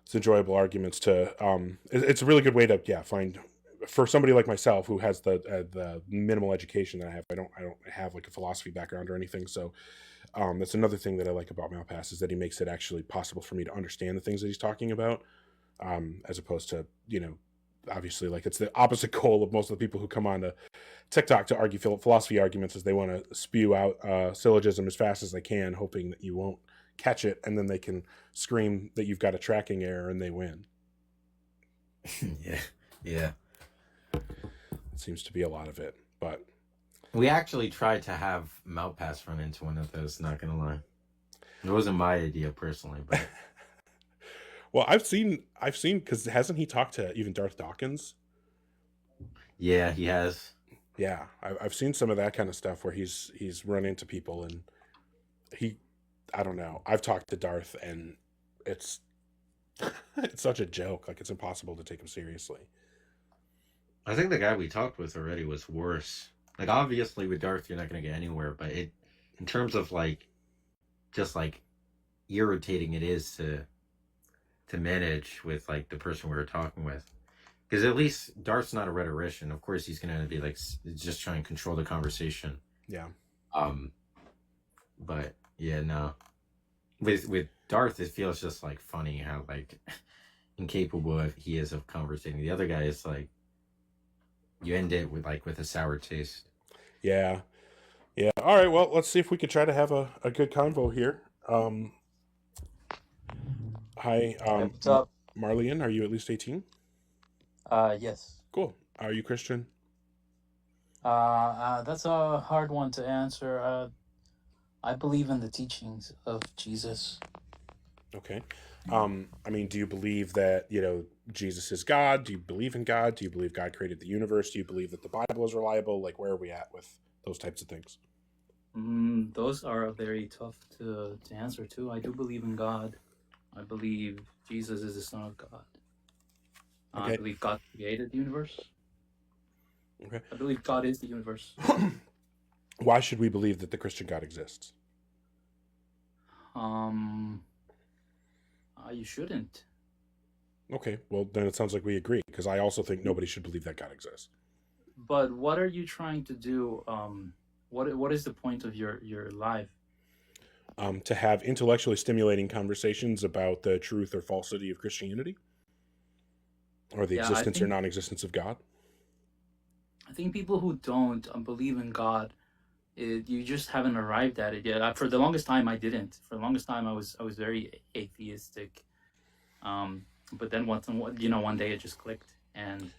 it's enjoyable arguments to it's a really good way to find, for somebody like myself who has the minimal education that I have. I don't have like a philosophy background or anything, so that's another thing that I like about Malpass, is that he makes it actually possible for me to understand the things that he's talking about, as opposed to, obviously, like, it's the opposite goal of most of the people who come on to TikTok to argue philosophy arguments, is they want to spew out syllogism as fast as they can, hoping that you won't catch it, and then they can scream that you've got a tracking error and they win.
Yeah.
It seems to be a lot of it, but
We actually tried to have Malpass run into one of those, not gonna lie. It wasn't my idea personally, but
well, I've seen, because hasn't he talked to even Darth Dawkins?
yeah, he has.
Yeah, I've seen some of that kind of stuff where he's run into people, and I don't know. I've talked to Darth, and it's it's such a joke. Like, it's impossible to take him seriously.
I think the guy we talked with already was worse. Like, obviously with Darth you're not gonna get anywhere, but in terms of like just like irritating it is to manage with like the person we were talking with. Because at least Darth's not a rhetorician. Of course, he's gonna be like just trying to control the conversation.
Yeah.
But yeah, no. With Darth, it feels just like funny how like incapable he is of conversating. The other guy is like, you end it with a sour taste.
Yeah. All right. Well, let's see if we could try to have a good convo here. Hi.
What's up?
Marlian, are you at least 18?
Yes.
Cool. Are you Christian?
That's a hard one to answer. I believe in the teachings of Jesus.
Okay. I mean, do you believe that, Jesus is God? Do you believe in God? Do you believe God created the universe? Do you believe that the Bible is reliable? Like, where are we at with those types of things?
Those are very tough to answer too. I do believe in God. I believe Jesus is the Son of God.
Okay.
I believe God created the universe.
Okay.
I believe God is the universe.
Why should we believe that the Christian God exists?
You shouldn't.
Okay, well, then it sounds like we agree, because I also think nobody should believe that God exists.
But what are you trying to do? What is the point of your life?
To have intellectually stimulating conversations about the truth or falsity of Christianity, or the existence or non-existence of God.
I think people who don't believe in God, you just haven't arrived at it yet. For the longest time, I didn't. For the longest time, I was very atheistic. But then one day it just clicked, and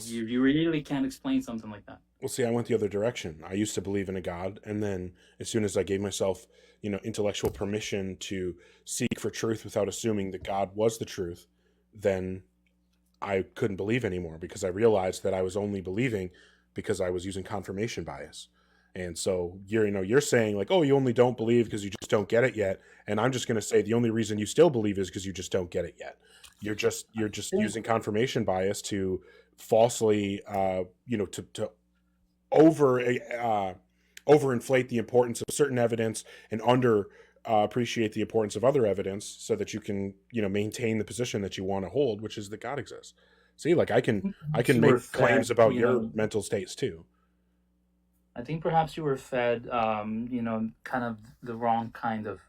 you really can't explain something like that.
Well, see, I went the other direction. I used to believe in a God, and then as soon as I gave myself, intellectual permission to seek for truth without assuming that God was the truth, then I couldn't believe anymore, because I realized that I was only believing because I was using confirmation bias. And so you're saying like, oh, you only don't believe because you just don't get it yet. And I'm just going to say the only reason you still believe is because you just don't get it yet. You're just using confirmation bias to falsely, to overinflate the importance of certain evidence and appreciate the importance of other evidence, so that you can, maintain the position that you want to hold, which is that God exists. See, like I can make claims about your mental states too.
I think perhaps you were fed, kind of the wrong kind of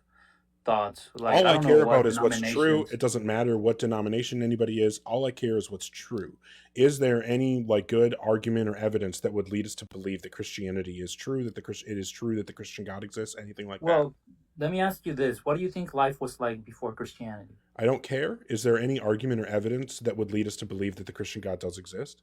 thoughts. Like,
all I care about is what's true. It doesn't matter what denomination anybody is. All I care is what's true. Is there any good argument or evidence that would lead us to believe that Christianity is true, that it is true that the Christian God exists, anything like that?
Well, let me ask you this. What do you think life was like before Christianity?
I don't care. Is there any argument or evidence that would lead us to believe that the Christian God does exist?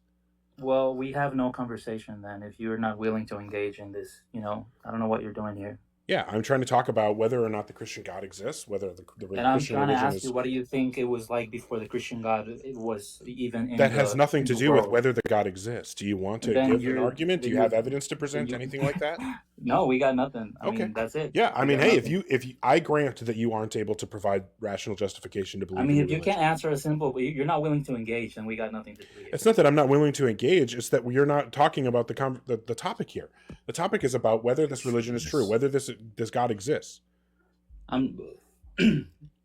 Well, we have no conversation then if you're not willing to engage in this. I don't know what you're doing here.
Yeah, I'm trying to talk about whether or not the Christian God exists, whether the
and I'm
Christian
trying to
religion
ask you, what do you think it was like before the Christian God was even in
that has nothing to do with
world?
whether the God exists. Do you want to give an argument? Do you have evidence to present? Anything like that?
No, we got nothing. I
Okay.
mean, that's it.
Yeah, I
We
mean,
got
hey,
nothing.
if you, I grant that you aren't able to provide rational justification to
I
believe in
mean,
your
if you
religion.
can't answer a simple, you're not willing to engage, then we got nothing to do here.
It's not that I'm not willing to engage. It's that we're not talking about the topic here. The topic is about whether this religion is true, whether this God exists.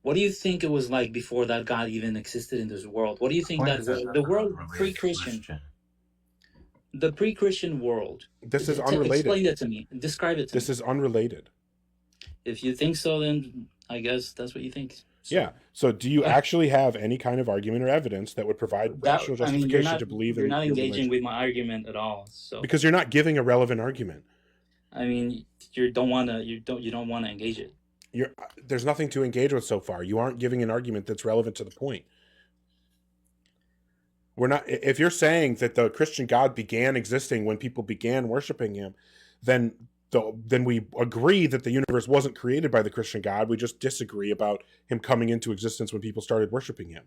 What do you think it was like before that God even existed in this world? What do you think that the world pre-Christian, the pre-Christian world?
This is unrelated.
Explain it to me. Describe it to me.
This is unrelated.
If you think so, then I guess that's what you think. So,
Yeah. So do you actually have any kind of argument or evidence that would provide rational justification to believe in
you're not
your
engaging
religion?
with my argument at all. So
Because you're not giving a relevant argument.
I mean, you don't want to engage it.
There's nothing to engage with so far. You aren't giving an argument that's relevant to the point. We're not. If you're saying that the Christian God began existing when people began worshiping him, then we agree that the universe wasn't created by the Christian God. We just disagree about him coming into existence when people started worshiping him.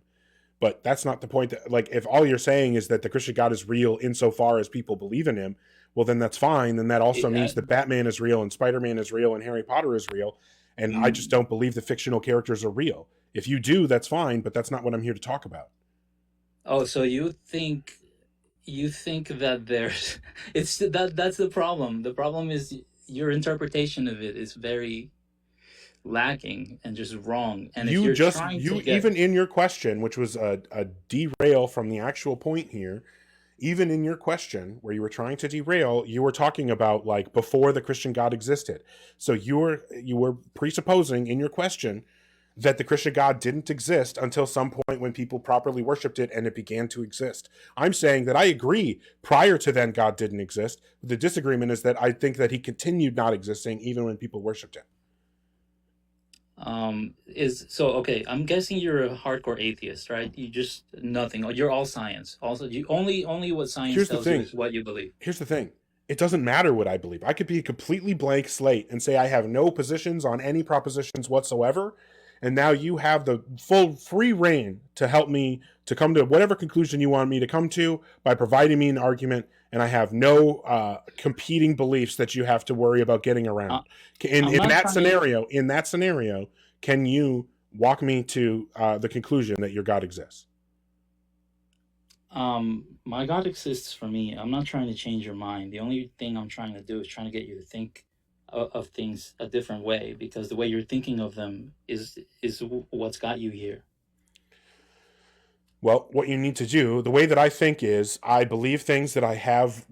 But that's not the point. That, like, if all you're saying is that the Christian God is real insofar as people believe in him, well, then that's fine. Then that also means that Batman is real and Spider-Man is real and Harry Potter is real. And I just don't believe the fictional characters are real. If you do, that's fine, but that's not what I'm here to talk about.
Oh, so you think that there's that's the problem. The problem is your interpretation of it is very lacking and just wrong. And if you're trying to get...
even in your question, which was a derail from the actual point here, even in your question where you were trying to derail, you were talking about like before the Christian God existed. So you were presupposing in your question that the Christian God didn't exist until some point when people properly worshipped it and it began to exist. I'm saying that I agree prior to then God didn't exist. The disagreement is that I think that he continued not existing even when people worshipped him.
Okay, I'm guessing you're a hardcore atheist, right? You just nothing. You're all science. Also, you only what science tells you is what you believe.
Here's the thing. It doesn't matter what I believe. I could be a completely blank slate and say I have no positions on any propositions whatsoever. And now you have the full free reign to help me to come to whatever conclusion you want me to come to by providing me an argument. And I have no competing beliefs that you have to worry about getting around. In that scenario, can you walk me to the conclusion that your God exists?
My God exists for me. I'm not trying to change your mind. The only thing I'm trying to do is trying to get you to think of things a different way, because the way you're thinking of them is what's got you here.
Well, what you need to do, the way that I think is I believe things that I have,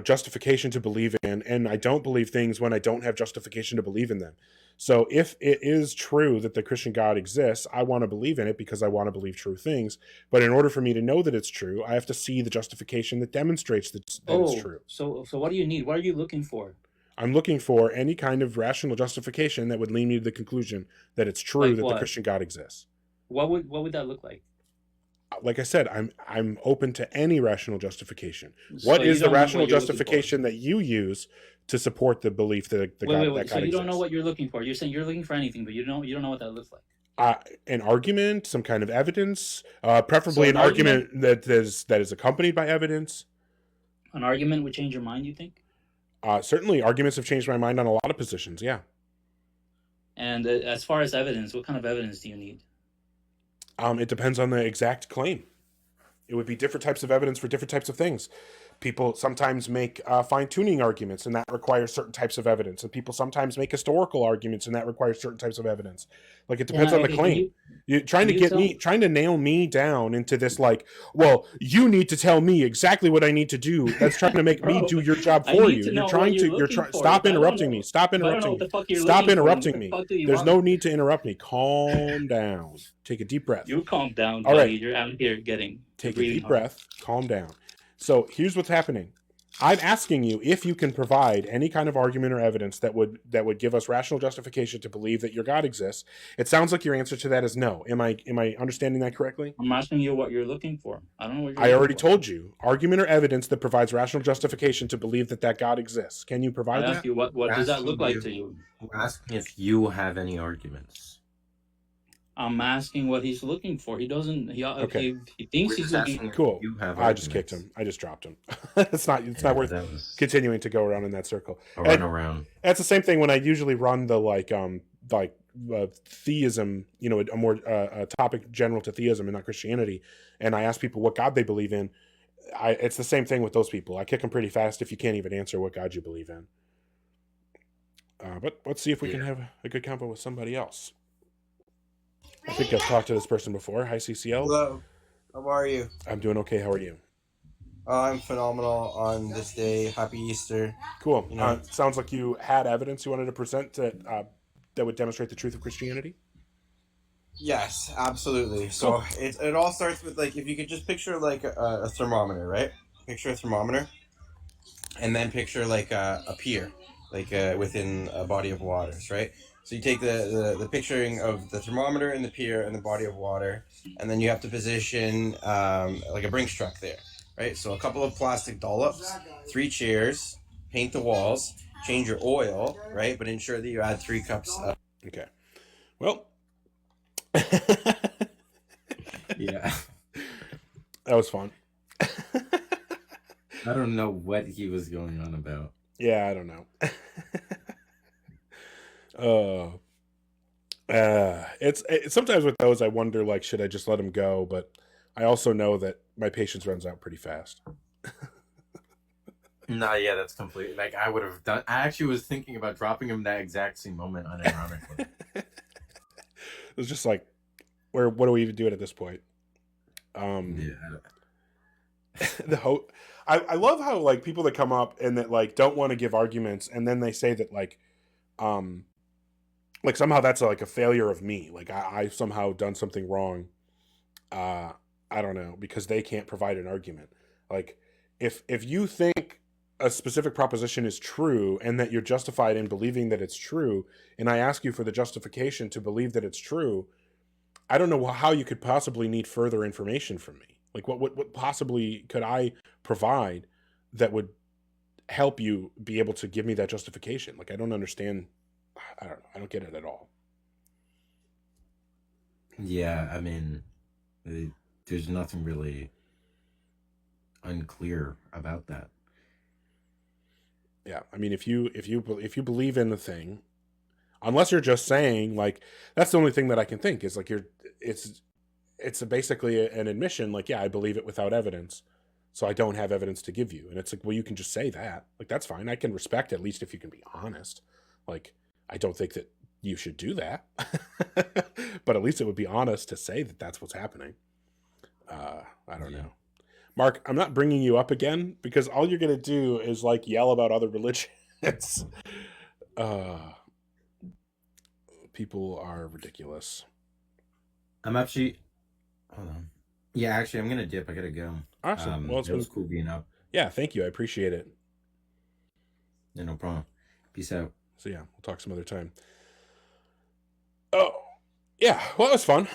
justification to believe in, and I don't believe things when I don't have justification to believe in them. So if it is true that the Christian God exists, I want to believe in it because I want to believe true things. But in order for me to know that it's true, I have to see the justification that demonstrates that it's true.
So what do you need? What are you looking for?
I'm looking for any kind of rational justification that would lead me to the conclusion that it's true that the Christian God exists.
What would that look like?
Like I said, I'm open to any rational justification. What is the rational justification that you use to support the belief that God exists?
So you don't know what you're looking for. You're saying you're looking for anything, but you don't know what that looks like.
An argument, some kind of evidence, preferably an argument that is accompanied by evidence.
An argument would change your mind, you think?
Certainly, arguments have changed my mind on a lot of positions. Yeah.
And as far as evidence, what kind of evidence do you need?
It depends on the exact claim. It would be different types of evidence for different types of things. People sometimes make fine-tuning arguments, and that requires certain types of evidence. And people sometimes make historical arguments, and that requires certain types of evidence. Like, it depends on the claim. You're trying to nail me down into this, like, well, you need to tell me exactly what I need to do. That's trying to make me do your job for you. Stop interrupting me. Stop interrupting me. Stop interrupting me. There's no need to interrupt me. Calm down. Take a deep breath.
You calm down,
all right.
You're out here
take a deep breath. Calm down. So here's what's happening. I'm asking you if you can provide any kind of argument or evidence that would give us rational justification to believe that your God exists. It sounds like your answer to that is no. Am I understanding that correctly?
I'm asking you what you're looking for. I don't know what you're
I already told you. Argument or evidence that provides rational justification to believe that God exists. Can you provide that?
I ask you what does that look like to you?
We're asking if you have any arguments.
I'm asking what he's looking for. He doesn't.
Okay.
He thinks
We're
he's
just
looking.
asking if
Cool.
you have
I just kicked
arguments.
him. I just dropped him. It's not
Yeah,
worth
that was
continuing to go around in that circle.
a runaround.
That's the same thing when I usually run the theism, you know, a more a topic general to theism and not Christianity, and I ask people what God they believe in. It's the same thing with those people. I kick them pretty fast if you can't even answer what God you believe in. But let's see if we can have a good convo with somebody else. I think I've talked to this person before. Hi, CCL.
Hello. How are you?
I'm doing okay. How are you?
I'm phenomenal on this day. Happy Easter.
Cool.
You know,
Sounds like you had evidence you wanted to present that would demonstrate the truth of Christianity.
yes, absolutely. So it all starts with, like, if you could just picture like a thermometer, right? Picture a thermometer, and then picture like a pier, like within a body of waters, right? So you take the picturing of the thermometer and the pier and the body of water, and then you have to position like a Brinks truck there, right? So a couple of plastic dollops, 3 chairs, paint the walls, change your oil, right? But ensure that you add 3 cups of...
Okay. Well,
Yeah.
that was fun.
I don't know what he was going on about.
Yeah, I don't know. It's sometimes with those I wonder, like, should I just let him go? But I also know that my patience runs out pretty fast.
No, yeah, that's completely, like, I would have done. I actually was thinking about dropping him that exact same moment, unironically.
It was just like, what do we even do it at this point?
Yeah.
I love how, like, people that come up and that, like, don't want to give arguments, and then they say that, like somehow that's like a failure of me, like I've somehow done something wrong. I don't know, because they can't provide an argument. Like, if you think a specific proposition is true and that you're justified in believing that it's true, and I ask you for the justification to believe that it's true, I don't know how you could possibly need further information from me. Like, what possibly could I provide that would help you be able to give me that justification? Like, I don't understand. I don't know. I don't get it at all.
Yeah, I mean, there's nothing really unclear about that.
Yeah, I mean, if you believe in the thing, unless you're just saying, like, that's the only thing that I can think is, like, it's basically an admission, like, yeah, I believe it without evidence, so I don't have evidence to give you. And it's like, well, you can just say that. Like, that's fine. I can respect at least if you can be honest. Like, I don't think that you should do that, but at least it would be honest to say that that's what's happening. I don't know. Mark, I'm not bringing you up again because all you're going to do is, like, yell about other religions. People are ridiculous.
I'm actually, hold on. Yeah, actually, I'm gonna dip. I gotta go.
Awesome. Well,
it was cool being up.
Yeah, thank you. I appreciate it.
Yeah, no problem. Peace out.
So yeah, we'll talk some other time. Oh, yeah. Well, it was fun.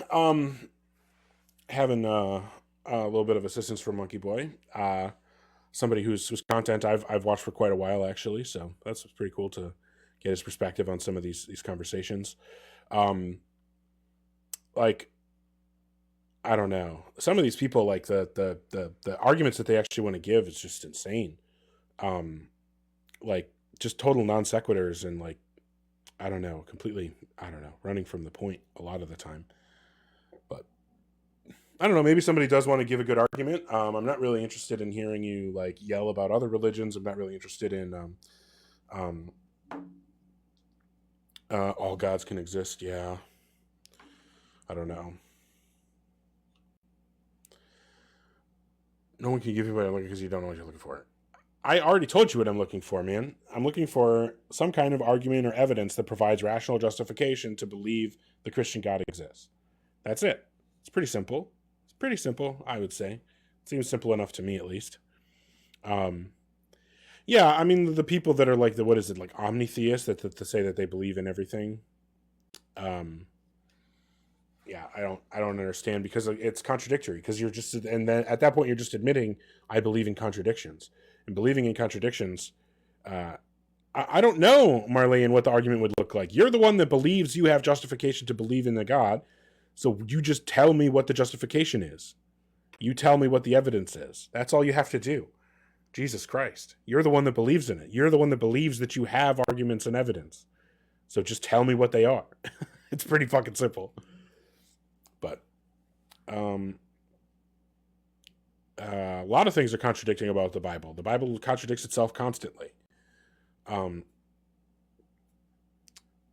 Having a little bit of assistance from Monkeyboy, somebody whose content I've watched for quite a while, actually. So that's pretty cool to get his perspective on some of these conversations. Like, I don't know, some of these people, like, the arguments that they actually want to give is just insane. Like, just total non sequiturs and, like, I don't know, completely, I don't know, running from the point a lot of the time. But I don't know, maybe somebody does want to give a good argument. I'm not really interested in hearing you, like, yell about other religions. I'm not really interested in all gods can exist. Yeah, I don't know. No one can give you what I'm looking because you don't know what you're looking for. I already told you what I'm looking for, man. I'm looking for some kind of argument or evidence that provides rational justification to believe the Christian God exists. That's it. It's pretty simple. It's pretty simple, I would say. It seems simple enough to me, at least. Yeah, I mean, the people that are like the, what is it, like omnitheists that say that they believe in everything. Yeah, I don't understand, because it's contradictory, because you're just, and then at that point you're just admitting I believe in contradictions. And believing in contradictions, I don't know, Marlene, what the argument would look like. You're the one that believes you have justification to believe in the God. So you just tell me what the justification is. You tell me what the evidence is. That's all you have to do. Jesus Christ. You're the one that believes in it. You're the one that believes that you have arguments and evidence. So just tell me what they are. It's pretty fucking simple. But a lot of things are contradicting about the Bible. The Bible contradicts itself constantly.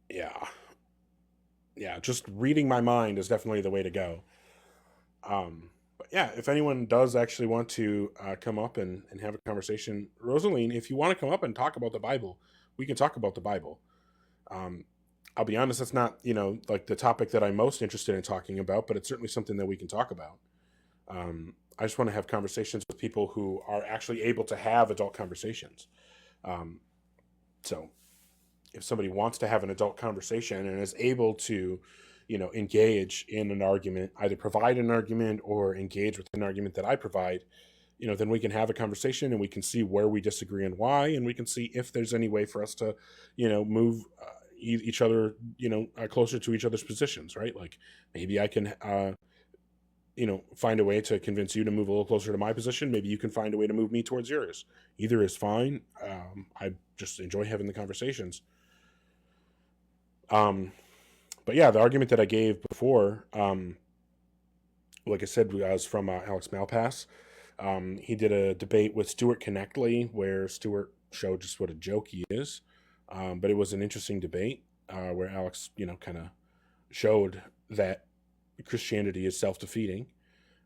Yeah, just reading my mind is definitely the way to go. But yeah, if anyone does actually want to come up and have a conversation, Rosaline, if you want to come up and talk about the Bible, we can talk about the Bible. I'll be honest, that's not, like the topic that I'm most interested in talking about, but it's certainly something that we can talk about. I just want to have conversations with people who are actually able to have adult conversations. So if somebody wants to have an adult conversation and is able to, engage in an argument, either provide an argument or engage with an argument that I provide, then we can have a conversation and we can see where we disagree and why, and we can see if there's any way for us to, move each other, closer to each other's positions, right? Like maybe I can, find a way to convince you to move a little closer to my position. Maybe you can find a way to move me towards yours. Either is fine. I just enjoy having the conversations. But yeah, the argument that I gave before, like I said, was from Alex Malpass. He did a debate with Stuart Connectley where Stuart showed just what a joke he is. But it was an interesting debate where Alex, kind of showed that Christianity is self-defeating.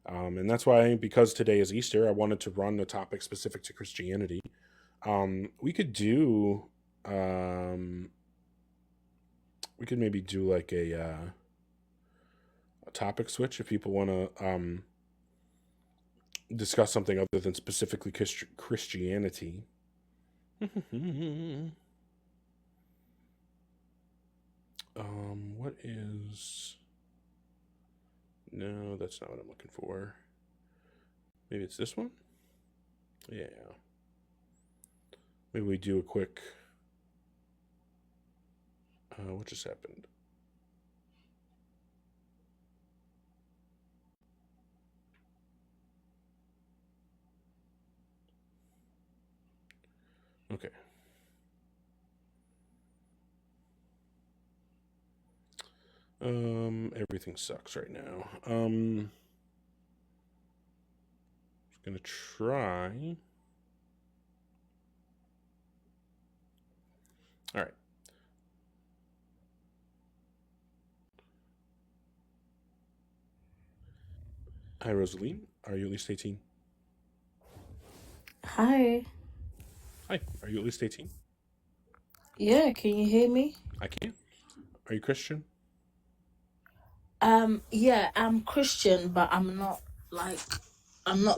And that's why, because today is Easter, I wanted to run a topic specific to Christianity. We could maybe do like a topic switch if people want to discuss something other than specifically Christianity. What is... No, that's not what I'm looking for. Maybe it's this one? Yeah. Maybe we do a quick... what just happened? Okay. Everything sucks right now. Just gonna try. All right. Hi, Rosaline. Are you at least 18?
Hi.
Hi. Are you at least 18?
Yeah, can you hear me?
I can. Are you Christian?
Yeah, I'm Christian, but I'm not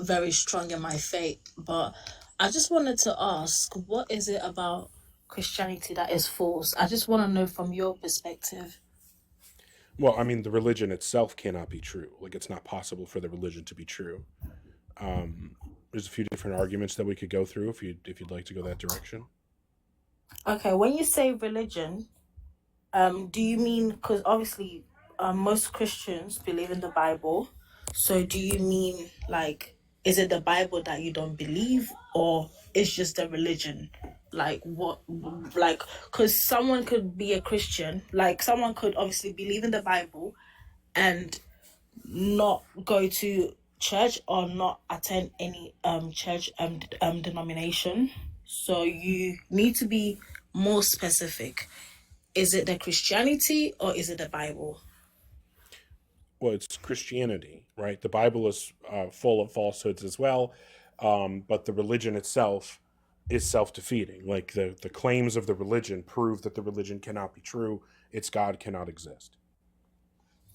very strong in my faith. But I just wanted to ask, what is it about Christianity that is false? I just want to know from your perspective.
Well, I mean, the religion itself cannot be true. Like, it's not possible for the religion to be true. There's a few different arguments that we could go through if you'd like to go that direction.
Okay, when you say religion, do you mean, because obviously most Christians believe in the Bible, so do you mean like, is it the Bible that you don't believe, or it's just the religion? Like what, like, because someone could be a Christian, like someone could obviously believe in the Bible and not go to church or not attend any church denomination. So you need to be more specific. Is it the Christianity or is it the Bible?
Well, it's Christianity, right? The Bible is full of falsehoods as well, but the religion itself is self-defeating. Like the claims of the religion prove that the religion cannot be true. Its God cannot exist.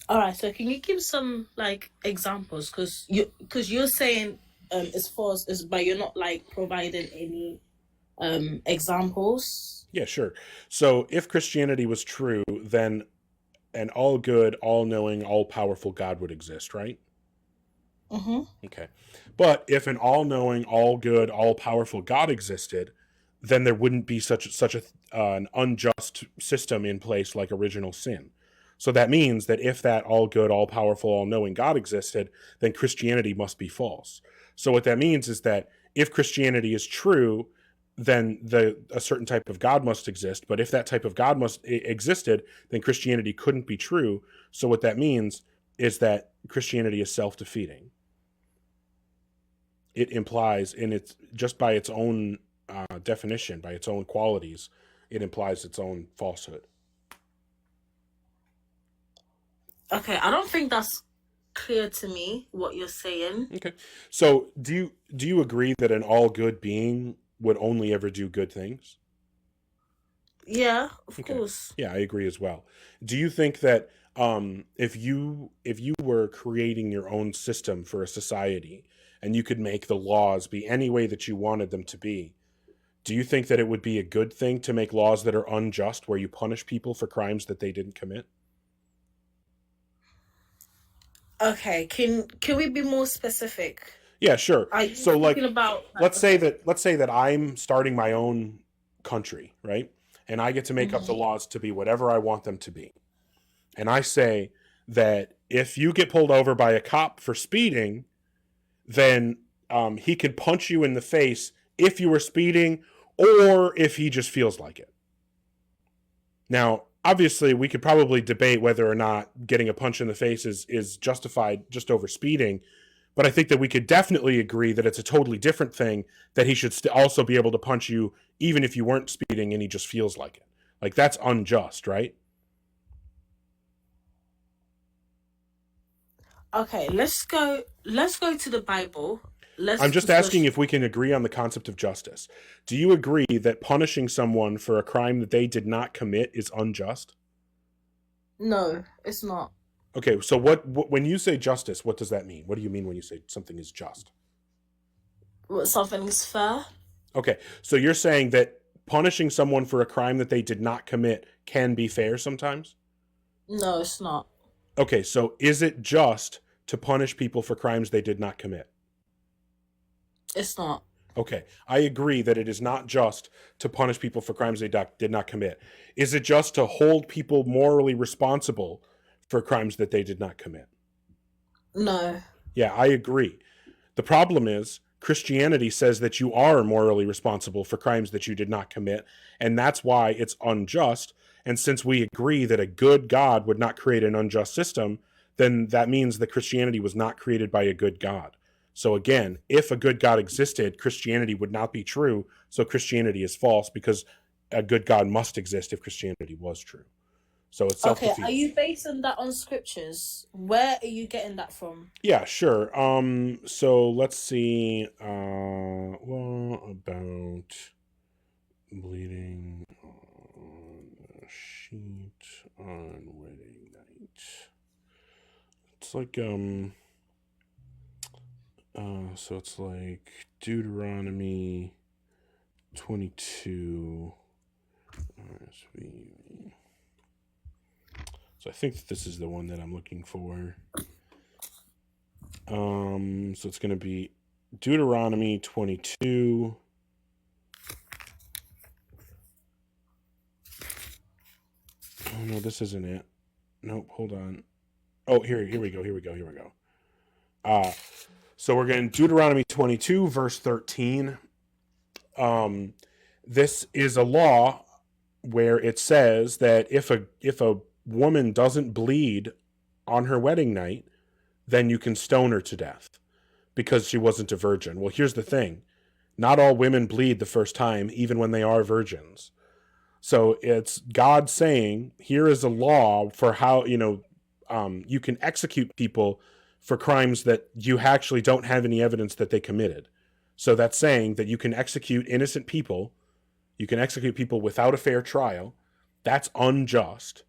All right, so can you give some like examples? Because you're saying it's false, but you're not like providing any examples.
Yeah, sure. So if Christianity was true, then an all-good, all-knowing, all-powerful God would exist, right?
Mm-hmm.
Okay. But if an all-knowing, all-good, all-powerful God existed, then there wouldn't be such an unjust system in place like original sin. So that means that if that all good, all powerful, all knowing God existed, then Christianity must be false. So what that means is that if Christianity is true, then a certain type of God must exist. But if that type of God existed, then Christianity couldn't be true. So what that means is that Christianity is self-defeating. It implies, in its just by its own definition, by its own qualities, it implies its own falsehood.
Okay, I don't think that's clear to me what you're saying.
Okay. So do you agree that an all good being would only ever do good things?
Yeah, of
Okay.
course.
Yeah, I agree as well. Do you think that if you were creating your own system for a society and you could make the laws be any way that you wanted them to be, do you think that it would be a good thing to make laws that are unjust where you punish people for crimes that they didn't commit?
Okay, can we be more specific?
Yeah, sure.
Are you
So like
talking about
let's say that I'm starting my own country, right? And I get to make up the laws to be whatever I want them to be. And I say that if you get pulled over by a cop for speeding, then he can punch you in the face if you were speeding or if he just feels like it. Now, obviously, we could probably debate whether or not getting a punch in the face is justified just over speeding, but I think that we could definitely agree that it's a totally different thing that he should also be able to punch you even if you weren't speeding and he just feels like it. Like, that's unjust, right?
Okay, let's go to the Bible.
I'm just asking if we can agree on the concept of justice. Do you agree that punishing someone for a crime that they did not commit is unjust?
No, it's not.
Okay, so what when you say justice, what does that mean? What do you mean when you say something is just?
What, something is fair?
Okay, so you're saying that punishing someone for a crime that they did not commit can be fair sometimes?
No, it's not.
Okay, so is it just to punish people for crimes they did not commit?
It's not.
Okay, I agree that it is not just to punish people for crimes they did not commit. Is it just to hold people morally responsible for crimes that they did not commit?
No.
Yeah, I agree. The problem is Christianity says that you are morally responsible for crimes that you did not commit, and that's why it's unjust. And since we agree that a good God would not create an unjust system, then that means that Christianity was not created by a good God. So again, if a good God existed, Christianity would not be true. So Christianity is false because a good God must exist if Christianity was true. So it's self-defeating.
Okay, are you basing that on scriptures? Where are you getting that from?
Yeah, sure. So let's see. Well, about bleeding on a sheet on wedding night. It's like so it's like Deuteronomy 22. So I think this is the one that I'm looking for. So it's going to be Deuteronomy 22. Oh no, this isn't it. Nope, hold on. Oh, here we go. So we're getting Deuteronomy 22, verse 13. This is a law where it says that if a woman doesn't bleed on her wedding night, then you can stone her to death because she wasn't a virgin. Well, here's the thing. Not all women bleed the first time, even when they are virgins. So it's God saying, here is a law for how, you can execute people for crimes that you actually don't have any evidence that they committed. So that's saying that you can execute innocent people. You can execute people without a fair trial. That's unjust.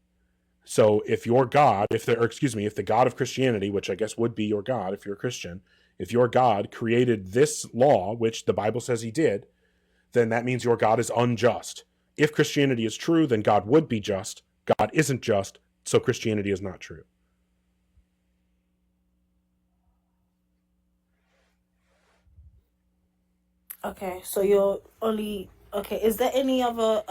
So if your God, if the God of Christianity, which I guess would be your God if you're a Christian, if your God created this law, which the Bible says he did, then that means your God is unjust. If Christianity is true, then God would be just. God isn't just, so Christianity is not true.
Okay, so you're only... Okay, is there any other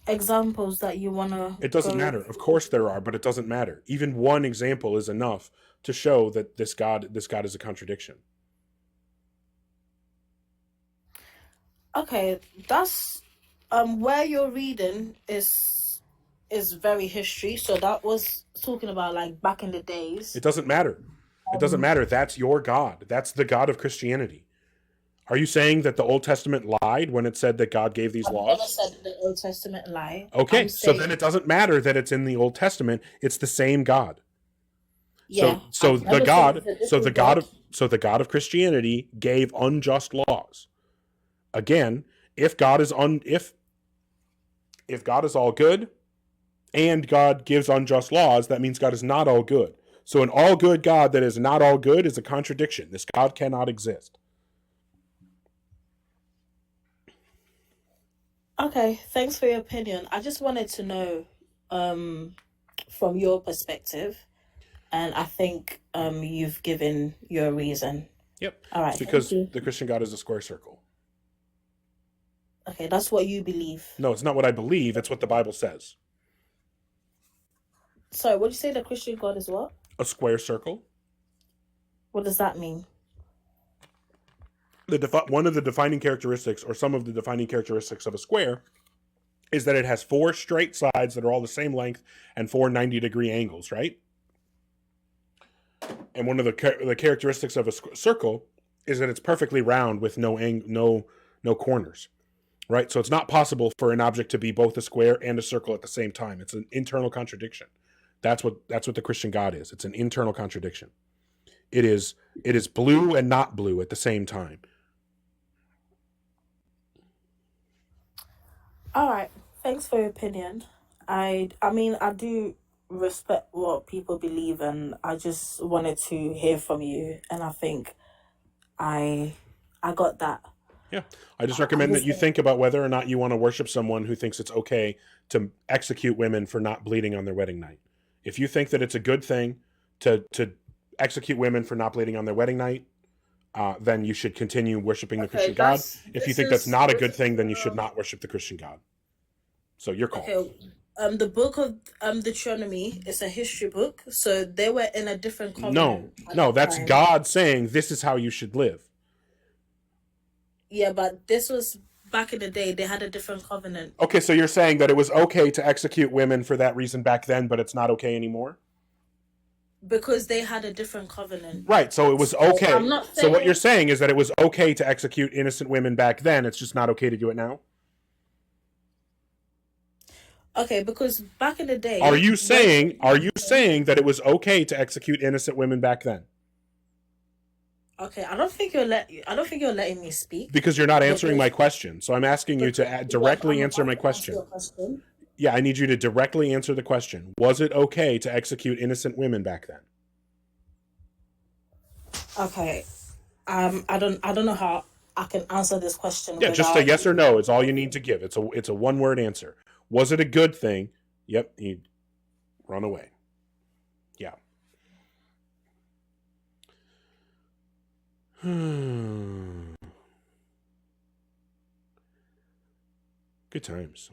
examples that you want to
It doesn't
go?
matter. Of course there are, but it doesn't matter. Even one example is enough to show that this God is a contradiction.
Okay, that's where you're reading is very history. So that was talking about like back in the days.
It doesn't matter. It doesn't matter. That's your God. That's the God of Christianity. Are you saying that the Old Testament lied when it said that God gave these
I've never
laws?
said the Old Testament lie.
Okay,
I'm
so
saying,
then it doesn't matter that it's in the Old Testament. It's the same God.
yeah,
So
I've
the
never said
God,
it's a
so the
different
God
God.
of Christianity gave unjust laws. Again, if God is if God is all good and God gives unjust laws, that means God is not all good. So an all good God that is not all good is a contradiction. This God cannot exist.
Okay, thanks for your opinion. I just wanted to know from your perspective, and I think you've given your reason.
Yep.
All right,
It's
thank
because
you.
the Christian God is a square circle.
Okay, that's what you believe.
No, it's not what I believe. It's what the Bible says.
Sorry, what did you say? The Christian God is what?
A square circle.
What does that mean?
One of the defining characteristics, or some of the defining characteristics of a square, is that it has four straight sides that are all the same length and four 90-degree angles, right? And one of the characteristics of a circle is that it's perfectly round with no corners, right? So it's not possible for an object to be both a square and a circle at the same time. It's an internal contradiction. That's what the Christian God is. It's an internal contradiction. It is blue and not blue at the same time.
All right, thanks for your opinion. I mean, I do respect what people believe, and I just wanted to hear from you, and I think I got that.
Yeah. I just recommend that you think about whether or not you want to worship someone who thinks it's okay to execute women for not bleeding on their wedding night. If you think that it's a good thing to execute women for not bleeding on their wedding night, then you should continue worshiping the Christian God. If you think that's not a good thing, then you should not worship the Christian God. So your call.
Okay, the book of Deuteronomy is a history book, so they were in a different covenant.
No, that's God saying this is how you should live.
Yeah, but this was back in the day. They had a different covenant.
Okay, so you're saying that it was okay to execute women for that reason back then, but it's not okay anymore?
Because they had a different covenant.
Right, so it was okay.
I'm not saying...
So what you're saying is that it was okay to execute innocent women back then, it's just not okay to do it now?
Okay, because back in the day...
Are you saying that it was okay to execute innocent women back then?
Okay, I don't think you're letting me speak.
Because you're not answering my question. So I'm asking you to directly answer my question. Yeah, I need you to directly answer the question. Was it okay to execute innocent women back then?
Okay. I don't know how I can answer this question.
Yeah, just a yes or no is all you need to give. It's a one-word answer. Was it a good thing? Yep, you run away. Yeah. Good times.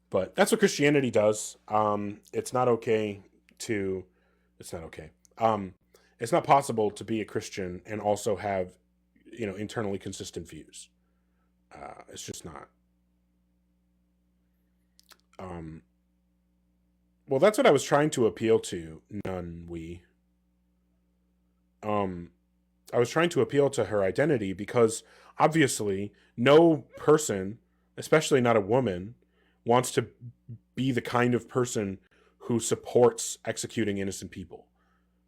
But that's what Christianity does. It's not okay. It's not possible to be a Christian and also have, internally consistent views. It's just not. Well, that's what I was trying to appeal to. I was trying to appeal to her identity because obviously no person, especially not a woman, wants to be the kind of person who supports executing innocent people.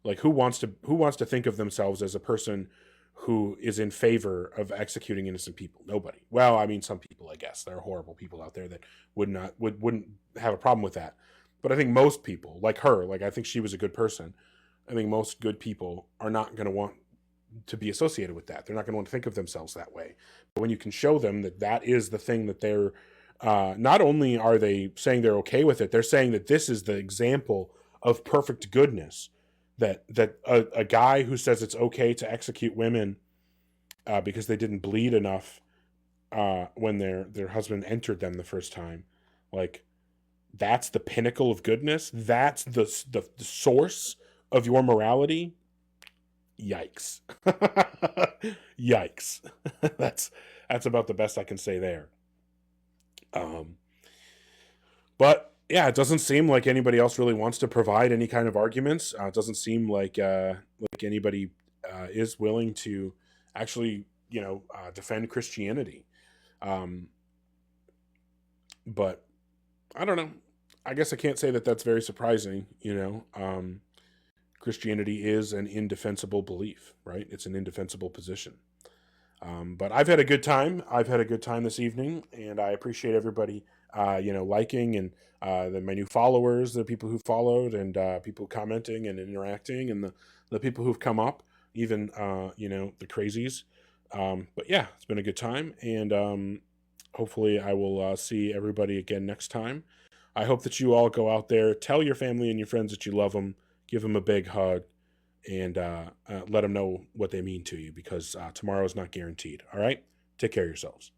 Like who wants to think of themselves as a person who is in favor of executing innocent people? Nobody. Well, I mean, some people, I guess. There are horrible people out there that wouldn't have a problem with that. But I think most people, like her, I think she was a good person. I think most good people are not going to want to be associated with that. They're not going to want to think of themselves that way. But when you can show them that that is the thing that they're, not only are they saying they're okay with it, they're saying that this is the example of perfect goodness. That a guy who says it's okay to execute women because they didn't bleed enough when their husband entered them the first time. Like, that's the pinnacle of goodness. That's the source of your morality. Yikes. Yikes. That's about the best I can say there. But yeah, it doesn't seem like anybody else really wants to provide any kind of arguments. It doesn't seem like anybody is willing to actually, defend Christianity. But I don't know. I guess I can't say that that's very surprising. Christianity is an indefensible belief, right? It's an indefensible position. But I've had a good time. I've had a good time this evening, and I appreciate everybody, liking, and my new followers, the people who followed, and people commenting and interacting, and the people who've come up, even, the crazies. But yeah, it's been a good time, and hopefully I will see everybody again next time. I hope that you all go out there, tell your family and your friends that you love them, give them a big hug, and let them know what they mean to you, because tomorrow is not guaranteed. All right? Take care of yourselves.